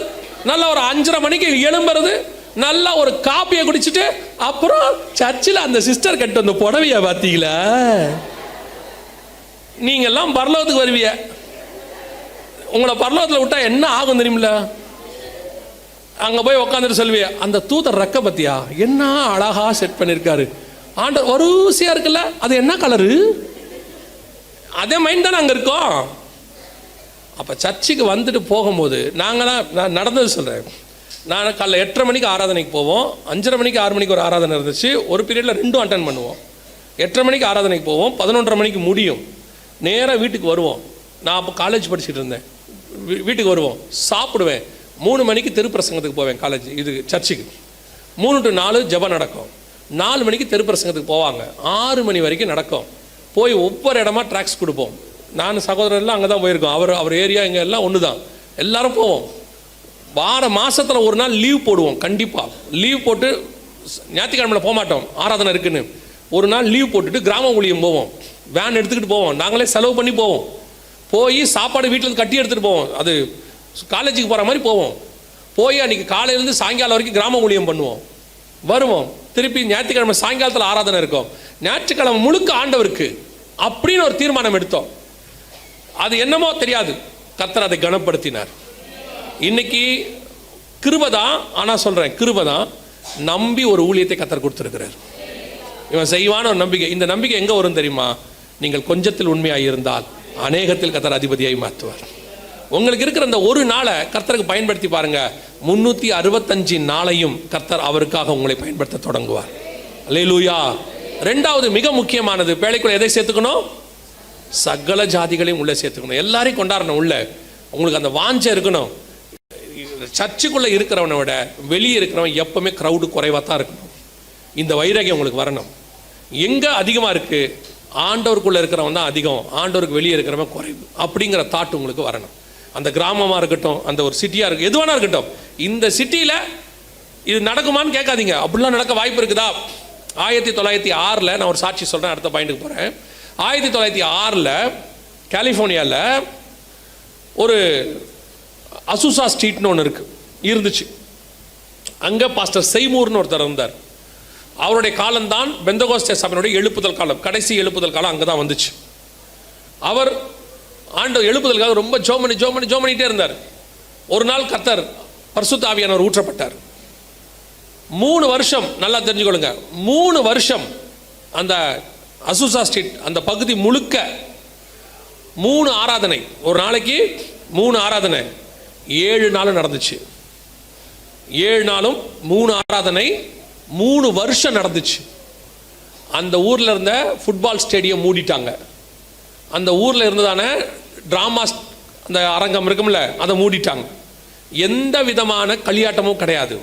நல்லா ஒரு 5:30 மணிக்கு எழும்புறது, நல்லா ஒரு காப்பியை குடிச்சிட்டு அப்புறம் சர்ச்சில் அந்த சிஸ்டர் கட்டு வந்த புடவையை பார்த்தீங்களா? நீங்கள்லாம் பரலோகத்துக்கு வருவீங்க. உங்களை பரலோகத்தில் விட்டா என்ன ஆகும் தெரியுமில்ல? அங்கே போய் உட்காந்துட்டு சொல்லுவிய, அந்த தூதர் ரெக்க பத்தியா என்ன அழகா செட் பண்ணியிருக்காரு, ஆண்டவர் வரிசையாக இருக்குல்ல, அது என்ன கலரு? அதே மைண்ட் தானே அங்கே இருக்கோம். அப்போ சர்ச்சுக்கு வந்துட்டு போகும்போது நாங்களாம், நான் நடந்தது சொல்கிறேன், நான் காலைல 8:30 மணிக்கு ஆராதனைக்கு போவோம், 5:30 மணிக்கு 6 மணிக்கு ஒரு ஆராதனை இருந்துச்சு, ஒரு பீரியடில் 2 அட்டன் பண்ணுவோம். 8:30 மணிக்கு ஆராதனைக்கு போவோம், 11:30 மணிக்கு முடியும், நேராக வீட்டுக்கு வருவோம். நான் அப்போ காலேஜ் படிச்சுட்டு இருந்தேன். வீட்டுக்கு வருவோம், சாப்பிடுவேன், 3 மணிக்கு திருப்பிரசங்கத்துக்கு போவேன், காலேஜ் இது சர்ச்சுக்கு. 3 to 4 ஜெபம் நடக்கும், 4 மணிக்கு திருப்பிரசங்கத்துக்கு போவாங்க, 6 மணி வரைக்கும் நடக்கும். போய் ஒவ்வொரு இடமா ட்ராக்ஸ் கொடுப்போம். நான் சகோதரர்லாம் அங்கே தான் போயிருக்கோம். அவர் ஏரியா இங்கே எல்லாம் ஒன்று தான், எல்லாரும் போவோம். மாதத்தில் ஒரு நாள் லீவ் போடுவோம், கண்டிப்பாக லீவ் போட்டு ஞாயிற்றுக்கிழமையில் போக மாட்டோம், ஆராதனை இருக்குன்னு. ஒரு நாள் லீவ் போட்டுட்டு கிராம ஊழியம் போவோம், வேன் எடுத்துக்கிட்டு போவோம், நாங்களே செலவு பண்ணி போவோம். போய் சாப்பாடு வீட்டில் கட்டி எடுத்துகிட்டு போவோம், அது காலேஜுக்கு போகிற மாதிரி போவோம். போய் அன்றைக்கி காலையிலேருந்து சாயங்காலம் வரைக்கும் கிராம ஊழியம் பண்ணுவோம், வருவோம். திருப்பி ஞாயிற்றுக்கிழமை சாயங்காலத்தில் ஆராதனை இருக்கும், ஞாயிற்றுக்கிழமை முழுக்க ஆண்டவருக்கு அப்படின்னு ஒரு தீர்மானம் எடுத்தோம். அது என்னமோ தெரியாது, கர்த்தர் அதை கனப்படுத்தினார். இன்னைக்கு கிருபைதான், ஆனால் சொல்கிறேன் கிருபைதான், நம்பி ஒரு ஊழியத்தை கர்த்தர் கொடுத்துருக்கிறார். இவன் செய்வான ஒரு நம்பிக்கை. இந்த நம்பிக்கை எங்கே வரும் தெரியுமா? நீங்கள் கொஞ்சத்தில் உண்மையாக இருந்தால் அநேகத்தில் கர்த்தர் அதிபதியாய் மாற்றுவார். உங்களுக்கு இருக்கிற அந்த ஒரு நாளை கர்த்தருக்கு பயன்படுத்தி பாருங்க, 365 நாளையும் கர்த்தர் அவருக்காக உங்களை பயன்படுத்த தொடங்குவார். அல்லேலூயா. 2வது மிக முக்கியமானது, பேழைக்குள்ள எதை சேர்த்துக்கணும்? சகல ஜாதிகளையும் உள்ளே சேர்த்துக்கணும், எல்லாரையும் கொண்டாடணும் உள்ள. உங்களுக்கு அந்த வாஞ்சை இருக்கணும். சர்ச்சுக்குள்ளே இருக்கிறவனை விட வெளியே இருக்கிறவன் எப்பவுமே க்ரௌடு குறைவாக தான் இருக்கணும். இந்த வைராகியம் உங்களுக்கு வரணும். எங்கே அதிகமாக இருக்குது? ஆண்டவருக்குள்ளே இருக்கிறவன் தான் அதிகம், ஆண்டவருக்கு வெளியே இருக்கிறவன் குறைவு, அப்படிங்கிற தாட் உங்களுக்கு வரணும். அந்த கிராமமாக இருக்கட்டும், அந்த ஒரு சிட்டியாக இருக்கும், எது வேணா இருக்கட்டும், இந்த சிட்டியில் இது நடக்குமான்னு கேட்காதீங்க. அப்படிலாம் நடக்க வாய்ப்பு இருக்குதா? 1906 நான் ஒரு சாட்சி சொல்கிறேன், அடுத்த பாயிண்ட்டுக்கு போகிறேன். 1906 கலிஃபோர்னியாவில் ஒரு அசுசா ஸ்ட்ரீட்னு ஒன்று இருந்துச்சு. அங்கே பாஸ்டர் செய்மூர்னு ஒருத்தர் இருந்தார். அவருடைய காலம்தான் பெந்தகோஸ்தே சபையினுடைய எழுப்புதல் காலம், கடைசி எழுப்புதல் காலம் அங்கே தான் வந்துச்சு. அவர் ஆண்டவர் எழுப்புதலுக்காக ரொம்ப ஜெபம் பண்ணிட்டே இருந்தார். ஒரு நாள் கர்த்தர் பரிசுத்த ஆவியானவர் ஊற்றப்பட்டார். 3 வருஷம், நல்லா தெரிஞ்சுக்கொள்ளுங்க, 3 வருஷம் அந்த அசுசா ஸ்ட்ரீட் அந்த பகுதி முழுக்க 3 ஆராதனை, ஒரு நாளைக்கு 3 ஆராதனை, 7 நாளும் நடந்துச்சு. 7 நாளும் 3 ஆராதனை, 3 வருஷம் நடந்துச்சு. அந்த ஊரில் இருந்த ஃபுட்பால் ஸ்டேடியம் மூடிட்டாங்க. அந்த ஊரில் இருந்ததான ட்ராமா அந்த அரங்கம் இருக்கும்ல, அதை மூடிட்டாங்க. எந்த விதமான களியாட்டமும் கிடையாது.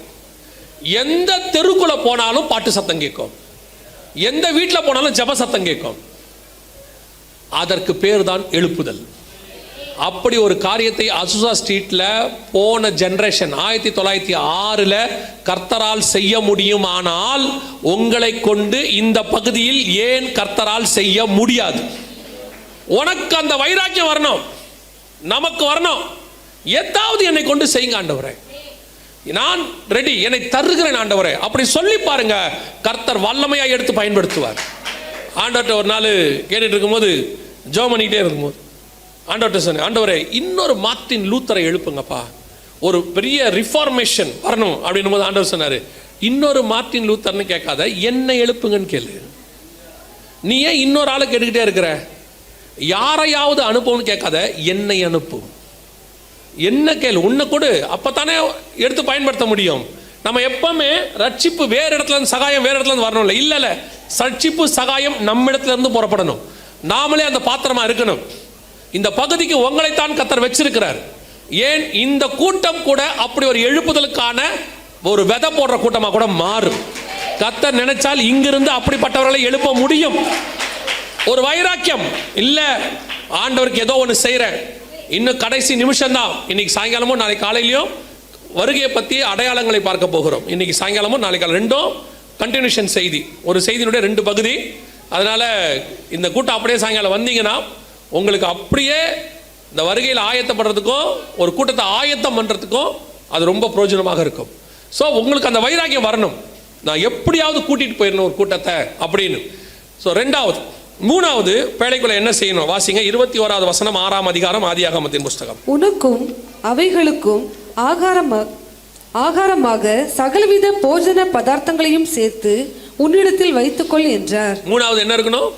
எந்த தெருக்குள்ள போனாலும் பாட்டு சத்தம் கேட்கும், எந்த வீட்டில் போனாலும் ஜப சத்தம் கேட்கும். அதற்கு பேர் தான் எழுப்புதல். அப்படி ஒரு காரியத்தை அசுசா ஸ்ட்ரீட்ல போன ஜெனரேஷன் 1906 கர்த்தரால் செய்ய முடியும். ஆனால் உங்களை கொண்டு இந்த பகுதியில் ஏன் கர்த்தரால் செய்ய முடியாது? உனக்கு அந்த வைராக்கியம் வரணும், நமக்கு வரணும். ஏதாவது என்னை கொண்டு செய்யுங்க ஆண்டவரே, நான் ரெடி, என்னை தருகிறேன் ஆண்டவரே, அப்படி சொல்லி பாருங்க. கர்த்தர் வல்லமையா எடுத்து பயன்படுத்துவார். ஆண்டவர்கிட்ட ஒரு நாள் கேட்டுட்டு இருக்கும்போது, ஜெபம் பண்ணிக்கிட்டே இருக்கும்போது ஆண்டவர்கிட்ட சொன்னேன், ஆண்டவரே இன்னொரு மார்ட்டின் லூத்தரை எழுப்புங்கப்பா, ஒரு பெரிய ரிஃபார்மேஷன் வரணும் அப்படின்னும் போது ஆண்டவர் சொன்னார், இன்னொரு மார்ட்டின் லூத்தர்னு கேட்காத, என்னை எழுப்புங்கன்னு கேளு. நீ ஏன் இன்னொரு ஆளை கேட்டுக்கிட்டே இருக்கிற? யாரையாவது அனுப்புன்னு கேட்காத, என்னை அனுப்பு. என்ன கேளு, உன்னை கொடு, அப்பத்தானே எடுத்து பயன்படுத்த முடியும். நம்ம எப்பவுமே ரட்சிப்பு வேறு இடத்துல இருந்து, சகாயம் வேறு இடத்துல இருந்து வரணும் இல்ல, ரட்சிப்பு சகாயம் நம்ம இடத்துல இருந்து புறப்படணும். நாமளே அந்த பாத்திரமா இருக்கணும். இந்த பகுதிக்கு உங்களைத்தான் கர்த்தர் வச்சிருக்கிறார். ஏன் இந்த கூட்டம் கூட அப்படி ஒரு எழுப்புதலுக்கான ஒரு விதை போடுற கூட்டமா கூட மாறும். கர்த்தர் நினைச்சால் இங்கிருந்து அப்படிப்பட்டவர்களை எழுப்ப முடியும். ஒரு வைராக்கியம் இல்ல, ஆண்டவருக்கு ஏதோ ஒன்று செய்யறேன், இன்னும் கடைசி நிமிஷம் தான். இன்னைக்கு சாயங்காலமும் நாளைக்கு காலையிலையும் வருகையை பற்றி அடையாளங்களை பார்க்க போகிறோம். இன்னைக்கு சாயங்காலமும் நாளைக்கு காலை ரெண்டும் கண்டினியூஷன் செய்தி, ஒரு செய்தியினுடைய 2 பகுதி. அதனால இந்த கூட்டம் அப்படியே சாயங்காலம் வந்தீங்கன்னா உங்களுக்கு அப்படியே இந்த வருகையில் ஆயத்தப்படுறதுக்கும் ஒரு கூட்டத்தை ஆயத்தம் பண்ணுறதுக்கும் அது ரொம்ப பிரயோஜனமாக இருக்கும். ஸோ உங்களுக்கு அந்த வைராக்கியம் வரணும், நான் எப்படியாவது கூட்டிகிட்டு போயிடணும் ஒரு கூட்டத்தை அப்படின்னு. ஸோ 2வது 3வது பேழைக்குள்ள என்ன செய்யணும்? வாசிங்க 21வது வசனம், 6ஆம் அதிகாரம், ஆதியாகமத்தின் புஸ்தகம். உனக்கும் அவைகளுக்கும் ஆகாரமாக சகலவித போஜன பதார்த்தங்களையும் சேர்த்து உன்னிடத்தில் வைத்துக்கொள் என்றார். 3வது என்ன இருக்கணும்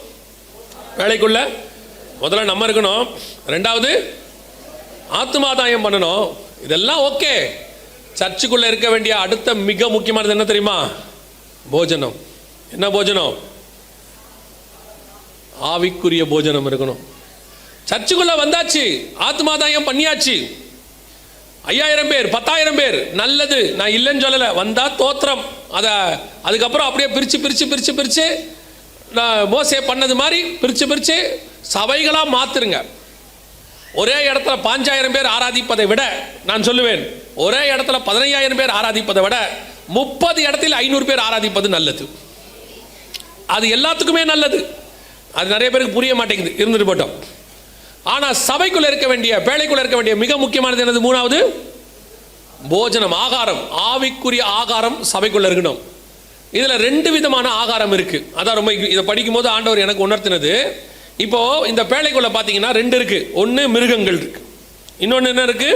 பேழைக்குள்ள? முதல்ல நம்ம இருக்கணும். 2வது ஆத்துமாதாயம் பண்ணணும். இதெல்லாம் ஓகே. சர்ச்சுக்குள்ள இருக்க வேண்டிய அடுத்த மிக முக்கியமானது என்ன தெரியுமா? போஜனம். என்ன போஜனம்? ஆவிக்குரிய போஜனம் இருக்கணும். சர்ச்சுக்குள்ள வந்தாச்சு, ஆத்மாதாயம் பண்ணியாச்சு, 5000 பேர் 10,000 பேர், நல்லது, நான் இல்லைன்னு சொல்லலை, வந்தா தோத்திரம். அதுக்கப்புறம் அப்படியே பிரிச்சு பிரிச்சு பிரிச்சு பிரிச்சு மோசே பண்ணது மாதிரி பிரிச்சு பிரிச்சு சபைகளா மாத்துருங்க. ஒரே இடத்துல 5000 பேர் ஆராதிப்பதை விட, நான் சொல்லுவேன், ஒரே இடத்துல 15,000 பேர் ஆராதிப்பதை விட 30 இடத்தில் 500 பேர் ஆராதிப்பது நல்லது. அது எல்லாத்துக்குமே நல்லது. அது நிறைய பேருக்கு புரிய மாட்டேங்குது, இருந்துட்டு போட்டோம். ஆனால் சபைக்குள்ள இருக்க வேண்டிய, பேழைக்குள்ள இருக்க வேண்டிய மிக முக்கியமானது என்னது? 3வது போஜனம், ஆகாரம். ஆவிக்குரிய ஆகாரம் சபைக்குள்ள இருக்கணும். இதுல 2 விதமான ஆகாரம் இருக்கு. அதான் ரொம்ப இதை படிக்கும் போது ஆண்டவர் எனக்கு உணர்த்தினது. இப்போ இந்த பேழைக்குள்ள பாத்தீங்கன்னா 2 இருக்கு. ஒன்று மிருகங்கள் இருக்கு, இன்னொன்று என்ன இருக்கு?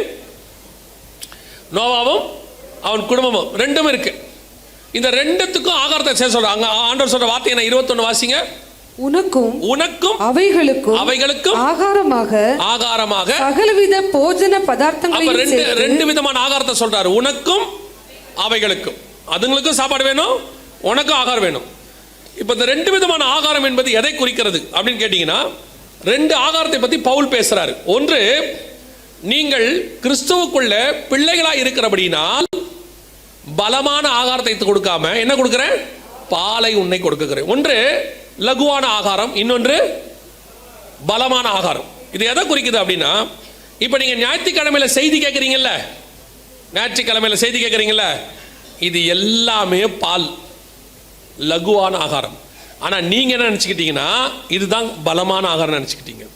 நோவாவும் அவன் குடும்பமும் 2ம் இருக்கு. இந்த 2த்துக்கும் ஆகாரத்தை சேர்த்து சொல்றாங்க. ஆண்டவர் சொல்ற வார்த்தை என்ன? 21 வாசிங்க. உனக்கும் அவைகளுக்கும் ஆகாரமாக சகலவித போஜன பதார்த்தங்களையும் சேர்த்து 2 விதமான ஆகாரத்தை சொல்றாரு. உனக்கும் அவைகளுக்கும், அதுங்களுக்கும் சாப்பாடு வேணும், உனக்கும் ஆகாரம் வேணும். இப்ப இந்த 2 விதமான ஆகாரம் என்பது எதை குறிக்கிறது அப்படின்னு கேட்டீங்கன்னா, 2 ஆகாரத்தை பத்தி பவுல் பேசுறாரு. ஒன்று, நீங்கள் கிறிஸ்துவுக்குள்ள பிள்ளைகளாய் இருக்கிறபடினால் பலமான ஆகாரத்தை கொடுக்காம என்ன கொடுக்கிறேன்? பாலை உன்னை கொடுக்கிறேன். ஒன்று லகுவான ஆகாரம், இன்னொன்று பலமான ஆகாரம். இது எதை குறிக்குது அப்படின்னா, இப்ப நீங்க ஞாயிற்றுக்கிழமையில செய்தி கேட்குறீங்கல்ல, ஞாயிற்றுக்கிழமையில செய்தி கேட்குறீங்கல்ல, இது எல்லாமே பால், லகுவான ஆகாரம். ஆனா நீங்க என்ன நினைச்சுக்கிட்டீங்கன்னா, இதுதான் பலமான ஆகாரம் நினைச்சுக்கிட்டீங்க.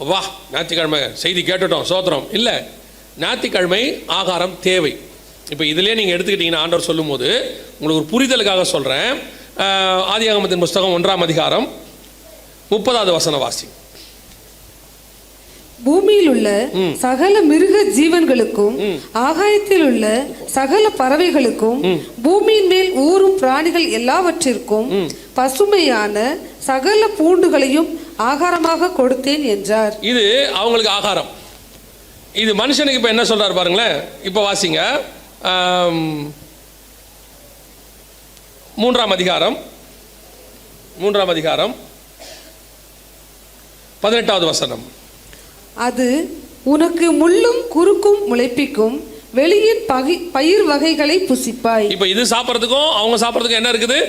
வா, ஞாயிற்றுக்கிழமை செய்தி கேட்டுட்டோம், சோத்திரம். இல்லை, ஞாயிற்றுக்கிழமை ஆகாரம் தேவை. இப்போ இதுலேயே நீங்கள் எடுத்துக்கிட்டீங்கன்னா, ஆண்டவர் சொல்லும் போது உங்களுக்கு ஒரு புரிதலுக்காக சொல்கிறேன். ஆதியாகமத்தின் புஸ்தகம் 1ஆம் அதிகாரம் 30வது வசனம் வாசி. பூமியில் உள்ள சகல மிருக ஜீவன்களுக்கும், ஆகாயத்தில் உள்ள சகல பறவைகளுக்கும், பூமியின் மேல் ஊறும் பிராணிகள் எல்லாவற்றிற்கும் பசுமையான சகல பூண்டுகளையும் ஆகாரமாக கொடுத்தேன் என்றார். இது அவங்களுக்கு ஆகாரம். இது மனுஷனுக்கு இப்ப என்ன சொல்றாரு பாருங்களேன். இப்ப வாசிங்க 3ஆம் அதிகாரம் 18வது வசனம். அது உனக்கு முள்ளும் குறுக்கும் முளைப்பிக்கும் வெளியின் பயிர் வகைகளை புசிப்பாய். இப்ப இது சாப்பிட்றதுக்கும் அவங்க சாப்பிட்றதுக்கும் என்ன இருக்குது?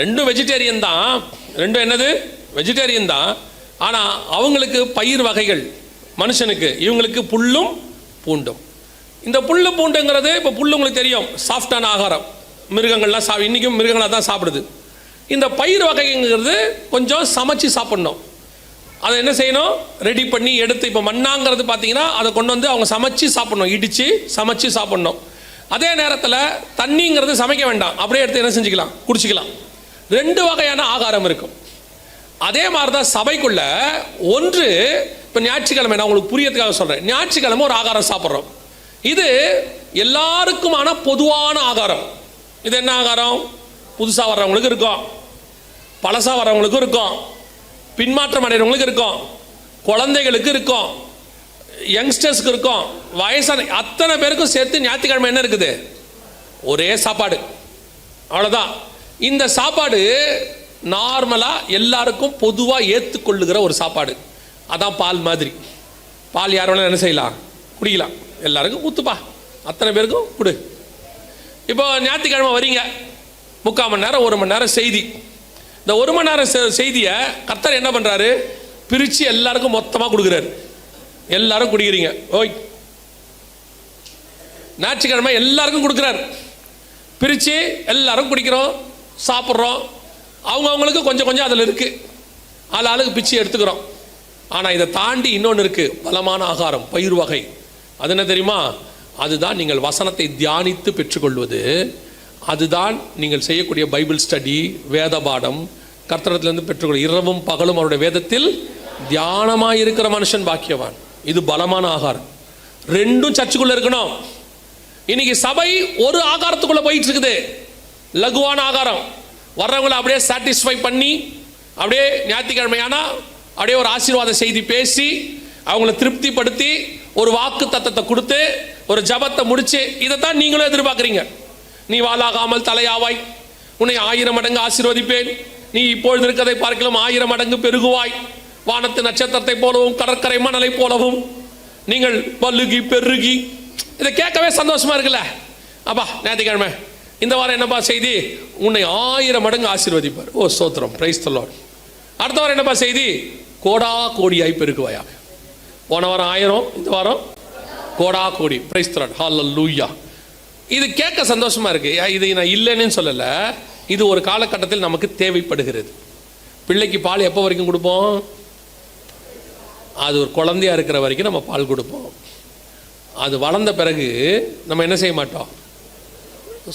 2 வெஜிடேரியன் தான். 2 என்னது? வெஜிடேரியன் தான். ஆனா அவங்களுக்கு பயிர் வகைகள், மனுஷனுக்கு, இவங்களுக்கு புல்லும் பூண்டும். இந்த புல்லு பூண்டுங்கிறது, இப்போ புல்லு உங்களுக்கு தெரியும், சாஃப்டான ஆகாரம். மிருகங்கள்லாம் இன்றைக்கும் மிருகங்களாக தான் சாப்பிடுது. இந்த பயிர் வகைங்கிறது கொஞ்சம் சமைச்சு சாப்பிடணும். அதை என்ன செய்யணும், ரெடி பண்ணி எடுத்து. இப்போ மண்ணாங்கிறது பார்த்தீங்கன்னா அதை கொண்டு வந்து அவங்க சமைச்சு சாப்பிடணும், இடித்து சமைச்சு சாப்பிடணும். அதே நேரத்தில் தண்ணிங்கிறது சமைக்க வேண்டாம், அப்படியே எடுத்து என்ன செஞ்சுக்கலாம், குடிச்சிக்கலாம். 2 வகையான ஆகாரம் இருக்கும். அதே மாதிரி தான் சபைக்குள்ள ஒன்று. இப்போ ஞாயிற்றுக்கிழமை நான் உங்களுக்கு புரியறதுக்காக சொல்கிறேன், ஞாயிற்றுக்கிழமை ஒரு ஆகாரம் சாப்பிட்றோம். இது எல்லாருக்குமான பொதுவான ஆகாரம். இது என்ன ஆகாரம்? புதுசாக வர்றவங்களுக்கு இருக்கும், பழசாக வர்றவங்களுக்கும் இருக்கும், பின்மாற்றம் அடைகிறவங்களுக்கு இருக்கும், குழந்தைகளுக்கு இருக்கும், யங்ஸ்டர்ஸ்க்கு இருக்கும், வயசான அத்தனை பேருக்கும் சேர்த்து ஞாயிற்றுக்கிழமை என்ன இருக்குது, ஒரே சாப்பாடு, அவ்வளோதான். இந்த சாப்பாடு நார்மலாக எல்லாருக்கும் பொதுவாக ஏற்றுக்கொள்ளுகிற ஒரு சாப்பாடு. அதான் பால் மாதிரி. பால் யார் வேணாலும் என்ன செய்யலாம், குடிக்கலாம். எல்லாருக்கும் ஊற்றுப்பா, அத்தனை பேருக்கும் கொடு. இப்போ ஞாயிற்றுக்கிழமை வரீங்க, 3/4 மணி நேரம் 1 மணி நேரம் செய்தி. இந்த 1 மணி நேரம் செய்தியை கர்த்தர் என்ன பண்ணுறாரு, பிரித்து எல்லாருக்கும் மொத்தமாக கொடுக்குறாரு. எல்லாரும் குடிக்கிறீங்க. ஓய், ஞாயிற்றுக்கிழமை எல்லாருக்கும் கொடுக்குறாரு, பிரித்து எல்லாரும் குடிக்கிறோம், சாப்பிட்றோம். அவங்கவுங்களுக்கு கொஞ்சம் கொஞ்சம் அதில் இருக்குது, ஆளுக்கு பிச்சு எடுத்துக்கிறோம். ஆனால் இதை தாண்டி இன்னொன்று இருக்குது, பலமான ஆகாரம், பயிர் வகை. அது என்ன தெரியுமா? அதுதான் நீங்கள் வசனத்தை தியானித்து பெற்றுக்கொள்வது. அதுதான் நீங்கள் செய்யக்கூடிய பைபிள் ஸ்டடி, வேத பாடம், கர்த்தரிடத்திலிருந்து பெற்றுக்கொள்ள. இரவும் பகலும் அவருடைய வேதத்தில் தியானமாக இருக்கிற மனுஷன் பாக்கியவான். இது பலமான ஆகாரம். 2ம் சர்ச்சுக்குள்ளே இருக்கணும். இன்னைக்கு சபை ஒரு ஆகாரத்துக்குள்ளே போயிட்டு இருக்குது, லகுவான ஆகாரம். வர்றவங்களை அப்படியே சாட்டிஸ்ஃபை பண்ணி, அப்படியே ஞாயிற்றுக்கிழமையானா அப்படியே ஒரு ஆசீர்வாத செய்தி பேசி அவங்கள திருப்திப்படுத்தி ஒரு வாக்கு தத்தத்தை கொடுத்து ஒரு ஜபத்தை முடிச்சு, இதைத்தான் நீங்களும் எதிர்பார்க்குறீங்க. நீ வாளாகாமல் தலையாவாய், உன்னை 1000 மடங்கு ஆசீர்வதிப்பேன், நீ இப்பொழுது இருக்கிறதை பார்க்கலாம் 1000 மடங்கு பெருகுவாய், வானத்து நட்சத்திரத்தை போலவும் கடற்கரை மணலை போலவும் நீங்கள் பல்லுகி பெருகி. இதை கேட்கவே சந்தோஷமா இருக்குல்ல? அப்பா ஞாயிற்றுக்கிழமை இந்த வாரம் என்னப்பா செய்தி, உன்னை 1000 மடங்கு ஆசீர்வதிப்பார். ஓ ஸ்தோத்திரம், பிரைஸ் தி லார்ட். அடுத்த வாரம் என்னப்பா செய்தி, கோடா கோடியாய் பெருகுவாயாக. போன வாரம் 1000, இந்த வாரம் கோடா கோடி, பிரைஸ் தி லார்ட், ஹல்லேலூயா. இது கேட்க சந்தோஷமா இருக்கு. இது நான் இல்லைன்னு சொல்லலை, இது ஒரு காலகட்டத்தில் நமக்கு தேவைப்படுகிறது. பிள்ளைக்கு பால் எப்போ வரைக்கும் கொடுப்போம்? அது ஒரு குழந்தையா இருக்கிற வரைக்கும் நம்ம பால் கொடுப்போம். அது வளர்ந்த பிறகு நம்ம என்ன செய்ய மாட்டோம்,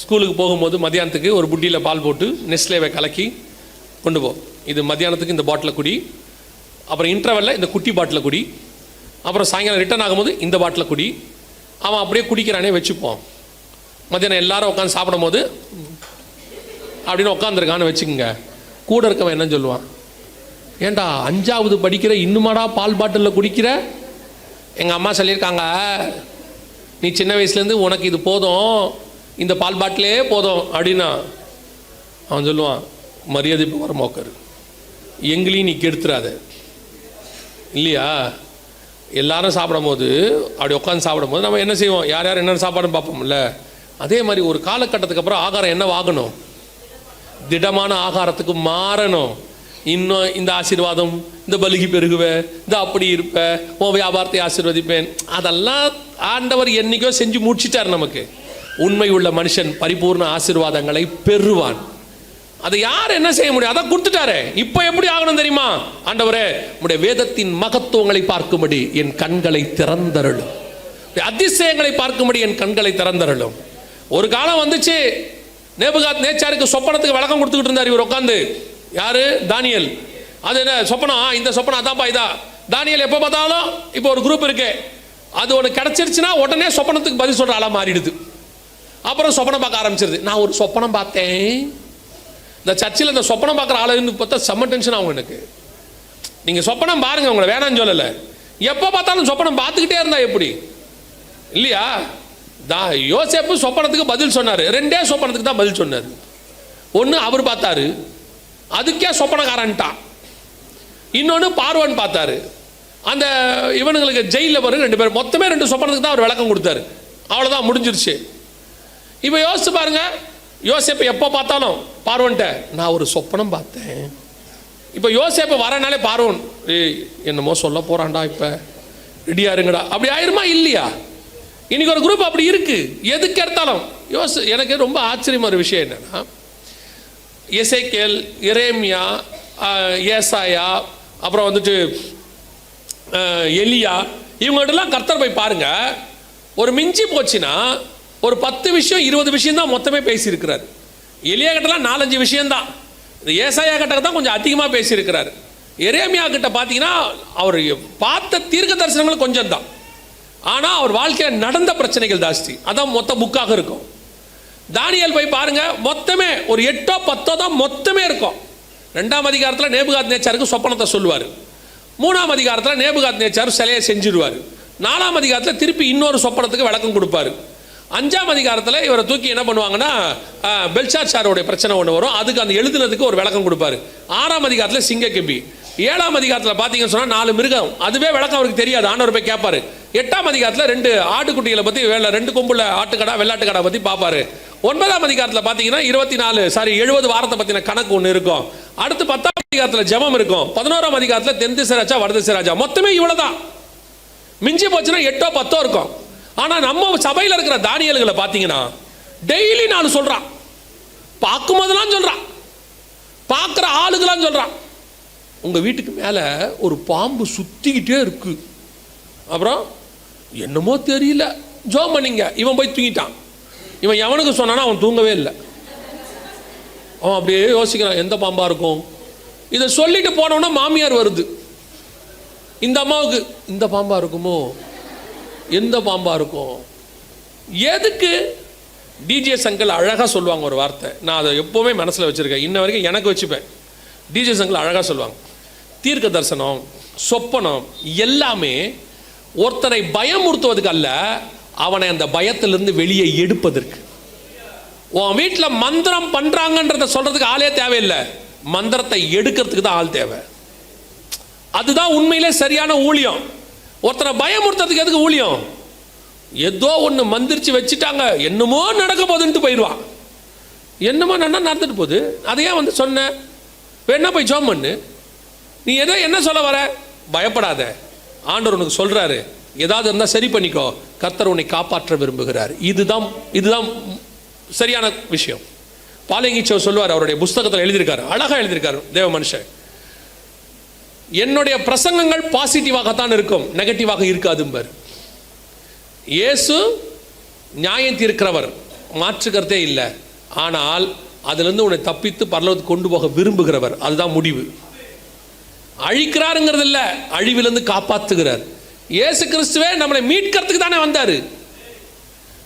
ஸ்கூலுக்கு போகும்போது மத்தியானத்துக்கு ஒரு புட்டியில் பால் போட்டு நெஸ்லேவை கலக்கி கொண்டு போ, இது மத்தியானத்துக்கு இந்த பாட்டில் குடி, அப்புறம் இன்டர்வெல்ல இந்த குட்டி பாட்டில் குடி, அப்புறம் சாயங்காலம் ரிட்டர்ன் ஆகும்போது இந்த பாட்டில் குடி. அவன் அப்படியே குடிக்கிறானே வச்சுப்போம். மத்தியானம் எல்லாரும் உட்காந்து சாப்பிடும் போது அப்படின்னு உட்காந்துருக்கான்னு வச்சுக்கோங்க. கூட இருக்கவன் என்ன சொல்லுவான், ஏண்டா 5வது படிக்கிற இன்னுமாடா பால் பாட்டிலில் குடிக்கிற? எங்கள் அம்மா சொல்லியிருக்காங்க, நீ சின்ன வயசுலேருந்து உனக்கு இது போதும், இந்த பால் பாட்டிலே போதும் அப்படின்னா. அவன் சொல்லுவான், மரியாதை வர மோக்கர், எங்களையும் நீ கெடுத்துறாத இல்லையா? எல்லாரும் சாப்பிடும் போது அப்படி உட்காந்து சாப்பிடும் போது நம்ம என்ன செய்வோம், யார் யார் என்னென்ன சாப்பாடுன்னு பார்ப்போம்ல. அதே மாதிரி ஒரு காலகட்டத்துக்கு அப்புறம் ஆகாரம் என்ன ஆகணும், திடமான ஆகாரத்துக்கு மாறணும். இன்னும் இந்த ஆசீர்வாதம், இந்த பலுகி பெருகுவ, இந்த அப்படி இருப்ப, உன் வியாபாரத்தை ஆசீர்வதிப்பேன், அதெல்லாம் ஆண்டவர் என்னைக்கோ செஞ்சு முடிச்சிட்டார் நமக்கு. உண்மை உள்ள மனுஷன் பரிபூர்ண ஆசீர்வாதங்களை பெறுவான். அதை யார் என்ன செய்ய முடியும், அதை கொடுத்துட்டாரு. இப்போ எப்படி ஆகணும் தெரியுமா? ஆண்டவரே, உம்முடைய வேதத்தின் மகத்துவங்களை பார்க்கும்படி என் கண்களை திறந்தருளும், அதிசயங்களை பார்க்கும்படி என் கண்களை திறந்தருளும். ஒரு காலம் வந்துச்சு, நேச்சாருக்கு சொப்பனத்துக்கு விளக்கம் கொடுத்துக்கிட்டு இருந்தார் இவர் உட்காந்து. யாரு? தானியேல். அது என்ன சொப்பனம், இந்த சொப்பனம் அதான்ப்பா இதா. தானியேல் எப்போ பார்த்தாலும் இப்போ ஒரு குரூப் இருக்கு, அது ஒன்று கிடைச்சிருச்சுன்னா உடனே சொப்பனத்துக்கு பதில் சொல்ற ஆளா மாறிடுது. அப்புறம் சொப்பனம் பார்க்க ஆரம்பிச்சிருது. நான் ஒரு சொப்பனம் பார்த்தேன். இந்த சர்ச்சில் இந்த சொப்பனம் பார்க்குற ஆளுன்னு பார்த்தா செம்ம டென்ஷன் ஆகும் எனக்கு. நீங்கள் சொப்பனம் பாருங்க, உங்களை வேணான்னு சொல்லலை. எப்போ பார்த்தாலும் சொப்பனம் பார்த்துக்கிட்டே இருந்தா எப்படி இல்லையா? யோசேப்பு சொப்பனத்துக்கு பதில் சொன்னார். 2 சொப்பனத்துக்கு தான் பதில் சொன்னார். ஒன்று அவர் பார்த்தாரு, அதுக்கே சொப்பனக்காரன்ட்டான். இன்னொன்று பார்வன் பார்த்தாரு. அந்த இவனுங்களுக்கு ஜெயிலில் பாருங்க 2 பேர், மொத்தமே 2 சொப்பனத்துக்கு தான் அவர் விளக்கம் கொடுத்தாரு. அவ்வளோதான், முடிஞ்சிருச்சு. இப்போ யோசிச்சு பாருங்க, யோசேப்பு எப்போ பார்த்தாலும் பார்வன்ட்ட நான் ஒரு சொப்பனம் பார்த்தேன். இப்போ யோசேப்பு வரனாலே பார்வன் என்னமோ சொல்ல போறான்டா, இப்போ ரெடியா இருங்கடா, அப்படி ஆயிருமா இல்லையா? இன்னைக்கு ஒரு குரூப் அப்படி இருக்கு. எதுக்கு எடுத்தாலும் எனக்கு ரொம்ப ஆச்சரியமான ஒரு விஷயம் என்னன்னா, எசேக்கியேல், எரேமியா, ஏசாயா, அப்புறம் வந்துட்டு எலியா, இவங்ககிட்டலாம் கர்த்தர் போய் பாருங்க, ஒரு மிஞ்சி போச்சுன்னா ஒரு 10 விஷயம் 20 விஷயம் தான் மொத்தமே பேசியிருக்கிறார். எலியா கிட்டலாம் 4-5 விஷயம்தான். இந்த ஏசாயா கிட்ட தான் கொஞ்சம் அதிகமாக பேசியிருக்கிறார். எரேமியா கிட்ட பார்த்தீங்கன்னா அவர் பார்த்த தீர்க்க தரிசனங்கள் கொஞ்சம் தான், ஆனால் அவர் வாழ்க்கையில் நடந்த பிரச்சனைகள் ஜாஸ்தி. அதான் மொத்த புக்காக இருக்கும். தானியேல் போய் பாருங்க, மொத்தமே ஒரு 8-10 தான் மொத்தமே இருக்கும். 2ஆம் அதிகாரத்தில் நேபுகாத்நேச்சாருக்கு சொப்பனத்தை சொல்லுவார். 3ஆம் அதிகாரத்தில் நேபுகாத்நேச்சார் சிலையை செஞ்சிருவார். 4ஆம் அதிகாரத்தில் திருப்பி இன்னொரு சொப்பனத்துக்கு விளக்கம் கொடுப்பாரு. 5ஆம் அதிகாரத்தில் இவரை தூக்கி என்ன பண்ணுவாங்கன்னா பெல்ஷாத்சாரோடைய பிரச்சனை ஒன்று வரும், அதுக்கு அந்த எழுதுனதுக்கு ஒரு விளக்கம் கொடுப்பாரு. 6ஆம் அதிகாரத்தில் சிங்கக்கெபி. 7ஆம் அதிகாரத்தில் பார்த்தீங்கன்னு சொன்னால் 4 மிருகம், அதுவே விளக்கம் அவருக்கு தெரியாது, ஆண்டவர் போய் கேட்பாரு. 8ஆம் அதிகாரத்தில் 2 ஆட்டுக்குட்டிகளை பற்றி 2 கொம்புல ஆட்டுக்கடா வெள்ளாட்டுக்கடா பற்றி பார்ப்பாரு. 9ஆம் அதிகாரத்தில் பார்த்தீங்கன்னா 70 வாரத்தை பற்றின கணக்கு ஒன்று இருக்கும். அடுத்து 10ஆம் அதிகாரத்தில் ஜெபம் இருக்கும். 11ஆம் அதிகாரத்தில் தென்திசை ராஜா வடதிசை ராஜா. மொத்தமே இவ்வளோதான். மிஞ்சி போச்சுன்னா 8-10 இருக்கும். ஆனால் நம்ம சபையில் இருக்கிற தானியல்களை பார்த்தீங்கன்னா டெய்லி 4 சொல்கிறான், பார்க்கும் போதெல்லாம் சொல்கிறான், பார்க்குற ஆளுகளாம் சொல்கிறான். உங்கள் வீட்டுக்கு மேலே ஒரு பாம்பு சுற்றிக்கிட்டே இருக்கு, அப்புறம் என்னமோ தெரியல ஜோம் பண்ணிங்க, இவன் போய் தூங்கிட்டான். இவன் எவனுக்கு சொன்னானா அவன் தூங்கவே இல்லை. அவன் அப்படியே யோசிக்கிறான், எந்த பாம்பாக இருக்கும். இதை சொல்லிட்டு போனோன்னா மாமியார் வருது, இந்த அம்மாவுக்கு இந்த பாம்பாக இருக்குமோ, எந்த பாம்பாக இருக்கும். எதுக்கு? டிஜே சங்கல் அழகாக சொல்லுவாங்க ஒரு வார்த்தை, நான் அதை எப்போவுமே மனசில் வச்சுருக்கேன், இன்ன வரைக்கும் எனக்கு வச்சுப்பேன். டிஜே சங்கல் அழகாக சொல்லுவாங்க, தீர்க்க தரிசனம் சொப்பனம் எல்லாமே ஒருத்தரை பயமுறுத்துவதுக்கு அல்ல, அவனை அந்த பயத்திலிருந்து வெளியே எடுப்பதற்கு. உன் வீட்டில் மந்திரம் பண்ணுறாங்கன்றத சொல்கிறதுக்கு ஆளே தேவையில்லை, மந்திரத்தை எடுக்கிறதுக்கு தான் ஆள் தேவை. அதுதான் உண்மையிலே சரியான ஊழியம். ஒருத்தனை பயமுறுத்துறதுக்கு எதுக்கு ஊழியம்? ஏதோ ஒன்று மந்திரிச்சு வச்சுட்டாங்க, என்னமோ நடக்க போகுதுன்ட்டு போயிடுவான். என்னமோ நடந்துட்டு போகுது, அதையே வந்து சொன்ன வேணா போய் ஜோம் பண்ணு. நீ என்ன சொல்ல வர? பயப்படாத, ஆண்டவர் உனக்கு சொல்றாரு, ஏதாவது இருந்தால் சரி பண்ணிக்கோ, கர்த்தர் உன்னை காப்பாற்ற விரும்புகிறார். இதுதான் சரியான விஷயம். பாலங்கிச்சோ சொல்லுவார், அவருடைய புஸ்தகத்தில் எழுதியிருக்காரு, அழகாக எழுதியிருக்காரு தேவ மனுஷன். என்னுடைய பிரசங்கங்கள் பாசிட்டிவாகத்தான் இருக்கும், நெகட்டிவாக இருக்காதும்பர். இயேசு நியாயம் தீர்க்கிறவர், மாற்றுக்கிறதே இல்லை. ஆனால் அதிலிருந்து உன்னை தப்பித்து பரலோகத்துக்கு கொண்டு போக விரும்புகிறவர், அதுதான் முடிவு. அழிக்கிறாருங்கிறது இல்லை, அழிவிலிருந்து காப்பாற்றுகிறார். இயேசு கிறிஸ்துவே நம்மளை மீட்கிறதுக்கு தானே வந்தார்.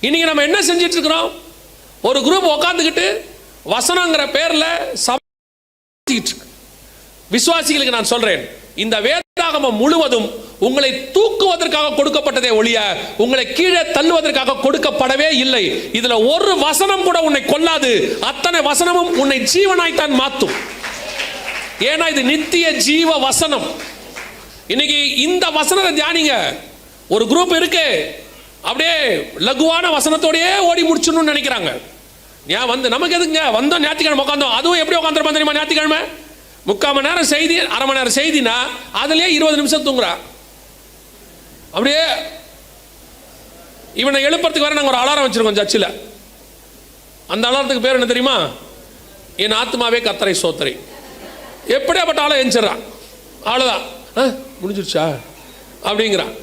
இன்னைக்கு நம்ம என்ன செஞ்சிட்டு இருக்கிறோம்? ஒரு குரூப் உட்காந்துக்கிட்டு வசனங்கிற பேரில் விசுவாசிகளுக்கு நான் சொல்றேன், இந்த வேதாகமம் முழுவதும் உங்களை தூக்குவதற்காக கொடுக்கப்பட்டதே ஒழிய உங்களை கீழே தள்ளுவதற்காக கொடுக்கப்படவே இல்லை. இதுல ஒரு வசனம் கூட உன்னை கொல்லாது, அத்தனை வசனமும் உன்னை ஜீவனாய்த்தான் மாற்றும். ஏன்னா இது நித்திய ஜீவ வசனம். இன்னைக்கு இந்த வசனத்தை தியானிங்க. ஒரு குரூப் இருக்கு, அப்படியே லகுவான வசனத்தோடயே ஓடி முடிச்சணும்னு நினைக்கிறாங்க. ஏன் வந்து நமக்கு எதுங்க, வந்தோம் ஞாயிற்றுக்கிழமை உட்காந்தோம், அதுவும் எப்படி உட்காந்துருப்போம் தெரியுமா? ஞாயிற்றுக்கிழமை 3/4 மணி நேரம் செய்தி, 1/2 மணி நேரம் செய்தினா அதுலயே 20 நிமிஷம் தூங்குறா. அப்படியே இவனை எழுப்புறதுக்கு வேற நாங்கள் ஒரு அலாரம் வச்சிருக்கோம் சர்ச்சில். அந்த அலாரத்துக்கு பேர் என்ன தெரியுமா? என் ஆத்மாவே கர்த்தரை ஸ்தோத்திரி. எப்படியாப்பட்ட ஆளை எஞ்சிடறான், அவ்வளோதான் முடிஞ்சிருச்சா அப்படிங்கிறான்.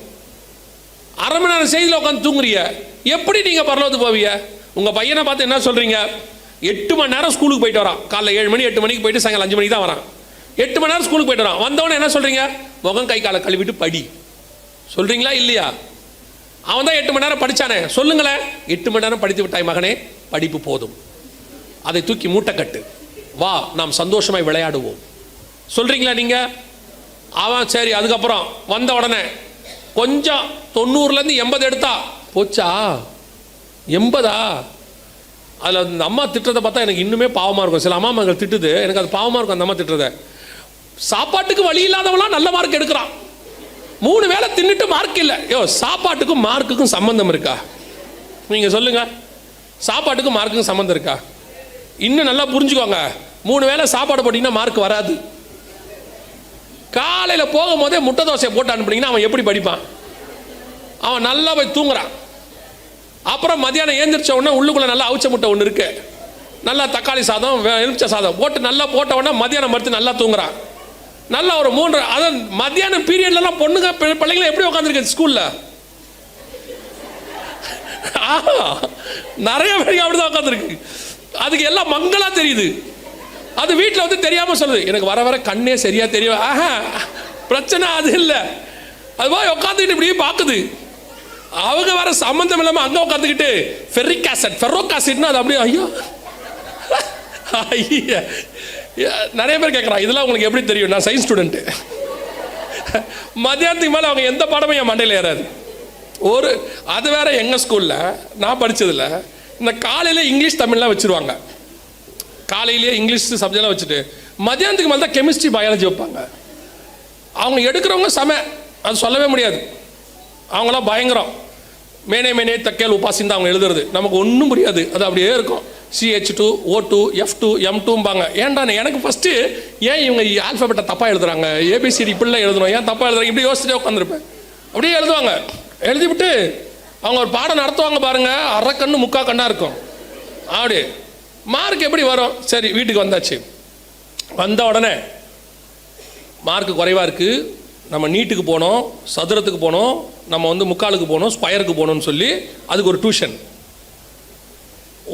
1/2 மணி நேரம் செய்தியில் உட்காந்து தூங்குறீங்க, எப்படி நீங்கள் பரலோகத்துக்கு போவீங்க? உங்கள் பையனை பார்த்து என்ன சொல்கிறீங்க? 8 மணி நேரம் ஸ்கூலுக்கு போயிட்டு வரான், காலைல 7 மணி 8 மணிக்கு போயிட்டு சாயங்காலம் 5 மணிக்கு தான் வரான். 8 மணி நேரம் ஸ்கூலுக்கு போயிட்டு வரான். வந்தவொடனே என்ன சொல்கிறீங்க? முகம் கை காலை கழுவிட்டு படி சொல்கிறீங்களா இல்லையா? அவன் தான் 8 மணி நேரம் படித்தானே, சொல்லுங்களேன். 8 மணி நேரம் படித்து விட்டாய் மகனே, படிப்பு போதும், அதை தூக்கி மூட்டை கட்டு, வா நாம் சந்தோஷமாய் விளையாடுவோம் சொல்கிறீங்களா நீங்கள்? அவன் சரி, அதுக்கப்புறம் வந்த உடனே கொஞ்சம் 90லேருந்து 80 எடுத்தா போச்சா, 80ஆ? அதில் அந்த அம்மா திட்டுறதை பார்த்தா எனக்கு இன்னுமே பாவமாக இருக்கும். சில அம்மா மகள் திட்டுது, எனக்கு அது பாவமாக இருக்கும் அந்த அம்மா திட்டுறதை. சாப்பாட்டுக்கு வழி இல்லாதவங்களாம் நல்ல மார்க் எடுக்கிறான், 3 வேளை தின்னுட்டு மார்க் இல்லை. சாப்பாட்டுக்கும் மார்க்குக்கும் சம்பந்தம் இருக்கா? நீங்கள் சொல்லுங்க, சாப்பாட்டுக்கும் மார்க்குக்கும் சம்பந்தம் இருக்கா? இன்னும் நல்லா புரிஞ்சுக்கோங்க, 3 வேளை சாப்பாடு போட்டிங்கன்னா மார்க் வராது. காலையில் போகும்போதே முட்டை தோசையை போட்டு அனுப்புனீங்கன்னா அவன் எப்படி படிப்பான்? அவன் நல்லா போய் தூங்குறான். அப்புறம் மதியானம் ஏந்திரிச்ச உடனே உள்ளுக்குள்ளே நல்லா அவிச்ச முட்டை ஒன்று இருக்கு, நல்லா தக்காளி சாதம் எலுமிச்சை சாதம் போட்டு நல்லா போட்ட உடனே மதியானம் மறுத்து நல்லா தூங்குறான். நல்லா ஒரு 3 அதான் மத்தியானம் பீரியட்லாம் பொண்ணுங்க பிள்ளைங்களை எப்படி உட்காந்துருக்கு ஸ்கூல்ல? நிறைய பேருக்கு அப்படிதான் உட்காந்துருக்கு. அதுக்கு எல்லாம் மங்களா தெரியுது. அது வீட்டில் வந்து தெரியாம சொல்லுது, எனக்கு வர வர கண்ணே சரியா தெரியும். பிரச்சனை அது இல்லை. அது போய் உட்காந்துக்கிட்டு இப்படியே பார்க்குது. அவங்க வர சம்பந்தம் இல்லாமல் அங்கே உட்காந்துக்கிட்டு ஃபெர்ரிக் ஆசிட் ஃபெர்ரோக் ஆசிட்னா அது அப்படியே ஐயோ ஐயா. நிறைய பேர் கேட்குறான், இதெல்லாம் உங்களுக்கு எப்படி தெரியும்? நான் சயின்ஸ் ஸ்டூடெண்ட்டு. மத்தியானத்துக்கு மேலே அவங்க எந்த பாடமும் என் மண்டையில் ஏறாது. அது வேற எங்கள் ஸ்கூலில் நான் படித்ததில் இந்த காலையில் இங்கிலீஷ் தமிழ்லாம் வச்சுருவாங்க. காலையிலேயே இங்கிலீஷ் சப்ஜெக்ட்லாம் வச்சுட்டு மத்தியானத்துக்கு மேலே தான் கெமிஸ்ட்ரி பயாலஜி வைப்பாங்க. அவங்க எடுக்கிறவங்க அது சொல்லவே முடியாது. அவங்களாம் பயங்கரம். மேனே தக்கேல் உபாசின்னு தான் அவங்க எழுதுறது. நமக்கு ஒன்றும் புரியாது. அது அப்படியே இருக்கும். CH2 O2 F2 M2பாங்க. ஏன்டா எனக்கு ஃபஸ்ட்டு ஏன் இவங்க ஆல்ஃபபெட்டை தப்பாக எழுதுறாங்க, ABCD இப்படிலாம் எழுதணும், ஏன் தப்பாக எழுதுறாங்க, இப்படி யோசிச்சுட்டே உட்காந்துருப்பேன். அப்படியே எழுதுவாங்க. எழுதிவிட்டு அவங்க ஒரு பாடம் நடத்துவாங்க பாருங்க, அரை கண்ணு முக்கா கண்ணா இருக்கும். அப்படி மார்க் எப்படி வரும்? சரி, வீட்டுக்கு வந்தாச்சு. வந்த உடனே மார்க்கு குறைவாக இருக்குது, நம்ம நீட்டுக்கு போனோம், சதுரத்துக்கு போனோம், நம்ம வந்து முக்காலுக்கு போனோம், ஸ்கொயருக்கு போகணும்னு சொல்லி அதுக்கு ஒரு டியூஷன்.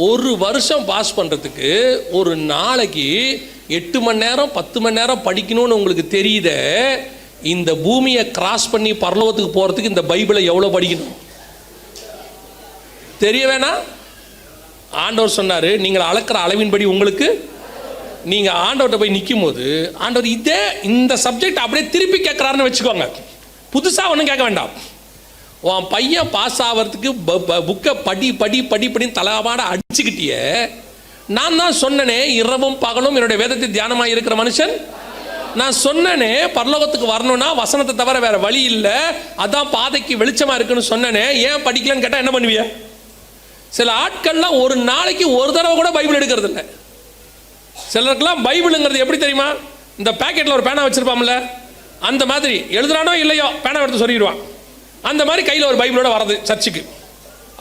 ஒரு வருஷம் பாஸ் பண்ணுறதுக்கு ஒரு நாளைக்கு 8 மணி நேரம் 10 மணி நேரம் படிக்கணும்னு உங்களுக்கு தெரியுதே. இந்த பூமியை கிராஸ் பண்ணி பரலோகத்துக்கு போகிறதுக்கு இந்த பைபிளை எவ்வளோ படிக்கணும் தெரிய வேணா? ஆண்டவர் சொன்னார், நீங்கள் அளக்கிற அளவின்படி உங்களுக்கு. நீங்கள் ஆண்டவர்கிட்ட போய் நிற்கும் போது ஆண்டவர் இந்த சப்ஜெக்ட் அப்படியே திருப்பி கேட்குறாருன்னு வச்சுக்கோங்க. புதுசாக ஒன்றும் கேட்க வேண்டாம். உன் பையன் பாஸ் ஆகிறதுக்கு புக்கை படின்னு தலவாட அடிச்சுக்கிட்டிய. நான் தான் சொன்னனே, இரவும் பகலும் என்னுடைய வேதத்தை தியானமாக இருக்கிற மனுஷன். நான் சொன்னனே, பரலோகத்துக்கு வரணும்னா வசனத்தை தவிர வேற வழி இல்லை, அதான் பாதைக்கு வெளிச்சமாக இருக்குன்னு சொன்னனே. ஏன் படிக்கலன்னு கேட்டால் என்ன பண்ணுவிய? சில ஆட்கள்லாம் ஒரு நாளைக்கு ஒரு தடவை கூட பைபிள் எடுக்கிறது இல்லை. சிலருக்கெல்லாம் பைபிளுங்கிறது எப்படி தெரியுமா? இந்த பேக்கெட்டில் ஒரு பேனா வச்சிருப்பாங்கல்ல, அந்த மாதிரி எழுதுறானோ இல்லையோ பேனா எடுத்து சொல்லிடுவான். அந்த மாதிரி கையில் ஒரு பைபிளோட வரது சர்ச்சுக்கு,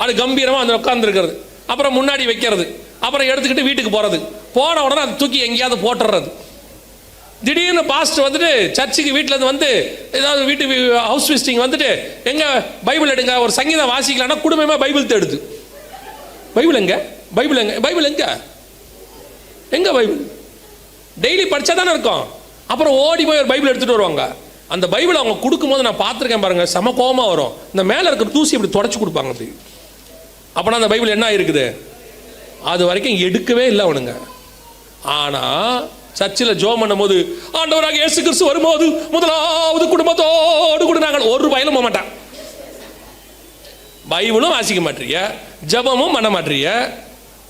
அது கம்பீரமாக அந்த உட்காந்துருக்கிறது, அப்புறம் முன்னாடி வைக்கிறது, அப்புறம் எடுத்துக்கிட்டு வீட்டுக்கு போகிறது. போன உடனே அதை தூக்கி எங்கேயாவது போட்டுறது. திடீர்னு பாஸ்டர் வந்துட்டு சர்ச்சுக்கு வீட்டிலேருந்து வந்து ஏதாவது வீட்டு ஹவுஸ் விசிட்டிங் வந்துட்டு எங்கே பைபிள் எடுங்க, ஒரு சங்கீதம் வாசிக்கலான்னா குடும்பமாக பைபிள் தேடுது. பைபிள் எங்க? பைபிள் எங்க? பைபிள் எங்க? எங்க பைபிள்? டெய்லி படித்தா தானே இருக்கும். அப்புறம் ஓடி போய் ஒரு பைபிள் எடுத்துகிட்டு வருவாங்க. அந்த பைபிள் அவங்க கொடுக்கும்போது நான் பார்த்துருக்கேன் பாருங்க, செம கோபமாக வரும். இந்த மேலே இருக்கிற தூசி இப்படி தொடச்சி கொடுப்பாங்க. அப்படி அப்போனா அந்த பைபிள் என்ன ஆயிருக்குது? அது வரைக்கும் எடுக்கவே இல்லை அவனுங்க. ஆனால் சர்ச்சில் ஜோம் பண்ணும் போது, ஆண்டவராக இயேசு கிறிஸ்து வரும்போது முதலாவது குடும்பத்தோடு கூட நாங்கள் ஒரு பைபிளும் போக மாட்டான். பைபிளும் வாசிக்க மாட்டீங்க, ஜபமும் பண்ண மாட்டீங்க,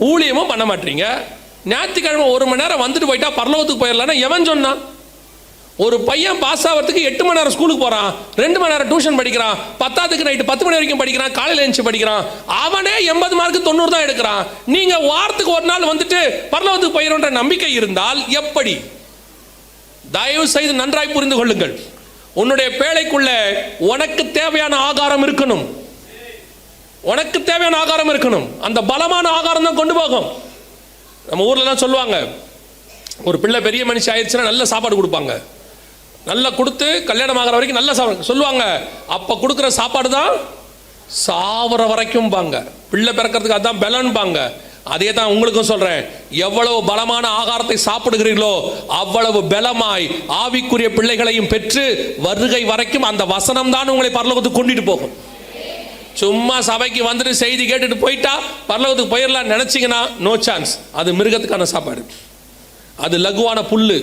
ஊழியமும் பண்ண மாட்டீங்க. ஞாயிற்றுக்கிழமை 1 மணி நேரம் வந்துட்டு போயிட்டா பரலோகத்துக்கு போயிடலான்னா எவன் சொன்னான்? ஒரு பையன் பாஸ் ஆகிறதுக்கு 8 மணி நேரம் ஸ்கூலுக்கு போகிறான், 2 மணி நேரம் டியூஷன் படிக்கிறான், 10க்கு நைட்டு 10 மணி வரைக்கும் படிக்கிறான், காலையில் எழுந்து படிக்கிறான். அவனே 80 மார்க்கு 90 தான் எடுக்கிறான். நீங்கள் வாரத்துக்கு ஒரு நாள் வந்துட்டு பரலோகத்துக்கு போயிடும்ன்ற நம்பிக்கை இருந்தால் எப்படி? தயவு செய்து நன்றாய் புரிந்து கொள்ளுங்கள். உன்னுடைய பேழைக்குள்ள உனக்கு தேவையான ஆகாரம் இருக்கணும். உனக்கு தேவையான ஆகாரம் இருக்கணும். அந்த பலமான ஆகாரம் தான் கொண்டு போகும். நம்ம ஊர்லலாம் சொல்லுவாங்க, ஒரு பிள்ளை பெரிய மனுஷி ஆயிடுச்சுன்னா நல்ல சாப்பாடு கொடுப்பாங்க. நல்லா கொடுத்து கல்யாணம் ஆகிற வரைக்கும் நல்ல சாப்பாடு சொல்லுவாங்க. அப்போ கொடுக்குற சாப்பாடு தான் சாவர வரைக்கும் பாங்க. பிள்ளை பிறக்கிறதுக்கு அதுதான் பலன் பாங்க. அதே தான் உங்களுக்கும் சொல்கிறேன். எவ்வளவு பலமான ஆகாரத்தை சாப்பிடுகிறீர்களோ அவ்வளவு பலமாய் ஆவிக்குரிய பிள்ளைகளையும் பெற்று வருகை வரைக்கும் அந்த வசனம் தான் உங்களை பரலோகத்துக்கு கொண்டுட்டு போகும். சும்மா சபைக்கு வந்துட்டு செய்தி கேட்டுட்டு போயிட்டா பரலோகத்துக்கு போயிடலாம் நினச்சிங்கன்னா நோ சான்ஸ். அது மிருகத்துக்கான சாப்பாடு, அது லகுவான புல்லு.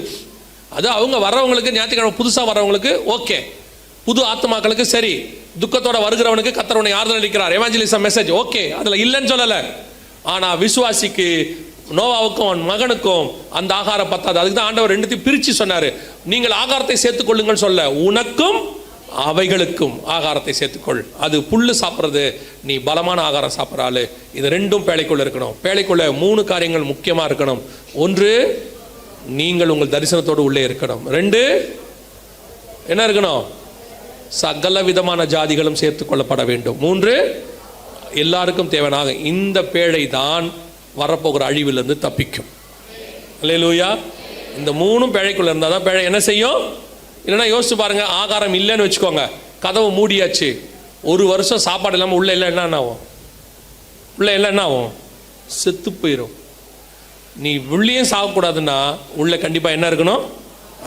அது அவங்க வர்றவங்களுக்கு, ஞாயிற்றுக்கிழமை புதுசாக வர்றவங்களுக்கு ஓகே, புது ஆத்மாக்களுக்கு சரி, துக்கத்தோட வருகிறவனுக்கு கர்த்தர் ஆறுதல் அளிக்கிறார், எவாஞ்சலிசம் மெசேஜ் ஓகே, அதில் இல்லைன்னு சொல்லலை. ஆனால் விசுவாசிக்கு, நோவாவுக்கும் அவன் மகனுக்கும் அந்த ஆகாரம் பத்தாது. அதுக்கு தான் ஆண்டவர் 2த்தையும் பிரித்து சொன்னார். நீங்கள் ஆகாரத்தை சேர்த்துக்கொள்ளுங்கள் சொல்ல, உனக்கும் அவைகளுக்கும் ஆகாரத்தை சேர்த்துக்கொள். அது புல்லு சாப்பிட்றது, நீ பலமான ஆகாரம் சாப்பிட்றாள். இது 2ம் பேழைக்குள்ள இருக்கணும். பேழைக்குள்ள 3 காரியங்கள் முக்கியமாக இருக்கணும். 1, நீங்கள் உங்கள் தரிசனத்தோடு உள்ளே இருக்கணும். 2, என்ன இருக்கணும்? சகல விதமான ஜாதிகளும் சேர்த்துக் கொள்ளப்பட வேண்டும். 3, எல்லாருக்கும் தேவையான இந்த பேழை தான் வரப்போகிற அழிவிலிருந்து தப்பிக்கும். அல்லேலூயா. இந்த 3ம் பேழைக்குள்ள இருந்தால் தான் பேழை என்ன செய்யும்? இல்லைன்னா யோசிச்சு பாருங்க, ஆகாரம் இல்லைன்னு வச்சுக்கோங்க, கதவு மூடியாச்சு, ஒரு வருஷம் சாப்பாடு இல்லாமல் உள்ள எல்லாம் என்ன ஆகும்? உள்ள எல்லாம் என்ன ஆகும்? செத்து போயிடும். நீ உள்ளேயும் சாகக்கூடாதுன்னா உள்ள கண்டிப்பாக என்ன இருக்கணும்?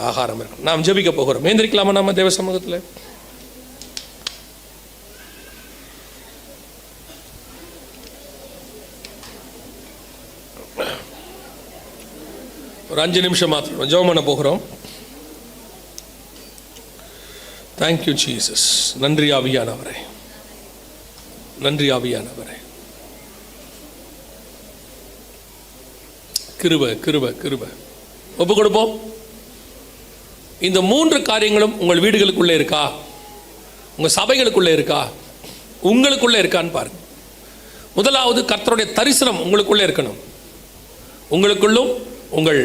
ஆகாரம் இருக்கணும். நாம் ஜெபிக்க போகிறோம். ஏந்திரிக்கலாமா நம்ம தேவ சமூகத்தில்? ஒரு 5 நிமிஷம் மாத்திரம் ஜெபம் பண்ண போகிறோம். Thank you Jesus. நன்றி ஆவியானவரே, நன்றி ஆவியானவரே. கிருபை கிருபை கிருபை. ஒப்பு கொடுப்போம். இந்த 3 காரியங்களும் உங்கள் வீடுகளுக்குள்ளே இருக்கா? உங்கள் சபைகளுக்குள்ளே இருக்கா? உங்களுக்குள்ளே இருக்கான்னு பாருங்க. முதலாவது, கர்த்தருடைய தரிசனம் உங்களுக்குள்ளே இருக்கணும். உங்களுக்குள்ளும் உங்கள்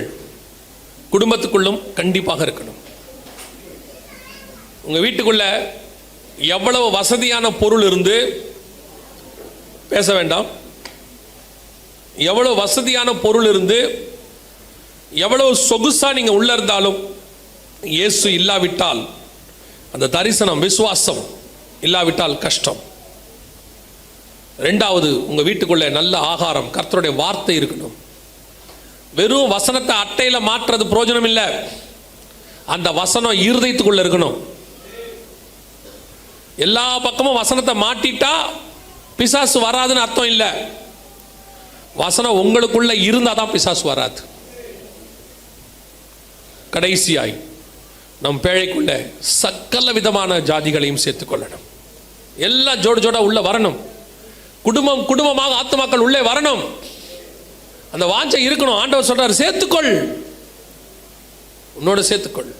குடும்பத்துக்குள்ளும் கண்டிப்பாக இருக்கணும். உங்கள் வீட்டுக்குள்ள எவ்வளவு வசதியான பொருள் இருந்து பேச வேண்டாம், எவ்வளவு வசதியான பொருள் இருந்து எவ்வளவு சொகுசா நீங்க உள்ள இருந்தாலும் இயேசு இல்லாவிட்டால், அந்த தரிசனம் விசுவாசம் இல்லாவிட்டால் கஷ்டம். 2வது, உங்க வீட்டுக்குள்ள நல்ல ஆகாரம், கர்த்தருடைய வார்த்தை இருக்கணும். வெறும் வசனத்தை அட்டையில மாற்றுறது பிரயோஜனம் இல்லை, அந்த வசனம் இருதயத்துக்குள்ள இருக்கணும். எல்லா பக்கமும் வசனத்தை மாட்டிட்டா பிசாசு வராதுன்னு அர்த்தம் இல்லை. வசனம் உங்களுக்குள்ள இருந்தாதான் பிசாசு வராது. கடைசியாய் நம் பேழைக்குள்ள சகல விதமான ஜாதிகளையும் சேர்த்துக்கொள்ளணும். எல்லாம் ஜோடு ஜோடா உள்ள வரணும். குடும்பம் குடும்பமாக ஆத்துமாக்கள் உள்ளே வரணும். அந்த வாஞ்சை இருக்கணும். ஆண்டவர் சொல்றாரு, சேர்த்துக்கொள், உன்னோட சேர்த்துக்கொள்.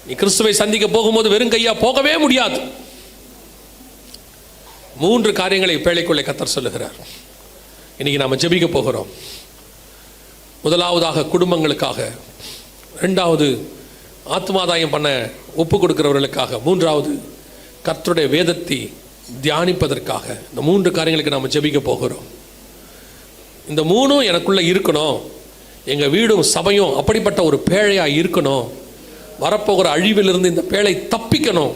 நீ கிறிஸ்துவை சந்திக்க போகும்போது வெறும் கையா போகவே முடியாது. 3 காரியங்களை பேழைக்குள்ளே கர்த்தர் சொல்லுகிறார். இன்னைக்கு நாம ஜெபிக்க போகிறோம். முதலாவதாக குடும்பங்களுக்காக, 2வது ஆத்மாதாயம் பண்ண ஒப்பு கொடுக்கிறவர்களுக்காக, 3வது கர்த்தருடைய வேதத்தை தியானிப்பதற்காக. இந்த 3 காரியங்களுக்கு நாம ஜெபிக்க போகிறோம். இந்த 3 எனக்குள்ள இருக்கணும். எங்க வீடும் சபையும் அப்படிப்பட்ட ஒரு பேழையா இருக்கணும். வரப்போகிற அழிவிலிருந்து இந்த பேழை தப்பிக்கணும்.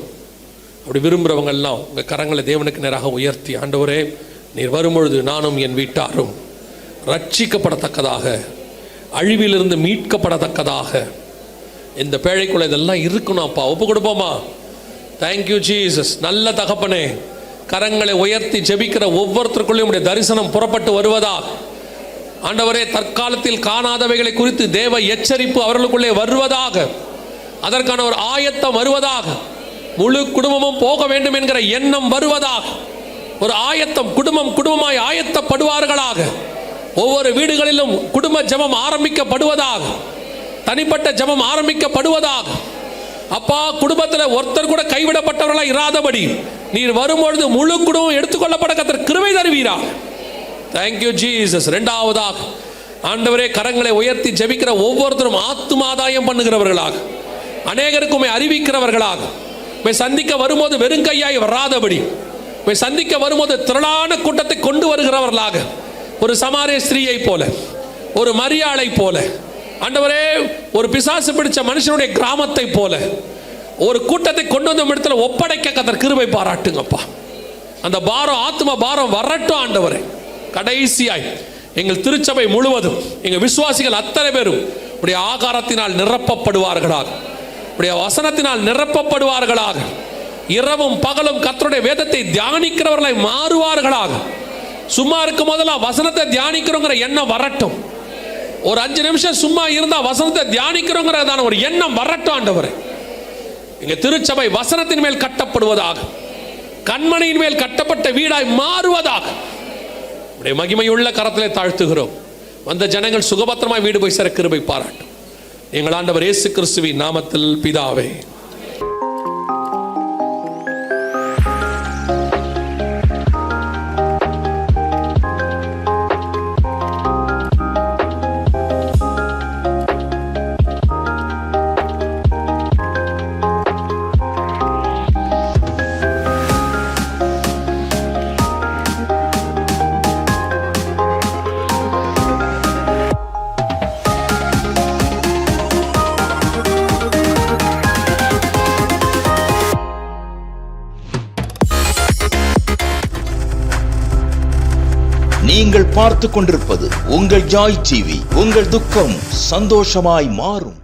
அப்படி விரும்புகிறவங்க எல்லாம் உங்கள் கரங்களை தேவனுக்கு நேராக உயர்த்தி, ஆண்டவரே, நீர் வரும்பொழுது நானும் என் வீட்டாரும் ரட்சிக்கப்படத்தக்கதாக, அழிவிலிருந்து மீட்கப்படத்தக்கதாக இந்த பேழைக்குள்ள இதெல்லாம் இருக்கணும். அப்பா, ஒப்பு கொடுப்போமா? Thank you Jesus. நல்ல தகப்பனே, கரங்களை உயர்த்தி ஜெபிக்கிற ஒவ்வொருத்தருக்குள்ளேயும் உடைய தரிசனம் புறப்பட்டு வருவதாக. ஆண்டவரே, தற்காலத்தில் காணாதவைகளை குறித்து தேவ எச்சரிப்பு அவர்களுக்குள்ளே வருவதாக. அதற்கான ஒரு ஆயத்தம் வருவதாக. முழு குடும்பமும் போக வேண்டும் என்கிற எண்ணம் வருவதாக. ஒரு ஆயத்தம், குடும்பம் குடும்பமாய் ஆயத்தப்படுவார்களாக. ஒவ்வொரு வீடுகளிலும் குடும்ப ஜெபம் ஆரம்பிக்கப்படுவதாக. தனிப்பட்ட ஜெபம் ஆரம்பிக்கப்படுவதாக. அப்பா, குடும்பத்தில் ஒருத்தர் கூட கைவிடப்பட்டவர்களாக இராதபடி நீர் வரும்பொழுது முழு குடும்பம் எடுத்துக்கொள்ளப்பட கர்த்தர் கிருபை தருவீரா. Thank you Jesus. 2வதாக, ஆண்டவரே, கரங்களை உயர்த்தி ஜெபிக்கிற ஒவ்வொருத்தரும் ஆத்துமாதாயம் பண்ணுகிறவர்களாக, அநேகருக்குமே அறிவிக்கிறவர்களாக, சந்திக்க வரும்போது வெறுங்கையாய் வராதபடி, சந்திக்க வரும்போது திரளான கூட்டத்தை கொண்டு வருகிறவர்களாக, ஒரு சமாரிய ஸ்திரீயை போல, ஒரு மரியாளை போல, ஆண்டவரே, ஒரு பிசாசு பிடிச்ச மனுஷனுடைய கிராமத்தை போல ஒரு கூட்டத்தை கொண்டு வந்த இடத்துல ஒப்படைக்க கர்த்தர் கிருபை பாராட்டுங்கப்பா. அந்த பாரம், ஆத்ம பாரம் வரட்டும் ஆண்டவரே. கடைசியாய் எங்கள் திருச்சபை முழுவதும், எங்கள் விசுவாசிகள் அத்தனை பேரும் உடைய ஆகாரத்தினால் நிரப்பப்படுவார்களாக, உடைய வசனத்தினால் நிரப்பப்படுவார்களாக. இரவும் பகலும் கர்த்தருடைய வேதத்தை தியானிக்கிறவர்களை மாறுவார்களாக. சும்மா இருக்கும் போதெல்லாம் வசனத்தை தியானிக்கிறோங்கிற எண்ணம் வரட்டும். ஒரு 5 நிமிஷம் சும்மா இருந்தா வசனத்தை தியானிக்கிறோங்கிறதான ஒரு எண்ணம் வரட்டும் ஆண்டவரே. எங்க திருச்சபை வசனத்தின் மேல் கட்டப்படுவதாக, கண்மணியின் மேல் கட்டப்பட்ட வீடாய் மாறுவதாக உடைய மகிமையுள்ள கரத்திலே தாழ்த்துகிறோம். வந்த ஜனங்கள் சுகபத்திரமாய் வீடு போய் சேர கிருபை பாராட்டும். எங்கள் ஆண்டவர் இயேசு கிறிஸ்துவின் நாமத்தில் பிதாவே. நீங்கள் பார்த்து கொண்டிருப்பது உங்கள் ஜாய் டிவி. உங்கள் துக்கம் சந்தோஷமாய் மாறும்.